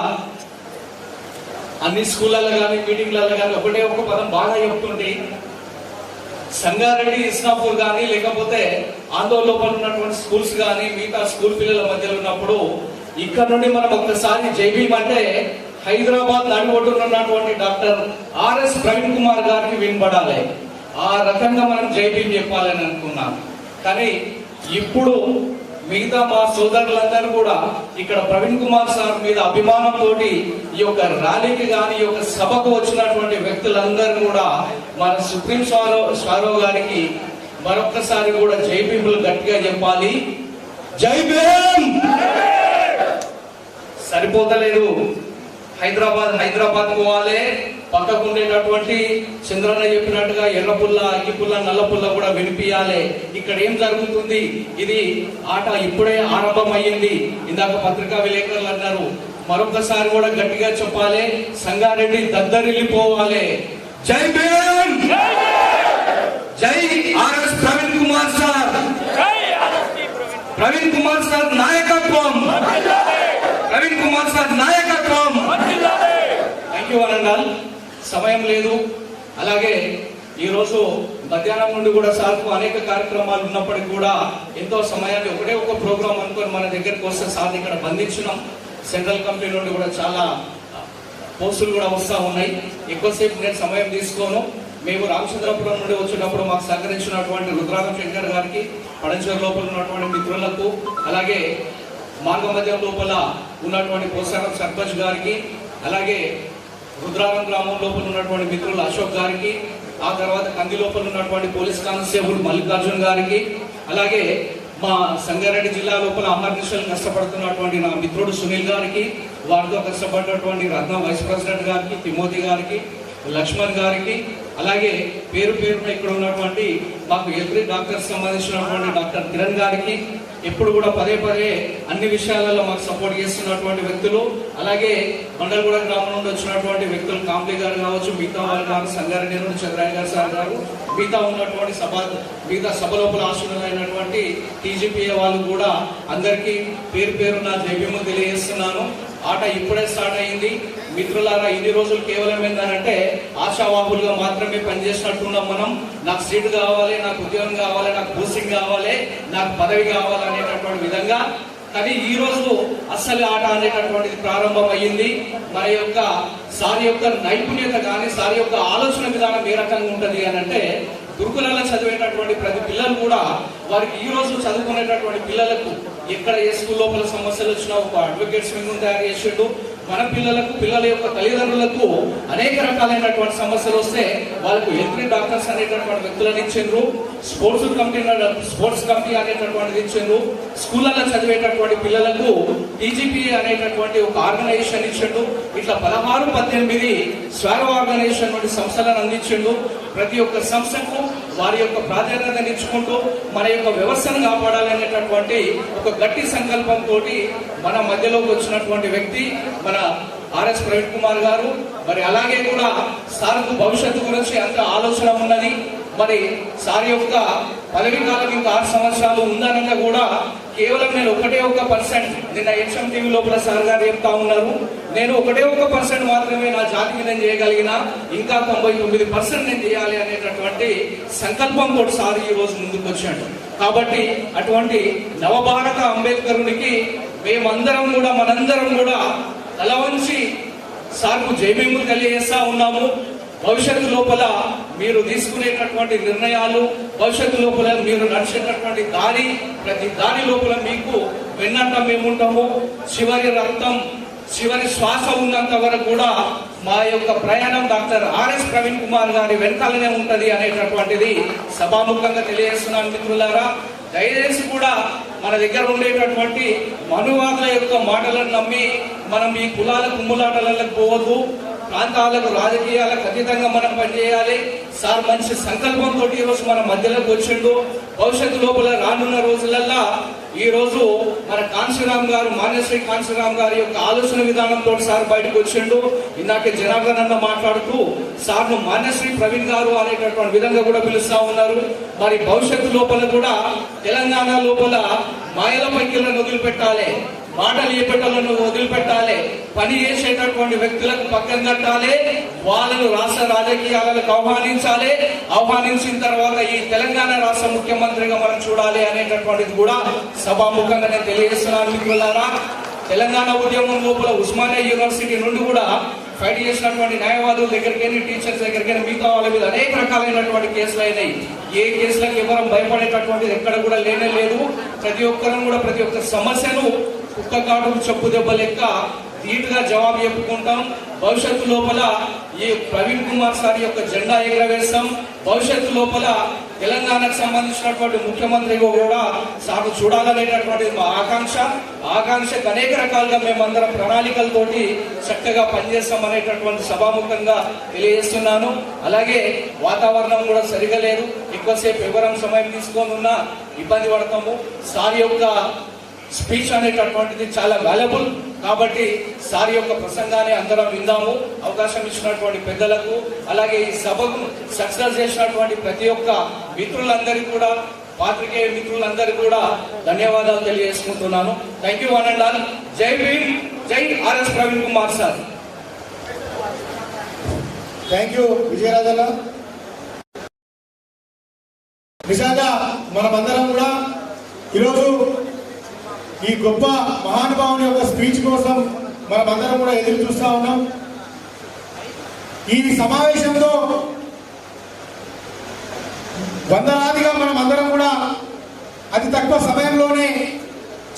అన్ని స్కూళ్ళల్లో కానీ మీటింగ్లలో కానీ ఒకటే ఒక పదం బాగా చెప్తుంటే, సంగారెడ్డి, ఇస్నాపూర్ కానీ లేకపోతే ఆందోళనలో ఉన్నటువంటి స్కూల్స్ కానీ మిగతా స్కూల్ పిల్లల మధ్యలో ఉన్నప్పుడు ఇక్కడ నుండి మనం ఒక్కసారి జైభీమ్ అంటే హైదరాబాద్ నడిబొడ్డున్నటువంటి డాక్టర్ ఆర్ఎస్ ప్రవీణ్ కుమార్ గారికి వినపడాలి. ఆ రకంగా మనం జైభీమ్ చెప్పాలని అనుకున్నాం. కానీ ఇప్పుడు మిగతా మా సోదరులందరూ కూడా ఇక్కడ ప్రవీణ్ కుమార్ సార్ మీద అభిమానంతో ఈ యొక్క ర్యాలీకి కానీ ఈ యొక్క సభకు వచ్చినటువంటి వ్యక్తులందరూ కూడా మన సుప్రీం స్వారో గారికి మరొక్కసారి కూడా జై భీములు గట్టిగా చెప్పాలి. జై భీమ్. సరిపోతలేదు, హైదరాబాద్ పోవాలి. పక్కకు ఉండేటటువంటి చంద్రన్న చెప్పినట్టుగా ఎర్రపుల్ల, అగ్గిపుల్ల, నల్లపుల్ల కూడా వినిపించాలి. ఇక్కడ ఏం జరుగుతుంది, ఇది ఆట ఇప్పుడే ఆరంభం అయ్యింది. ఇందాక పత్రికా విలేకరులు అన్నారు, మరొకసారి కూడా గట్టిగా చెప్పాలి. సంగారెడ్డి దద్దరిల్లిపోవాలి. జై భీమ్. జై RS Praveen Kumar sir. Praveen Kumar sir నాయకత్వం. ప్రవీణ్ కుమార్ సార్ నాయకత్వం. థ్యాంక్ యూ అనండాల్. సమయం లేదు. అలాగే ఈరోజు మధ్యాహ్నం నుండి కూడా సార్కు అనేక కార్యక్రమాలు ఉన్నప్పటికీ కూడా ఎంతో సమయాన్ని ఒకటే ఒక ప్రోగ్రాం అనుకొని మన దగ్గరికి వస్తే సార్ ఇక్కడ బంధించినాం. సెంట్రల్ కంపెనీ నుండి కూడా చాలా పోస్టులు కూడా వస్తూ ఉన్నాయి. ఎక్కువసేపు నేను సమయం తీసుకోను. మేము రామచంద్రపురం నుండి వచ్చినప్పుడు మాకు సహకరించినటువంటి రుద్రాగం శంకర్ గారికి, పడంచేరు లోపల ఉన్నటువంటి మిత్రులకు, అలాగే మార్గ మధ్యం లోపల ఉన్నటువంటి పోసారం సర్పంచ్ గారికి, అలాగే రుద్రారం గ్రామం లోపల ఉన్నటువంటి మిత్రులు అశోక్ గారికి, ఆ తర్వాత కంది లోపల ఉన్నటువంటి పోలీస్ కానిస్టేబుల్ మల్లికార్జున్ గారికి, అలాగే మా సంగారెడ్డి జిల్లా లోపల అమర్నిశలు కష్టపడుతున్నటువంటి నా మిత్రుడు సునీల్ గారికి, వారితో కష్టపడినటువంటి రత్న వైస్ ప్రెసిడెంట్ గారికి, తిమోతి గారికి, లక్ష్మణ్ గారికి, అలాగే పేరు పేరున ఇక్కడ ఉన్నటువంటి మాకు ఎవ్రీ డాక్టర్స్ సంబంధించినటువంటి డాక్టర్ కిరణ్ గారికి, ఎప్పుడు కూడా పదే పదే అన్ని విషయాలలో మాకు సపోర్ట్ చేస్తున్నటువంటి వ్యక్తులు, అలాగే మండలగూడ గ్రామం నుండి వచ్చినటువంటి వ్యక్తులు కాంప్లీ గారు కావచ్చు, మిగతా వాళ్ళు గారు, సంగారెడ్డి నుండి చంద్రయ్య గారు సార్ గారు, మిగతా ఉన్నటువంటి మిగతా సభ లోపల ఆశీనులైనటువంటి టీజీపీఏ వాళ్ళు కూడా అందరికీ పేరు పేరు నా జైభీము తెలియజేస్తున్నాను. ఆట ఇప్పుడే స్టార్ట్ అయింది. మిత్రులారా, ఇన్ని రోజులు కేవలం ఏంటంటే ఆశావాహులుగా మాత్రమే పనిచేసినట్టున్నాం మనం. నాకు సీటు కావాలి, నాకు ఉద్యోగం కావాలి, నాకు పోస్టింగ్ కావాలి, నాకు పదవి కావాలి అనేటటువంటి విధంగా. కానీ ఈ రోజు అసలు ఆట అనేటటువంటిది ప్రారంభం అయ్యింది. మన యొక్క సార్ యొక్క నైపుణ్యత కానీ సార్ యొక్క ఆలోచన విధానం ఏ రకంగా ఉంటుంది అని అంటే, గురుకులాల్లో చదివేటటువంటి ప్రతి పిల్లలు కూడా వారికి ఈ రోజు చదువుకునేటటువంటి పిల్లలకు ఎక్కడ ఏ స్కూల్ లోపల సమస్యలు వచ్చినా ఒక అడ్వకేట్స్ వింగ్ తయారు చేసిండు. మన పిల్లలకు, పిల్లల యొక్క తల్లిదండ్రులకు అనేక రకాలైనటువంటి సమస్యలు వస్తే వాళ్ళకు ఎంట్రీ డాక్టర్స్ అనేటటువంటి వ్యక్తులను ఇచ్చిండ్రు. స్పోర్ట్స్ కమిటీ అనేటటువంటిది ఇచ్చిండ్రు. స్కూళ్ళలో చదివేటటువంటి పిల్లలకు టీజీపీ అనేటటువంటి ఒక ఆర్గనైజేషన్ ఇచ్చిండు. ఇట్లా 16-18 స్వర ఆర్గనైజేషన్ వంటి సంస్థలను అందించిండు. ప్రతి ఒక్క సంస్థకు వారి యొక్క ప్రాధాన్యతను ఇచ్చుకుంటూ మన యొక్క వ్యవస్థను కాపాడాలనేటటువంటి ఒక గట్టి సంకల్పంతో మన మధ్యలోకి వచ్చినటువంటి వ్యక్తి మన ఆర్ఎస్ ప్రవీణ్ కుమార్ గారు. మరి అలాగే కూడా సార్కు భవిష్యత్తు గురించి అంత ఆలోచన ఉన్నది. మరి సార్ యొక్క పదవి కాలం ఇంకా 6 సంవత్సరాలు ఉందనక కూడా కేవలం నేను 1% నిన్న హెచ్ఎం టీవీ లోపల సార్ గారు చెప్తా ఉన్నారు, నేను 1% మాత్రమే నా జాతికి నేను చేయగలిగిన, ఇంకా 99% నేను చేయాలి అనేటటువంటి సంకల్పంతో సార్ ఈ రోజు ముందుకు వచ్చాడు. కాబట్టి అటువంటి నవభారత అంబేద్కరునికి మేమందరం కూడా మనందరం కూడా తల వంచి సార్కు జైభీములు తెలియజేస్తా ఉన్నాము. భవిష్యత్తు లోపల మీరు తీసుకునేటటువంటి నిర్ణయాలు, భవిష్యత్తు లోపల మీరు నడిచేటటువంటి దారి, ప్రతి దారి లోపల మీకు వెన్నంట మేముంటాము. చివరి రక్తం, చివరి శ్వాస ఉన్నంత వరకు కూడా మా యొక్క ప్రయాణం డాక్టర్ ఆర్ఎస్ ప్రవీణ్ కుమార్ గారి వెనకాలనే ఉంటది అనేటటువంటిది సభాముఖంగా తెలియజేస్తున్నాను. మిత్రులారా, దయచేసి కూడా మన దగ్గర ఉండేటటువంటి మనువాదుల యొక్క మాటలను నమ్మి మనం ఈ కులాల కుమ్ములాటలకు పోవద్దు. ప్రాంతాలకు, రాజకీయాలకు అతీతంగా మనం పనిచేయాలి. సార్ మంచి సంకల్పంతో ఈ రోజు మన మధ్యలోకి వచ్చిండు. భవిష్యత్తు లోపల రానున్న రోజులల్లా ఈ రోజు మన కాంశీరామ్ గారు, మాన్యశ్రీ కాంశీరామ్ గారి యొక్క ఆలోచన విధానంతో సార్ బయటకు వచ్చిండు. ఇందాక జనార్దన్ అన్న మాట్లాడుతూ సార్ను మాన్యశ్రీ ప్రవీణ్ గారు అనేటటువంటి విధంగా కూడా పిలుస్తా ఉన్నారు. మరి భవిష్యత్తు లోపల కూడా తెలంగాణ లోపల మాయల పైకిలను వదిలిపెట్టాలి, మాటలు చెప్పేటలను వదిలిపెట్టాలి, పని చేసేటటువంటి వ్యక్తులకు పక్కన కట్టాలి, వాళ్ళను రాష్ట్ర రాజకీయాలకు ఆహ్వానించాలి. ఆహ్వానించిన తర్వాత ఈ తెలంగాణ రాష్ట్ర ముఖ్యమంత్రిగా మనం చూడాలి అనేటటువంటిది కూడా సభాముఖంగా నేను తెలియజేస్తున్నాను. మిత్రులారా, తెలంగాణ ఉద్యమం లోపల ఉస్మానియా యూనివర్సిటీ నుండి కూడా ఫైట్ చేసినటువంటి న్యాయవాదుల దగ్గరికైనా, టీచర్స్ దగ్గరికైనా, మిగతా వాళ్ళ మీద అనేక రకాలైనటువంటి కేసులు అయినాయి. ఏ కేసులకు ఎవరం భయపడేటటువంటిది ఎక్కడ కూడా లేనే లేదు. ప్రతి ఒక్కరం కూడా ప్రతి ఒక్క సమస్యను కుక్క కాటు చెప్పు దెబ్బ లెక్క ధీటుగా జవాబు చెప్పుకుంటాం. భవిష్యత్తు లోపల ఈ ప్రవీణ్ కుమార్ సార్ యొక్క జెండా ఎగరవేస్తాం. భవిష్యత్తు లోపల తెలంగాణకు సంబంధించినటువంటి ముఖ్యమంత్రిగా కూడా సార్ చూడాలనేటటువంటి మా ఆకాంక్షకు అనేక రకాలుగా మేమందరం ప్రణాళికలతోటి చక్కగా పనిచేస్తాం అనేటటువంటి సభాముఖంగా తెలియజేస్తున్నాను. అలాగే వాతావరణం కూడా సరిగా లేదు, ఎక్కువసేపు ఎవరం సమయం తీసుకొని ఉన్నా ఇబ్బంది పడతాము. సార్ యొక్క స్పీచ్ అనేటటువంటిది చాలా వాల్యుబుల్. కాబట్టి సార్ యొక్క ప్రసంగాన్ని అందరం విందాము. అవకాశం ఇచ్చినటువంటి పెద్దలకు, అలాగే ఈ సభకు సక్సెస్ చేసినటువంటి ప్రతి ఒక్క మిత్రులందరికీ కూడా, పాత్రికేయ మిత్రులందరికీ కూడా ధన్యవాదాలు తెలియజేసుకుంటున్నాను. Thank you one and all. జై భీమ్, జై RS Praveen Kumar sir.
Thank you విజయరాజన్న. నిజంగా మనమందరం కూడా ఈరోజు ఈ గొప్ప మహానుభావుని యొక్క స్పీచ్ కోసం మనమందరం కూడా ఎదురు చూస్తా ఉన్నాం. ఈ సమావేశంలో వందలాదిగా మనమందరం కూడా అతి తక్కువ సమయంలోనే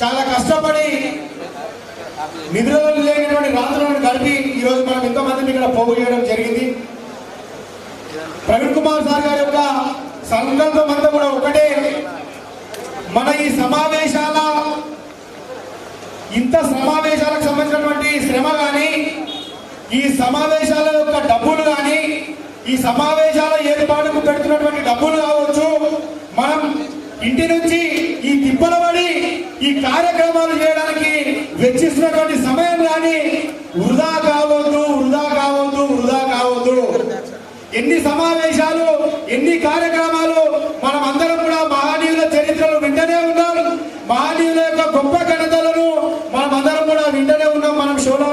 చాలా కష్టపడి నిధులు లేనటువంటి రాత్రులను కలిపి ఈరోజు మనం ఎంతమందిని ఇక్కడ పోగు చేయడం జరిగింది. ప్రవీణ్ కుమార్ సార్ గారి యొక్క సంకల్పం అంతా కూడా ఒకటే, మన ఈ సమావేశాలకు సంబంధించినటువంటి శ్రమ కానీ, ఈ సమావేశాల యొక్క డబ్బులు కానీ, ఈ సమావేశాల ఏర్పాటుకు పెడుతున్నటువంటి డబ్బులు కావచ్చు, మనం ఇంటి నుంచి ఈ తిప్పల పడి ఈ కార్యక్రమాలు చేయడానికి వెచ్చిస్తున్నటువంటి సమయం కానీ వృధా కావద్దు. ఎన్ని సమావేశాలు, ఎన్ని కార్యక్రమాలు మనం అందరం కూడా మహనీయుల చరిత్రలు వింటనే ఉన్నాం. మహనీయుల యొక్క గొప్ప ఘనతలను మనం అందరం కూడా వింటనే ఉన్నాం. మనం షోలో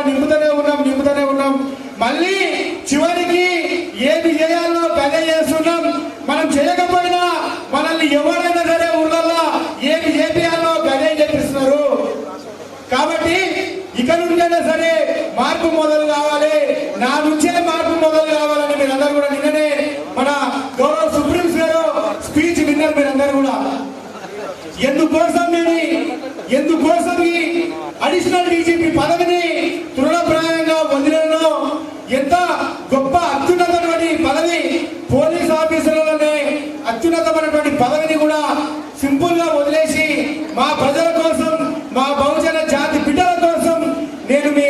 సరే మార్పు మొదలు కావాలి, నా నుంచే మార్పు మొదలు కావాలని మీరందరూ కూడా నిన్ననే మన గౌరవ సుప్రీం గారు స్పీచ్ విన్నారు మీరందరూ కూడా. ఎందుకోసం ఈ అడిషనల్ డీజీపీ పదవిని తృణప్రాయంగా వదిలేను, ఎంత గొప్ప అత్యున్నతమైన పదవి, పోలీస్ ఆఫీసర్లనే అత్యున్నతమైనటువంటి పదవిని కూడా సింపుల్ గా వదిలేసి మా ప్రజల కోసం, మా బహుజన జాతి బిడ్డల కోసం నేను మీ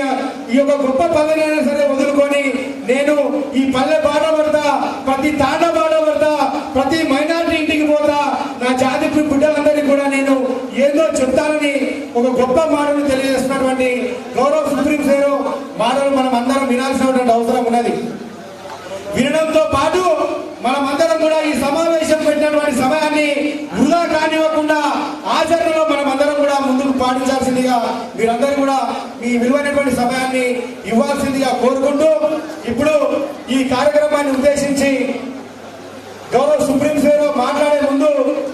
ఈ యొక్క గొప్ప పదవిని అయినా సరే వదులుకొని నేను ఈ పల్లె బాట పడతా, ప్రతి తాండ బాట పడతా, ప్రతి మైనారిటీ ఇంటికి పోతా, నా జాతి బిడ్డలందరికీ కూడా నేను ఏదో చెప్తానని ఒక గొప్ప మాటను తెలియజేస్తున్నటువంటి గౌరవ సుప్రీం గారు మాటలు మనం అందరం వినాల్సినటువంటి అవసరం ఉన్నది. వినడంతో పాటు మనమందరం కూడా ఈ సమావేశం పెట్టినటువంటి సమయాన్ని వృధా కానివ్వకుండా ఆచరణలో మనమందరం కూడా ముందుకు పాటించాల్సిందిగా మీరందరూ కూడా మీ విలువైనటువంటి సమయాన్ని ఇవ్వాల్సిందిగా కోరుకుంటూ, ఇప్పుడు ఈ కార్యక్రమాన్ని ఉద్దేశించి గౌరవ సుప్రీం గారు మాట్లాడే ముందు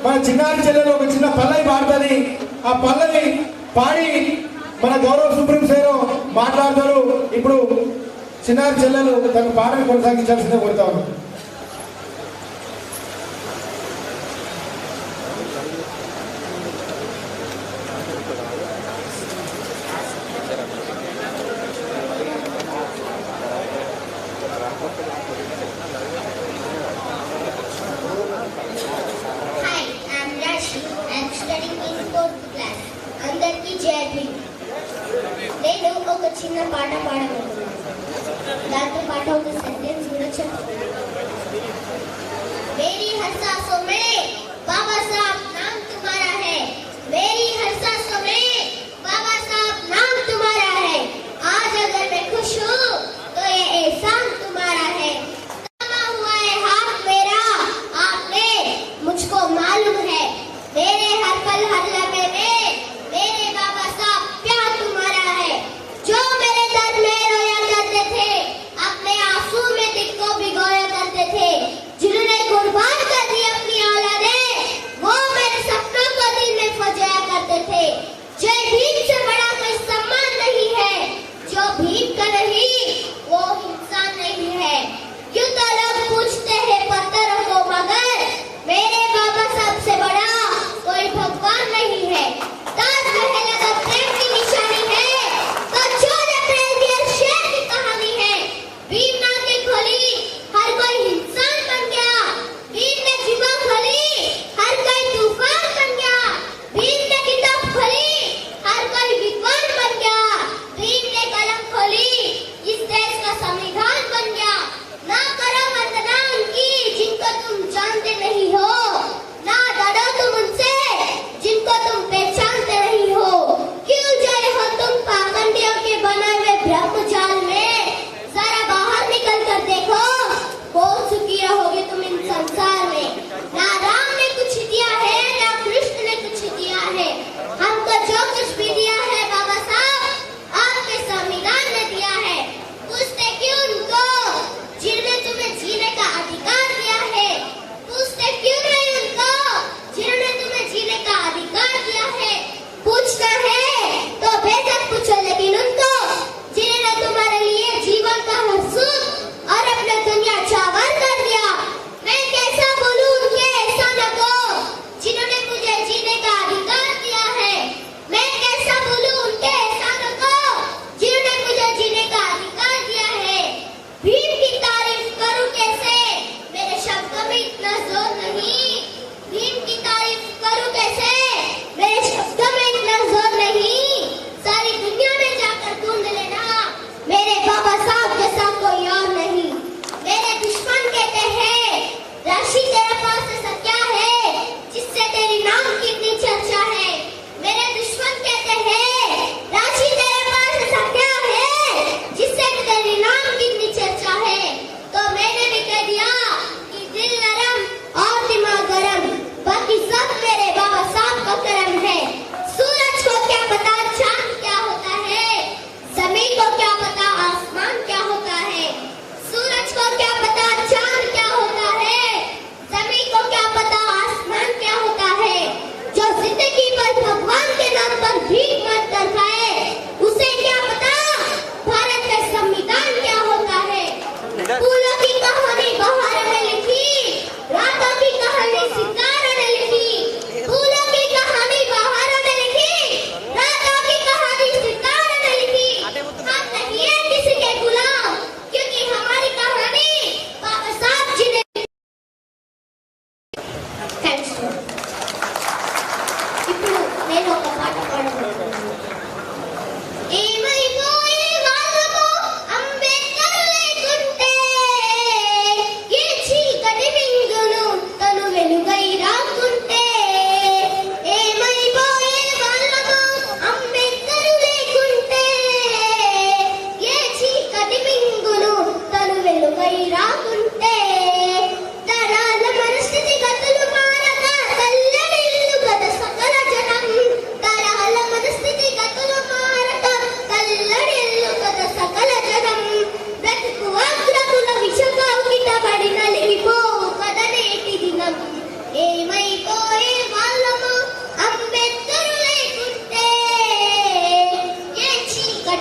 మన చిన్నారి చెల్లెలు ఒక చిన్న పల్లవి పాడుతుంది. ఆ పల్లవి పాడి మన గౌరవ సుప్రీం గారు మాట్లాడతారు. ఇప్పుడు చిన్నారి చెల్లెలు తన పాటను కొనసాగించాల్సిందే కోరుతా ఉన్నాను.
నేను ఒక చిన్న పాట పాడబోతున్నాను. దాంతో పాటు ఒక సెంటెన్స్ కూడా చెప్తాను. मेरी हर सांसों में बाबा साहब नाम तुम्हारा है, मेरी हर सांसों में बाबा साहब नाम तुम्हारा है, आज अगर मैं खुश हूँ तो ये एहसान तुम्हारा है, थामा हुआ है हाथ मेरा आपने मुझको मालूम है, मेरे हर पल हर लम्हे में मेरे बाबा साहब प्यार तुम्हारा है, जो मेरे दर्द में रोया करते थे अपने आंसू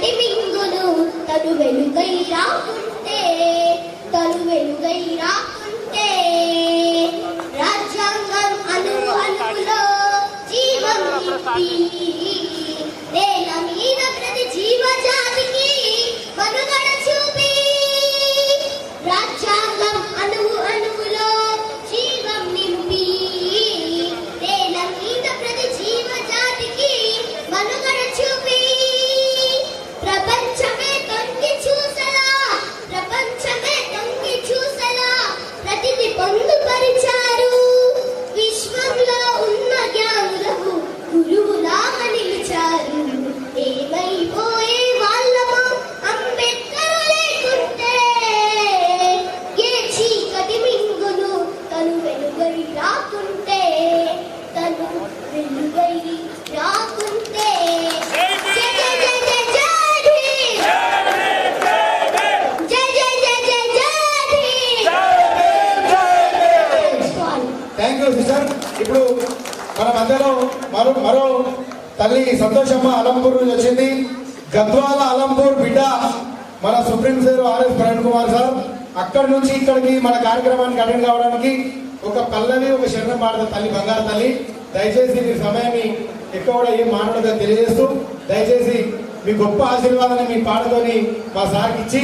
చీకటి మింగును తను వెలుగై రాకుంటే రాజ్యాంగం అణువు అణువులో జీవం నింపి నేల మీద ప్రతి జీవజాతికి మనుగడ చూపి రాజ్యాంగం అణువు అణువులో జీవం నింపి నేల మీద ప్రతి జీవజాతికి మనుగడ చూపి ప్రపంచమే తొంగి చూసలా ప్రతిది పొందుపరిచారు విశ్వంలో ఉన్న జ్ఞానులకు గురువులాగా నిలిచారు ఏమైపోయే వాళ్ళమో అంబేద్కర్ లేకుంటే ఏ చీకటి మింగును తను వెలుగై రాకుంటే
థ్యాంక్ యూ సిస్టర్. ఇప్పుడు మన మధ్యలో మరో తల్లి సంతోషమ్మ అలంపూర్ నుంచి వచ్చింది. గద్వాల అలంపూర్ బిడ్డ మన supreme sir RS Praveen Kumar sir అక్కడి నుంచి ఇక్కడికి మన కార్యక్రమానికి అటెండ్ కావడానికి ఒక పల్లవి ఒక శరణం పాడుతుంది తల్లి, బంగారు తల్లి. దయచేసి మీ సమయాన్ని ఎక్కువ కూడా ఏం మాట్లాడదని తెలియజేస్తూ దయచేసి మీ గొప్ప ఆశీర్వాదాన్ని మీ పాటతోని మా సార్కి ఇచ్చి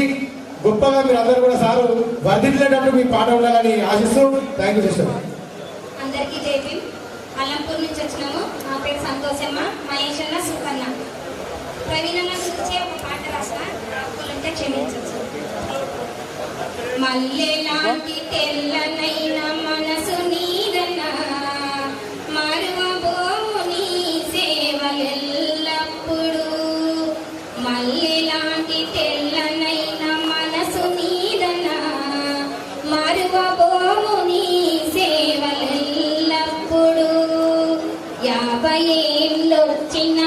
గొప్పగా మీరు అందరూ కూడా సారు వర్ధిల్లేటట్టు మీ పాట ఉండాలని ఆశిస్తూ థ్యాంక్ యూ సిస్టర్.
అందరికీ జైపీ. అల్లంపూర్ నుంచి వచ్చినాము. నా పేరు సంతోషమ్మ, మహేష్ అన్న, సుకన్న. ప్రవీణ్ అన్న గురించి ఒక పాట రాసిన, తప్పులుంటే క్షమించచ్చు. మల్లెలాంటి తెల్లనైన మనసు నీదన్నా మరువబోవు నీ సేవలెల్లప్పుడు. మల్లెలాంటి తెల్లనైన మనసు నీదన్నా మరువబోవు నీ సేవలెల్లప్పుడు. 50 ఏళ్ళొచ్చిన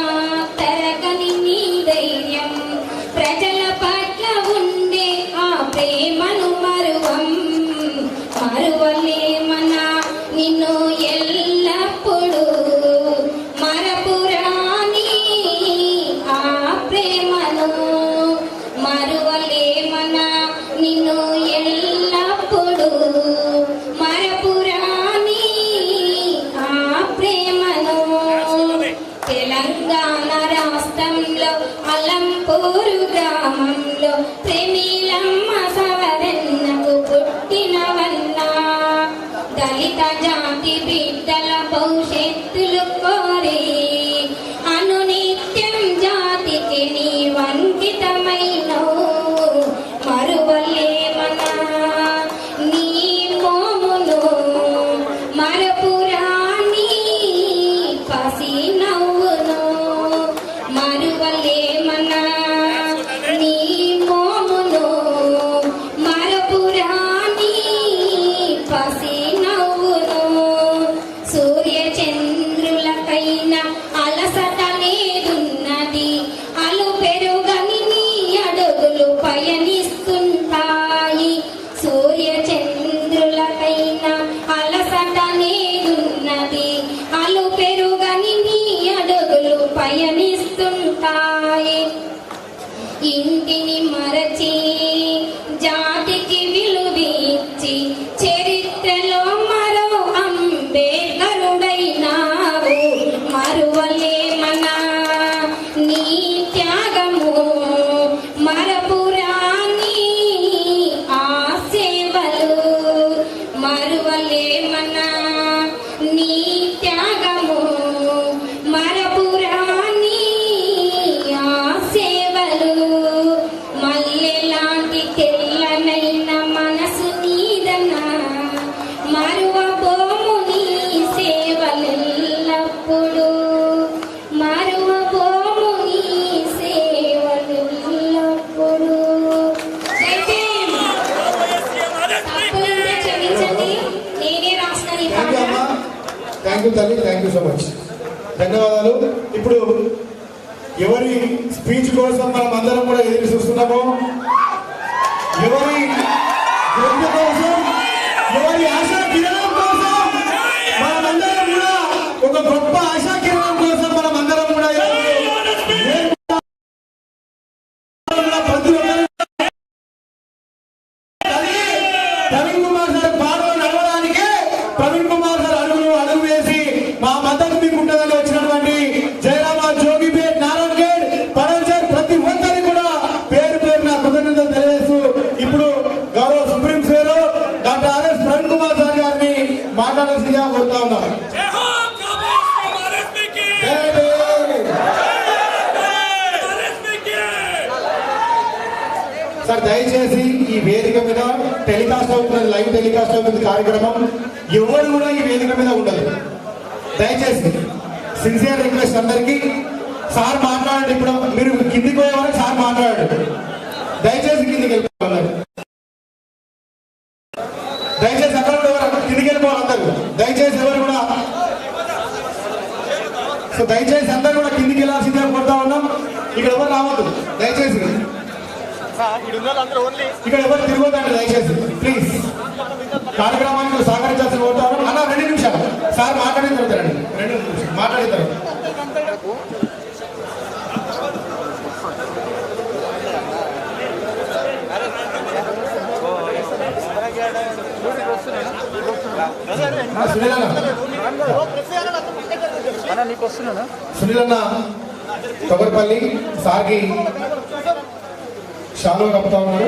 తరగని నీ ధైర్యం, ప్రజల పట్ల ఉండే ఆ ప్రేమను మరువలేమనా నిన్ను ఎల్లప్పుడు. మరపురాని ఆ ప్రేమను మరువలేమనా నిన్ను ఎల్లప్పుడు. మరపురాని ఆ ప్రేమను. తెలంగాణ రాష్ట్రంలో అలంపూరు గ్రామంలో ప్రేమిలమ్మ సవరన్నకు పుట్టినవన్నా. దళిత జాతి బిడ్డల భవిష్యత్తులు కోరి అనునిత్యం జాతికి నీ వంకితమైనవు. మరువలేమనా నీ మోమును మరపురాని పసి నవ్వును. మరువలేమనా నీ మోమును మరపురాని పసి నవ్వును. సూర్య చంద్రులకైన అలసట లేదున్నది, అలు పెరుగని నీ అడుగులు పయనిస్తుంటాయి. సూర్య చంద్రులకైన అలసట లేదున్నది, అలు పెరుగని నీ అడుగులు పయనిస్తుంటాయి. ఇంటిని మరచి జాతికి విలువిచ్చి చరిత్రలో మరో అంబేద్కరుడైనావు. మరువలేమనా నీ త్యాగము మరపురాని ఆ సేవలు. మరువలేమనా నీ త్యాగము మరపురాని ఆ సేవలు. మల్లెలాంటి తెల్లనైన మనసు నీదన్నా మరువబోము నీ సేవలెల్లప్పుడు. మరువబోము నీ సేవలెల్లప్పుడు. తప్పులుంటే క్షమించండి, నేనే రాసిన ఈ పాట.
థ్యాంక్ యూ తల్లి, థ్యాంక్ యూ సో మచ్, ధన్యవాదాలు. ఇప్పుడు ఎవరి స్పీచ్ కోసం మనం అందరం కూడా ఎదురు చూస్తున్నామో, ఎవరి గొంతు కోసం, ఎవరి ఆశా కిరణం కోసం మనమందరం కూడా ఒక గొప్ప ఆశా కిరణం కోసం మనమందరం కూడా సార్ దయచేసి ఈ వేదిక మీద టెలికాస్ట్ అవుతున్నది, లైవ్ టెలికాస్ట్ అవుతుంది కార్యక్రమం. ఎవరు కూడా ఈ వేదిక మీద ఉండదు. దయచేసి సిన్సియర్ రిక్వెస్ట్ అందరికీ. సార్ మాట్లాడండి. ఇప్పుడు మీరు కిందికి పోయే వరకు సార్ మాట్లాడండి. దయచేసి కిందికి వెళ్ళిపోవాలి. దయచేసి అక్కడ కూడా కిందికి వెళ్ళిపోవాలి అందరూ. దయచేసి ఎవరు కూడా దయచేసి అందరూ కూడా కిందికి వెళ్ళాల్సిందే కొడతా ఉన్నాం. ఇక్కడ ఎవరు రావద్దు దయచేసి. ఇక్కడ ఎవరు తిరగొద్దండి దయచేసి ప్లీజ్. కార్యక్రమానికి సహకరించాల్సి కోరుతాను. అన్న 2 నిమిషాలు సార్ మాట్లాడిన తర్వాత 2 నిమిషాలు మాట్లాడిన తర్వాత సునీల్ అన్న కొబ్బరిపల్లి సార్కి షాలో కప్పుతా ఉన్నారు.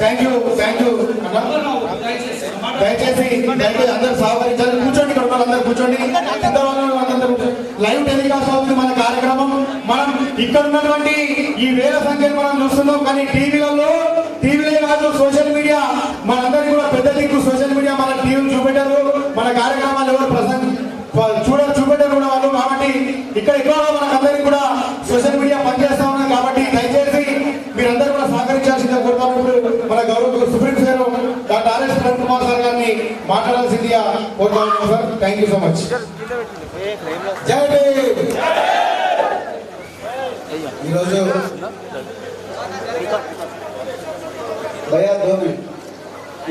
థ్యాంక్ యూ దయచేసి అందరూ సహకరించాలి. కూర్చోండి. ఇక్కడ వాళ్ళందరూ కూర్చోండి. అందరూ లైవ్ టెలికాస్ట్ అవుతుంది మన కార్యక్రమం. మనం ఇక్కడ ఉన్నటువంటి ఈ వేల సంఖ్యను మనం చూస్తున్నాం. కానీ టీవీలే కాదు సోషల్ మీడియా మనందరికీ కూడా పెద్ద దిక్కు. సోషల్ మీడియా మన టీవీలు చూపెట్టారు. మన కార్యక్రమాలు ఎవరు చూపెట్టారు కూడా వాళ్ళు. కాబట్టి ఇక్కడ మనకందరికీ కూడా సోషల్ మీడియా పనిచేస్తా ఉన్నాం. కాబట్టి దయచేసి మీరందరూ కూడా సహకరించాల్సిందిగా కోరుతాను. ఇప్పుడు మన గౌరవ supreme sir doctor RS Praveen Kumar sir గారిని మాట్లాడాల్సిందిగా కోరుతా ఉన్నాం sir. Thank you so much. జై భీమ్.
ఈరోజు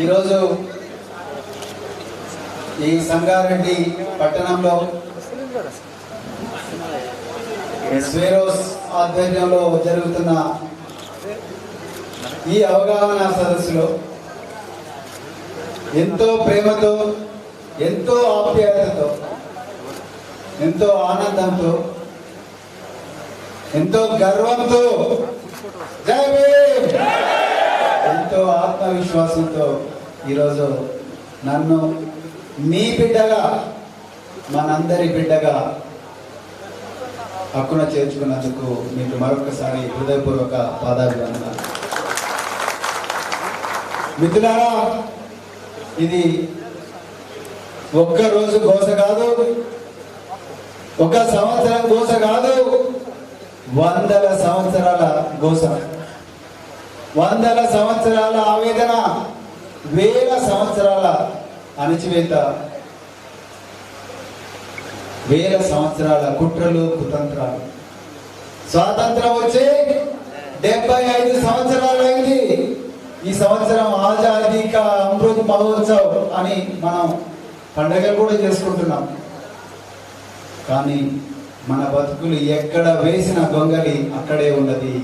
ఈరోజు ఈ సంగారెడ్డి పట్టణంలో స్వేరోస్ ఆధ్వర్యంలో జరుగుతున్న ఈ అవగాహన సదస్సులో ఎంతో ప్రేమతో, ఎంతో ఆప్యాయతతో, ఎంతో ఆనందంతో, ఎంతో గర్వంతో, జై భీమ్, ఎంతో ఆత్మవిశ్వాసంతో ఈరోజు నన్ను మీ బిడ్డగా, మనందరి బిడ్డగా హక్కున చేర్చుకున్నందుకు మీకు మరొకసారి హృదయపూర్వక పాదాభివందనాలు. మిత్రులారా, ఇది ఒక్క రోజు గోస కాదు, ఒక సంవత్సరం గోస కాదు, 100ల సంవత్సరాల గోస, 100ల సంవత్సరాల ఆవేదన, 1000 సంవత్సరాల అణచివేత, 1000 సంవత్సరాల కుట్రలు కుతంత్రాలు. స్వాతంత్రం వచ్చి 75 సంవత్సరాలు అయింది. ఈ సంవత్సరం ఆజాదీ కా అమృత్ మహోత్సవ్ అని మనం పండగలు కూడా చేసుకుంటున్నాం. కానీ మన బతుకులు ఎక్కడ వేసిన గొంగలి అక్కడే ఉన్నది.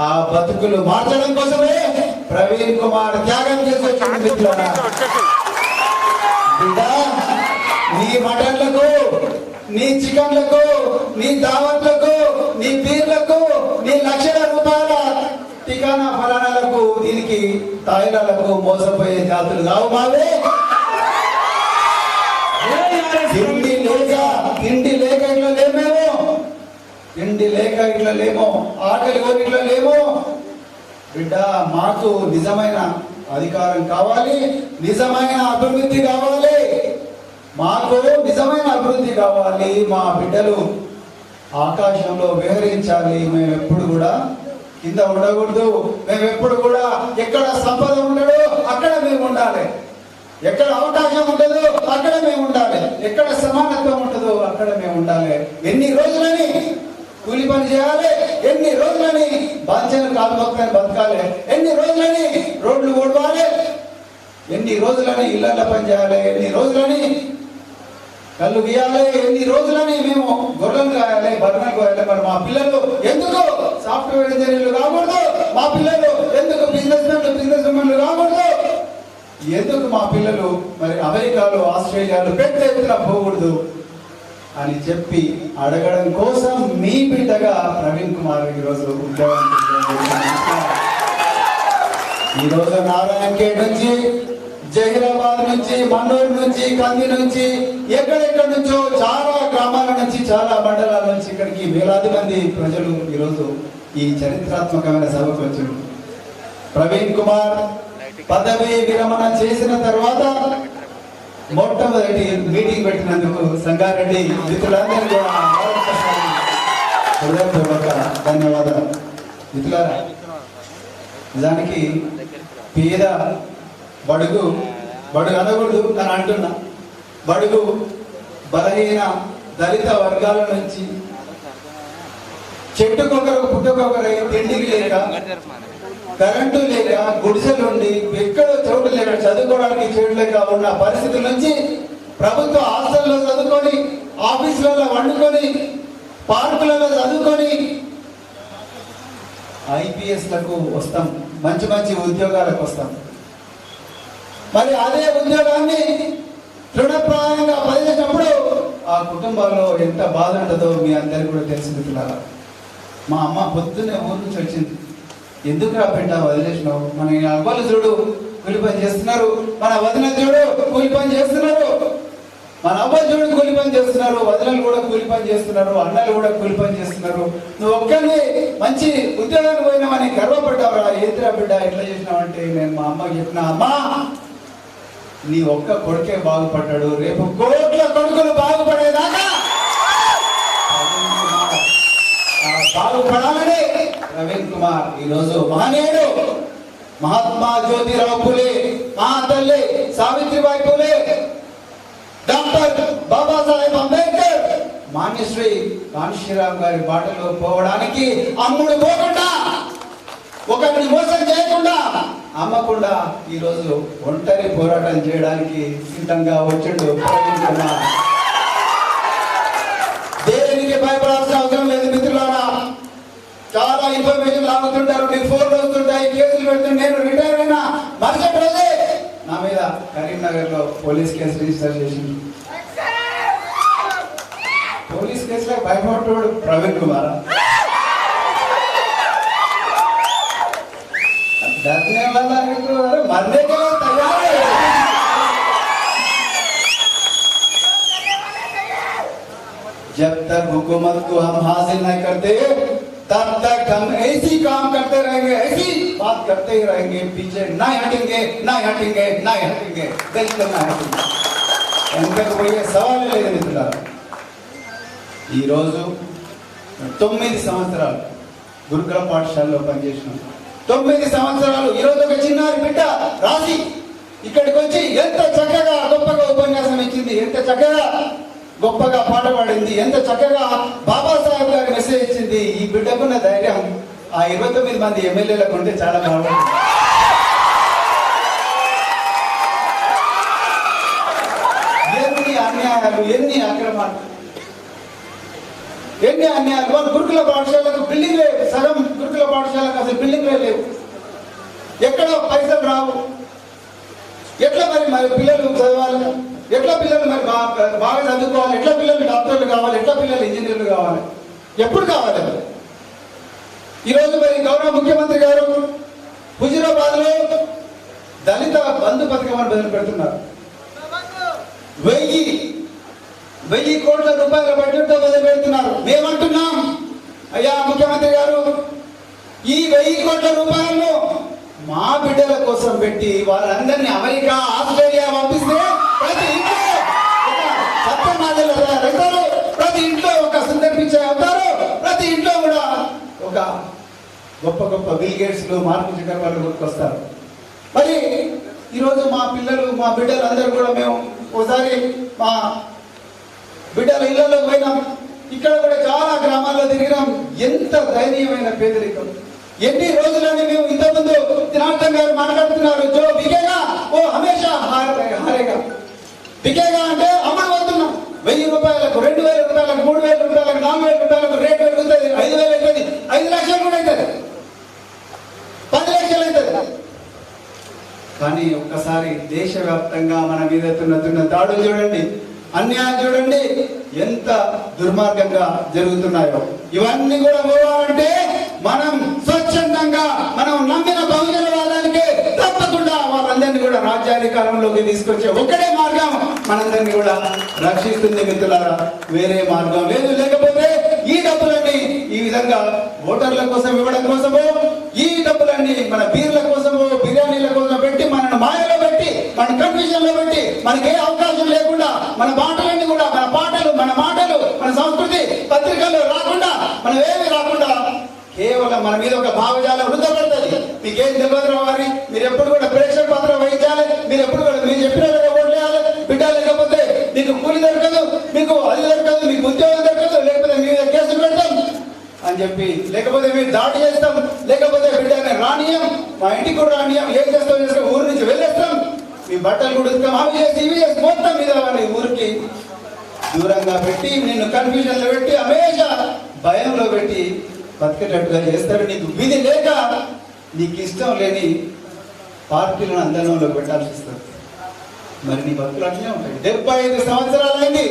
ఆ బతుకులు మార్చడం కోసమే ప్రవీణ్ కుమార్ త్యాగం చేసి వచ్చింది. మిత్రులారా, నీ మటన్లకు, నీ చికెన్లకు, నీ దావత్లకు, నీ బీర్లకు, నీ లక్షల రూపాయల టికానా ఫలానాలకు, దీనికి తాయిలాలకు మోసపోయే జాతులు కావు మావే. తిండి లేక ఇట్లా లేమేమో, తిండి లేక ఇట్లా లేమో, ఆకలి కొని ఇట్లా లేమో. బిడ్డ, మాకు నిజమైన అధికారం కావాలి, నిజమైన అభివృద్ధి కావాలి, మాకు నిజమైన అభివృద్ధి కావాలి. మా బిడ్డలు ఆకాశంలో విహరించాలి. మేము ఎప్పుడు కూడా కింద ఉండకూడదు. మేము ఎప్పుడు కూడా ఎక్కడ సంపద ఉండదు అక్కడ మేము ఉండాలి, ఎక్కడ అవకాశం ఉండదు అక్కడ మేము ఉండాలి, ఎక్కడ సమానత్వం ఉంటుందో అక్కడ మేము ఉండాలి. ఎన్ని రోజులని కూలి పని చేయాలి, ఎన్ని రోజులని బాధ్యతలు కాలుమొక్కని బతకాలి, ఎన్ని రోజులని రోడ్లు ఓడవాలి, ఎన్ని రోజులని ఇళ్ల పని చేయాలి, ఎన్ని రోజులని కళ్ళు గీయాలి, ఎన్ని రోజులని మేము గొర్రెలు కాయాలి, బర్రెలు కాయాలి. మరి మా పిల్లలు ఎందుకు సాఫ్ట్వేర్ ఇంజనీర్లు కాకూడదు? మా పిల్లలు ఎందుకు బిజినెస్ మెన్లు కాకూడదు? ఎందుకు మా పిల్లలు మరి అమెరికాలో, ఆస్ట్రేలియాలో పెద్ద ఎత్తున పోకూడదు అని చెప్పి అడగడం కోసం మీ బిడ్డగా ప్రవీణ్ కుమార్ ఈరోజు ఉద్యోగం. ఈరోజు నారాయణఖేడ్ నుంచి, జహీరాబాద్ నుంచి, మన్నూరు నుంచి, కంది నుంచి, ఎక్కడెక్కడి నుంచో చాలా గ్రామాల నుంచి, చాలా మండలాల నుంచి ఇక్కడికి వేలాది మంది ప్రజలు ఈరోజు ఈ చరిత్రాత్మకమైన సభకు వచ్చారు. ప్రవీణ్ కుమార్ పదవి విరమణ చేసిన తర్వాత మొట్టమొదటి మీటింగ్ పెట్టినందుకు సంగారెడ్డి మిత్రులందరూ కూడా హృదయపూర్వక ధన్యవాదాలు. మిత్రులారా, నిజానికి పేద బడుగు అనకూడదు అని అంటున్నా, బడుగు బలహీన దళిత వర్గాల నుంచి చెట్టుకొకరు పుట్టుకొకరై తిండికి లేక, కరెంటు లేక, గుడిసెలుండి ఎక్కడో చోటు లేక, చదువుకోవడానికి చోటు లేక ఉన్న పరిస్థితుల నుంచి ప్రభుత్వ హాస్టల్లో చదువుకొని, ఆఫీసులలో వండుకొని, పార్కులలో చదువుకొని ఐపీఎస్లకు వస్తాం, మంచి మంచి ఉద్యోగాలకు వస్తాం. మరి అదే ఉద్యోగాన్ని తృణప్రాయంగా పనిచేసినప్పుడు ఆ కుటుంబాల్లో ఎంత బాధ ఉంటుందో మీ అందరికీ కూడా తెలిసి మిత్రులారా. మా అమ్మ పొద్దున్నే ఊరు నుంచి వచ్చింది. ఎందుకు రా బిడ్డ వదిలేసినావు? మన అవ్వలు చూడు కూలి పని చేస్తున్నారు, మన వదిన చూడు కూలి పని చేస్తున్నారు, మన అవ్వలు చూడు కూలి పని చేస్తున్నారు, వదినలు కూడా కూలి పని చేస్తున్నారు, అన్నలు కూడా కూలి పని చేస్తున్నారు. నువ్వు ఒక్కరిని మంచి ఉద్యోగానికి పోయినావని గర్వపడ్డావురా. ఏంద్రా బిడ్డ ఎట్లా చేసినావంటే నేను మా అమ్మకి చెప్పిన, అమ్మా నీ ఒక్క కొడుకే బాగుపడ్డాడు, రేపు కోట్ల కొడుకులు బాగుపడేదాకా బాగుపడాలని ప్రవీణ్ కుమార్ ఈరోజు మహనీయుడు మహాత్మా జ్యోతిరావు ఫులే, మహాతల్లి సావిత్రిబాయి ఫులే, డాక్టర్ బాబాసాహెబ్ అంబేద్కర్, మాన్యశ్రీ కాన్షీరామ్ గారి బాటలో పోవడానికి అమ్ముడు పోకుండా, ఒకరిని మోసం చేయకుండా, అమ్మకుండా ఈరోజు ఒంటరి పోరాటం చేయడానికి సిద్ధంగా వచ్చిండు ప్రవీణ్ కుమార్. దేనికి భయపడాల్సిన అవసరం లేదు మిత్రులారా. చాలా ఇన్ఫర్మేషన్ లాగుతుంటారు, మీ ఫోన్లు వస్తుంటాయి, కేసులు పెడుతుంటే నేను రిటైర్ అయినా మరుసటి రోజే నా మీద కరీంనగర్ లో పోలీస్ కేసు రిజిస్టర్ చేసింది. పోలీస్ కేసులో భయపడ్డాడు ప్రవీణ్ కుమార్. डरने वाला है तो मरने के लिए तैयार है. जब तक हुकूमत को हम हासिल नहीं करते तब तक हम ऐसी काम करते रहेंगे, ऐसी बात करते ही रहेंगे, पीछे नहीं हटेंगे, नहीं हटेंगे, नहीं हटेंगे, बिल्कुल नहीं हटेंगे. ఎందుకు పోయే సవాల్ లేదు మిత్రులారా. ఈరోజు 9 సంవత్సరాలు గురుకుల పాఠశాలలో పనిచేసినాం. 9 సంవత్సరాలు ఈరోజు ఒక చిన్నారి బిడ్డ రాసి ఇక్కడికి వచ్చి ఎంత చక్కగా గొప్పగా ఉపన్యాసం ఇచ్చింది, ఎంత చక్కగా గొప్పగా పాట పాడింది, ఎంత చక్కగా బాబాసాహెబ్ గారి మెసేజ్ ఇచ్చింది. ఈ బిడ్డకున్న ధైర్యం ఆ 29 మంది ఎమ్మెల్యేలకు ఉంటే చాలా బాగుంటుంది. ఎన్ని అన్యాయాలు, ఎన్ని అక్రమాలు, ఎన్ని అన్యాయాలు. వాళ్ళు గురుకుల పాఠశాలకు బిల్డింగ్ లేవు, సగం గురుకుల పాఠశాలకు అసలు బిల్డింగ్లే లేవు, ఎక్కడ పైసలు రావు. ఎట్లా మరి పిల్లలు చదవాలి, ఎట్లా పిల్లలు మరి బాగా చదువుకోవాలి, ఎట్లా పిల్లలు డాక్టర్లు కావాలి, ఎట్లా పిల్లలు ఇంజనీర్లు కావాలి, ఎప్పుడు కావాలి? ఈరోజు మరి గౌరవ ముఖ్యమంత్రి గారు హుజూరాబాద్ లో దళిత బంధు పథకం అని మొదలు పెడుతున్నారు. 1000 కోట్ల రూపాయల బడ్జెట్ తో మొదలు పెడుతున్నారు. మేమంటున్నాం, అయ్యా ముఖ్యమంత్రి గారు, ఈ 1000 కోట్ల రూపాయలను మా బిడ్డల కోసం పెట్టి వాళ్ళందరినీ అమెరికా, ఆస్ట్రేలియా పంపిస్తే ప్రతి ఇంట్లో ఒక సత్యనాథులు అవుతారు, ప్రతి ఇంట్లో ఒక సుందర్ పిచ్చయ్య అవుతారు, ప్రతి ఇంట్లో కూడా ఒక గొప్ప గొప్ప బిల్ గేట్స్లు, మార్క్ జుకర్బర్గ్ గుర్తుకొస్తారు. మరి ఈరోజు మా పిల్లలు, మా బిడ్డలు అందరూ కూడా మేము ఒకసారి మా బిడ్డల ఇళ్లలో పోయినాం. ఇక్కడ కూడా చాలా గ్రామాల్లో తిరిగినాం. ఎంత దయనీయమైన పేదరికం. ఎన్ని రోజులని మేము ఇంతకుముందు జనార్దన్ గారు మాట్లాడుతున్నారు, జో బికేగా ఓ హమేషా హారేగా. బికేగా అంటే అమ్మడు పోతున్నాం. 1000 రూపాయలకు, 2000 రూపాయలకు, 3000 రూపాయలకు, 4000 రూపాయలకు రేట్ పెరుగుతుంది. 5000 అవుతుంది, 5 లక్షలు కూడా అవుతుంది, 10 లక్షలు అవుతుంది. కానీ ఒక్కసారి దేశవ్యాప్తంగా మన మీద ఎత్తున్న దాడులు చూడండి, అన్యాయం చూడండి, ఎంత దుర్మార్గంగా జరుగుతున్నాయో. ఇవన్నీ కూడా పోవాలంటే మనం స్వచ్ఛందంగా మనం నమ్మిన బహుజనవాదానికి రాజ్యాధికారంలోకి తీసుకొచ్చే ఒక్కడే మార్గం మనందరినీ కూడా రక్షిస్తుంది మిత్రులారా, వేరే మార్గం లేదు. లేకపోతే ఈ డబ్బులన్నీ ఈ విధంగా ఓటర్ల కోసం ఇవ్వడం కోసమో, ఈ డబ్బులన్నీ మన బీర్ల కోసమో బిర్యానీల కోసం పెట్టి మనను మాయలో పెట్టి మన కన్ఫ్యూజన్ లో పెట్టి మనకే అవకాశం లేకుండా మన మాటలన్నీ కూడా మన పాటలు మన మాటలు మన సంస్కృతి పత్రికల్లో రాకుండా మనం ఏమి రాకుండా కేవలం మన మీద ఒక భావజాలం వృద్ధపడుతుంది. మీకేం తెలియదు వారి, మీరు ఎప్పుడు కూడా ప్రేక్షక పాత్ర వహించాలి, మీరు ఎప్పుడు కూడా మీరు చెప్పిన ఓట్లేయాలి బిడ్డ, లేకపోతే మీకు కూలి దొరకదు, మీకు అది దొరకదు, మీకు ఉద్యోగం దొరకదు, లేకపోతే మీ మీద కేసులు పెడతాం అని చెప్పి, లేకపోతే మీరు దాడి చేస్తాం, లేకపోతే బిడ్డని రానియం, మా ఇంటికి కూడా రానియం, ఏం చేస్తాం చేస్తాం ఊరి నుంచి వెళ్ళేస్తాం, మీ బట్టలు కూడా ఇస్తాం, అవి చేసి ఇవి చేసి మొత్తం మీద వాళ్ళని ఊరికి దూరంగా పెట్టి నిన్ను కన్ఫ్యూజన్ లో పెట్టి హమేషా భయంలో పెట్టి బతికేటట్టుగా చేస్తారు. నీకు విధి లేక నీకు ఇష్టం లేని పార్టీలను అందరంలో పెట్టాల్సి వస్తుంది. మరి నీ బతుకులు అట్లే ఉంటాయి. 75 సంవత్సరాలైంది.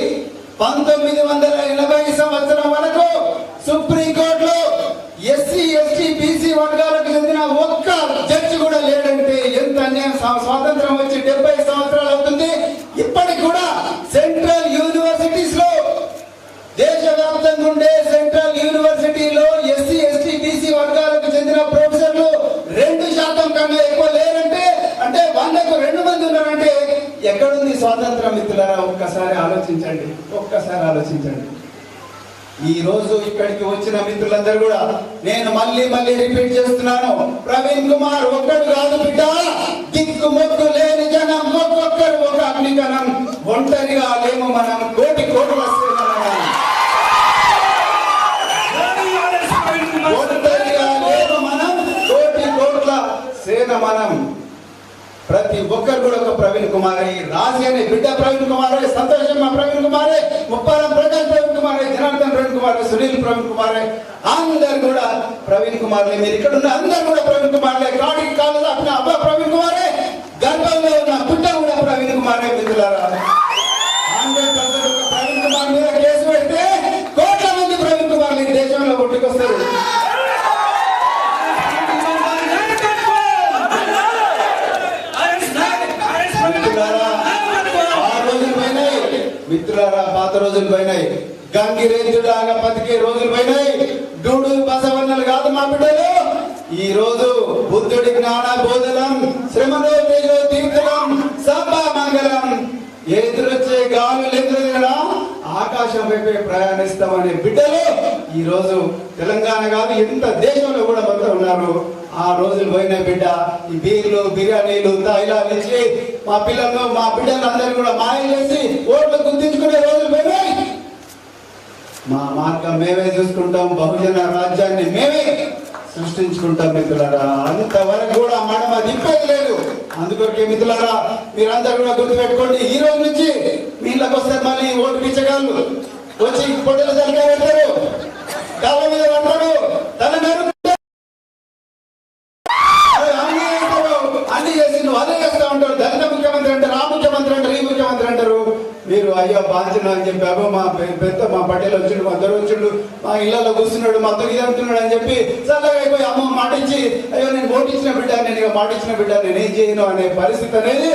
1980 సంవత్సరం వరకు సుప్రీంకోర్టులో ఎస్సీ ఎస్టీ బీసీ వర్గాలకు చెందిన ఒక్క జడ్జి కూడా లేడంటే ఎంత అన్యాయం. స్వాతంత్రం వచ్చి 70 సంవత్సరాలు అవుతుంది. ఇప్పటికి కూడా సెంట్రల్ యూనివర్సిటీస్ లో, దేశవ్యాప్తంగా ఉండే సెంట్రల్ యూనివర్సిటీలో ఎస్సీ ఎస్టీ బీసీ వర్గాలకు చెందిన ప్రొఫెసర్లు 2% కన్నా ఎక్కువ లేరంటే, అంటే 100కు 2 మంది ఉన్నారంటే ఎక్కడుంది స్వాతంత్రం మిత్రులారా? ఒక్కసారి ఆలోచించండి, ఒక్కసారి ఆలోచించండి. ఈ రోజు ఇక్కడికి వచ్చిన మిత్రులందరూ కూడా నేను మళ్ళీ రిపీట్ చేస్తున్నాను, ప్రవీణ్ కుమార్ ఒక్కడు కాదు బిడ్డ, దిక్కు మొక్కు లేని జనం ఒక్కొక్కరు ఒక అగ్నికణం, ఒంటరిగా లేము మనం, కోటి కోట్ల సేన మనం. ప్రతి ఒక్కరు కూడా ఒక ప్రవీణ్ కుమారే, రాజీ అనే బిడ్డ ప్రవీణ్ కుమారే, సంతోషం మా ప్రవీణ్ కుమారే, ముప్పారం ప్రకాష్ ప్రవీణ్ కుమారే, జనార్దన్ ప్రవీణ్ కుమారే, సునీల్ ప్రవీణ్ కుమారే, అందరు కూడా ప్రవీణ్ కుమార్లే. మీరు ఇక్కడ ఉన్న అందరు కూడా ప్రవీణ్ కుమార్లే. కాడికి కాలు దాపిన అబ్బా ప్రవీణ్ కుమారే, గర్భంలో ఉన్న పుట్ట కూడా ప్రవీణ్ కుమారే. మిత్రులారా, 100% ప్రవీణ్ కుమార్ మీద కేసు పెడితే కోట్ల మంది ప్రవీణ్ కుమార్లు ఈ దేశంలో పుట్టుకొస్తారు. మిత్రులారా, పాత రోజులు పోయినాయి, గంగిరేంద్రులాగా బతికే రోజులు పోయినాయి. డూడు బసవన్నలు కాదు మా బిడ్డలు. ఈ రోజు బుద్ధుడి జ్ఞాన బోధనం, శ్రమలో తేజో తీర్థనం, సభా మంగళం, ఎదురొచ్చే గాలులు ఎదురుగా ఆకాశం వైపే ప్రయాణిస్తామనే బిడ్డలు ఈ రోజు తెలంగాణ కాదు ఎంత దేశంలో కూడా మొత్తం ఉన్నారు. ఆ రోజులు పోయిన బిడ్డ, ఈ బీర్లు బిర్యానీలు తాయిలాలు ఇచ్చి మా పిల్లలు మా బిడ్డలు అందరూ కూడా మాయ చేసి ఓట్లు గుర్తించుకునే రోజులు పోయినాయి. మా మార్గం మేమే చూసుకుంటాం, బహుజన రాజ్యాన్ని మేమే సృష్టించుకుంటాం. మిత్రులారా, అంతవరకు కూడా మనం అది ఇప్పేది లేదు. అందుకొరకే మిత్రులారా, మీరందరూ కూడా గుర్తుపెట్టుకోండి, ఈ రోజు నుంచి మీ ఇళ్ళకి వస్తారు మళ్ళీ ఓటు పిచ్చగాళ్ళు వచ్చి పొట్టెల సరిగా పెడతారు, కాళ్ళ మీద పడతారు, తల అన్ని చేసి నువ్వు అదే చేస్తా ఉంటారు. దళిత ముఖ్యమంత్రి అంటారు, ఆ ముఖ్యమంత్రి అంటారు, ఈ ముఖ్యమంత్రి అంటారు. మీరు అయ్యో బాధ్యత అని చెప్పి అబ్బో మా పెద్ద మా పటేల్ వచ్చిండు, మా దొర వచ్చిండు, మా ఇళ్లలో కూర్చున్నాడు, మా తొలి అంటున్నాడు అని చెప్పి చల్లగా అయిపోయి అమ్మ మాటించి అయ్యో నేను ఓటించిన బిడ్డ, నేను ఇక మాటించిన బిడ్డ, నేనేం చేయను అనే పరిస్థితి అనేది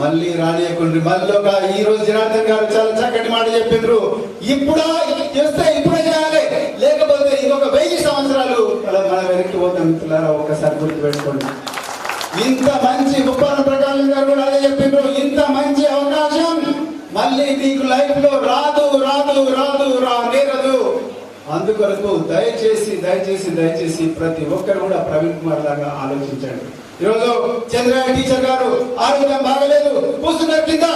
మళ్ళీ రానియకుండ్రి. మళ్ళీ ఒక ఈ రోజు జనార్దన్ గారు చాలా చక్కటి మాట చెప్పిండ్రు, ఇప్పుడా చేస్తే ఇప్పుడే చేయాలి, లేకపోతే ఇంకొక 1000 సంవత్సరాలు మనం వెనక్కి పోతాం. మిత్రులారా, ఒకసారి గుర్తు పెట్టుకోండి. ఇంత మంచి ముప్పారం ప్రకాశం గారు కూడా అదే చెప్పిండ్రు, ఇంత మంచి అవకాశం మళ్ళీ మీకు లైఫ్ లో రాదు రాదు రాదు రానేరదు. అందుకొరకు దయచేసి దయచేసి దయచేసి ప్రతి ఒక్కరు కూడా ప్రవీణ్ కుమార్ లాగా ఆలోచించండి. ఈరోజు చంద్రయ్య టీచర్ గారు ఆరోగ్యం బాగలేదు, కూర్చున్నారు కింద,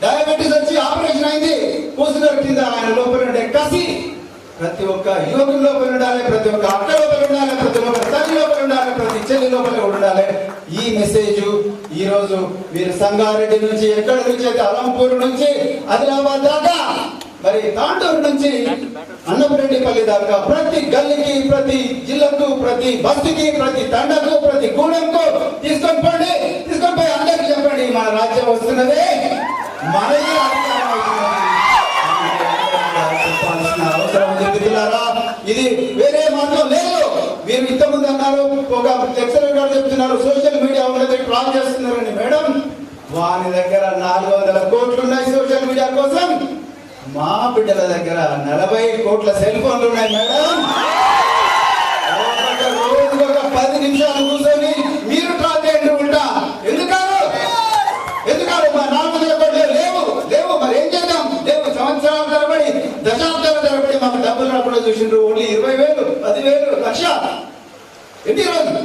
డయాబెటీస్ వచ్చి ఆపరేషన్ అయింది, కూర్చున్నారు కింద. ఆయన లోపల ఉండే కసి ప్రతి ఒక్క యువకుల లోపల ఉండాలి, ప్రతి ఒక్క అక్క లోపల ఉండాలి, ప్రతి ఒక్క తల్లి లోపల ఉండాలి, ప్రతి చెల్లి లోపల ఉండాలి. ఈ మెసేజ్ ఈ రోజు మీరు సంగారెడ్డి నుంచి, ఎక్కడి నుంచి అయితే అలంపూర్ నుంచి ఆదిలాబాద్ దాకా, మరి తాండూరు నుంచి అన్నపురెడ్డిపల్లి దాకా ప్రతి గల్లీకి, ప్రతి జిల్లాకు, ప్రతి బస్తికి, ప్రతి తండకు, ప్రతి గూడెంకు తీసుకొని పోండి. తీసుకొని పోయి అందరికి చెప్పండి, మన రాజ్యం వస్తున్నది, మనకి చెప్పాల్సిన అవసరం ఉంది. మిత్రులారా, ఇది వేరే మార్గం లేదు. మీరు ఇంతకుముందు అన్నారు, ఒక లెక్చరర్ గారు చెప్తున్నారు, సోషల్ మీడియా ఉన్నది ట్రాల్ చేస్తున్నారండి మేడం. వాని దగ్గర 400 కోట్లు ఉన్నాయి సోషల్ మీడియా కోసం. మా బిడ్డల దగ్గర 40 కోట్ల సెల్ ఫోన్లు ఉన్నాయి మేడం. రోజుకు ఒక 10 నిమిషాలు కూర్చొని మీరు ట్రాల్ చేయండి ఉంటా. ఎందుకు మా 400 కోట్లు లేవు మరి ఏం చేద్దాం? లేవు. సంవత్సరాల తరబడి దశాబ్దాల తరబడి మాకు డబ్బులు రాకుండా చూసిండ్రు. ఓన్లీ 20,000, 10,000, లక్ష. ఎన్ని రోజులు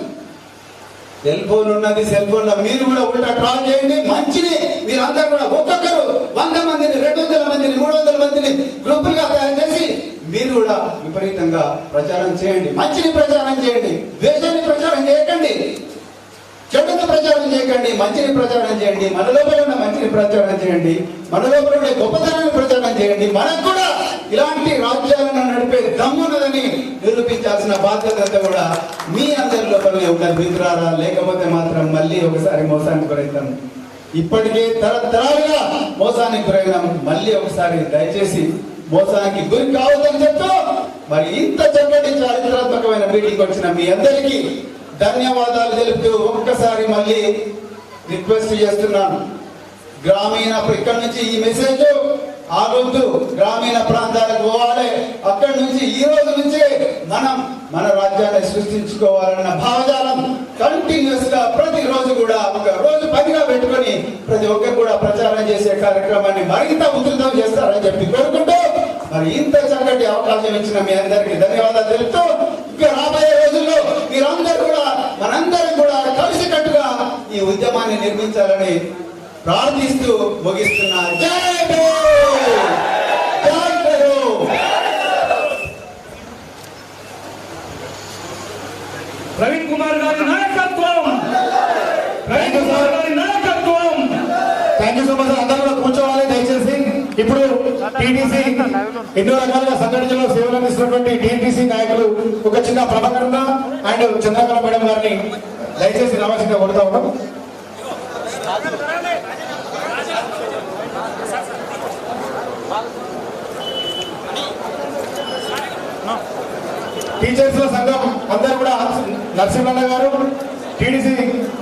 సెల్ ఫోన్ ఉన్నది. సెల్ ఫోన్ లో మీరు కూడా ఉల్టా ట్రాల్ చేయండి. మంచిని మీరు అందరూ కూడా ఒక్కొక్కరు 100 మందిని, 200 మందిని, 300 మందిని గ్రూపులుగా తయారు చేసి మీరు కూడా విపరీతంగా ప్రచారం చేయండి. మంచిని ప్రచారం చేయండి. ద్వేషాన్ని ప్రచారం చేయకండి. చెడుని ప్రచారం చేయకండి. మంచిని ప్రచారం చేయండి. మన లోపల ఉన్న మంచిని ప్రచారం చేయండి. మన లోపల ఉండే గొప్పతనాన్ని ప్రచారం చేయండి. మనకు కూడా ఇలాంటి రాజ్యాలను నడిపే దమ్మున్నదని నిరూపించాల్సిన బాధ్యత అంతా కూడా మీ అందరి లోపలనే ఉంటుంది మిత్రారా. లేకపోతే మాత్రం మళ్ళీ ఒకసారి మోసానికి గురవుతాం. ఇప్పటికే తరతరాలుగా మోసానికి గురైనాం. మళ్ళీ ఒకసారి దయచేసి మోసానికి గురి కావద్దని చెప్తూ మరి ఇంత చక్కటి చారిత్రాత్మకమైన మీటింగ్ వచ్చిన మీ అందరికీ ధన్యవాదాలు తెలుపుతూ ఒక్కసారి మళ్ళీ రిక్వెస్ట్ చేస్తున్నాను. గ్రామీణ ఇక్కడ నుంచి ఈ మెసేజ్ ఆగొద్దు. గ్రామీణ ప్రాంతాలకు పోవాలి. అక్కడి నుంచి ఈ రోజు నుంచే మనం మన రాజ్యాన్ని సృష్టించుకోవాలన్న భావజాలం కంటిన్యూస్ గా ప్రతిరోజు కూడా ఒక రోజు 10గా పెట్టుకొని ప్రతి ఒక్కరు కూడా ప్రచారం చేసే కార్యక్రమాన్ని మరింత ఉధృతం చేస్తారని చెప్పి కోరుకుంటూ మరి ఇంత చక్కటి అవకాశం ఇచ్చిన మీ అందరికీ ధన్యవాదాలు తెలుపుతూ ఇంకా రాబోయే రోజుల్లో మీరందరూ కూడా మనందరం కూడా కలిసికట్టుగా ఈ ఉద్యమాన్ని నిర్మించాలని ప్రార్థిస్తూ ముగిస్తున్నా. జై భీమ్, జై భీమ్.
ప్రవీణ్ కుమార్ గారి నాయకత్వం, ప్రవీణ్ కుమార్ గారి నాయకత్వం.
Thank you so much. అందరూ కూడా కూర్చోవాలి దయచేసి. ఇప్పుడు టీటీసీ ఎన్నో రకాలుగా సంఘటనలో సేవలు అందిస్తున్నటువంటి టీటీసీ నాయకులు ఒక చిన్న ప్రభాకరణ అండ్ చంద్రకళ మేడం గారిని దయచేసి రావాల్సిందిగా కొడుతా ఉన్నాం. టీచర్స్ సంఘం అందరూ కూడా నరసింహన్న గారు టీడీసీ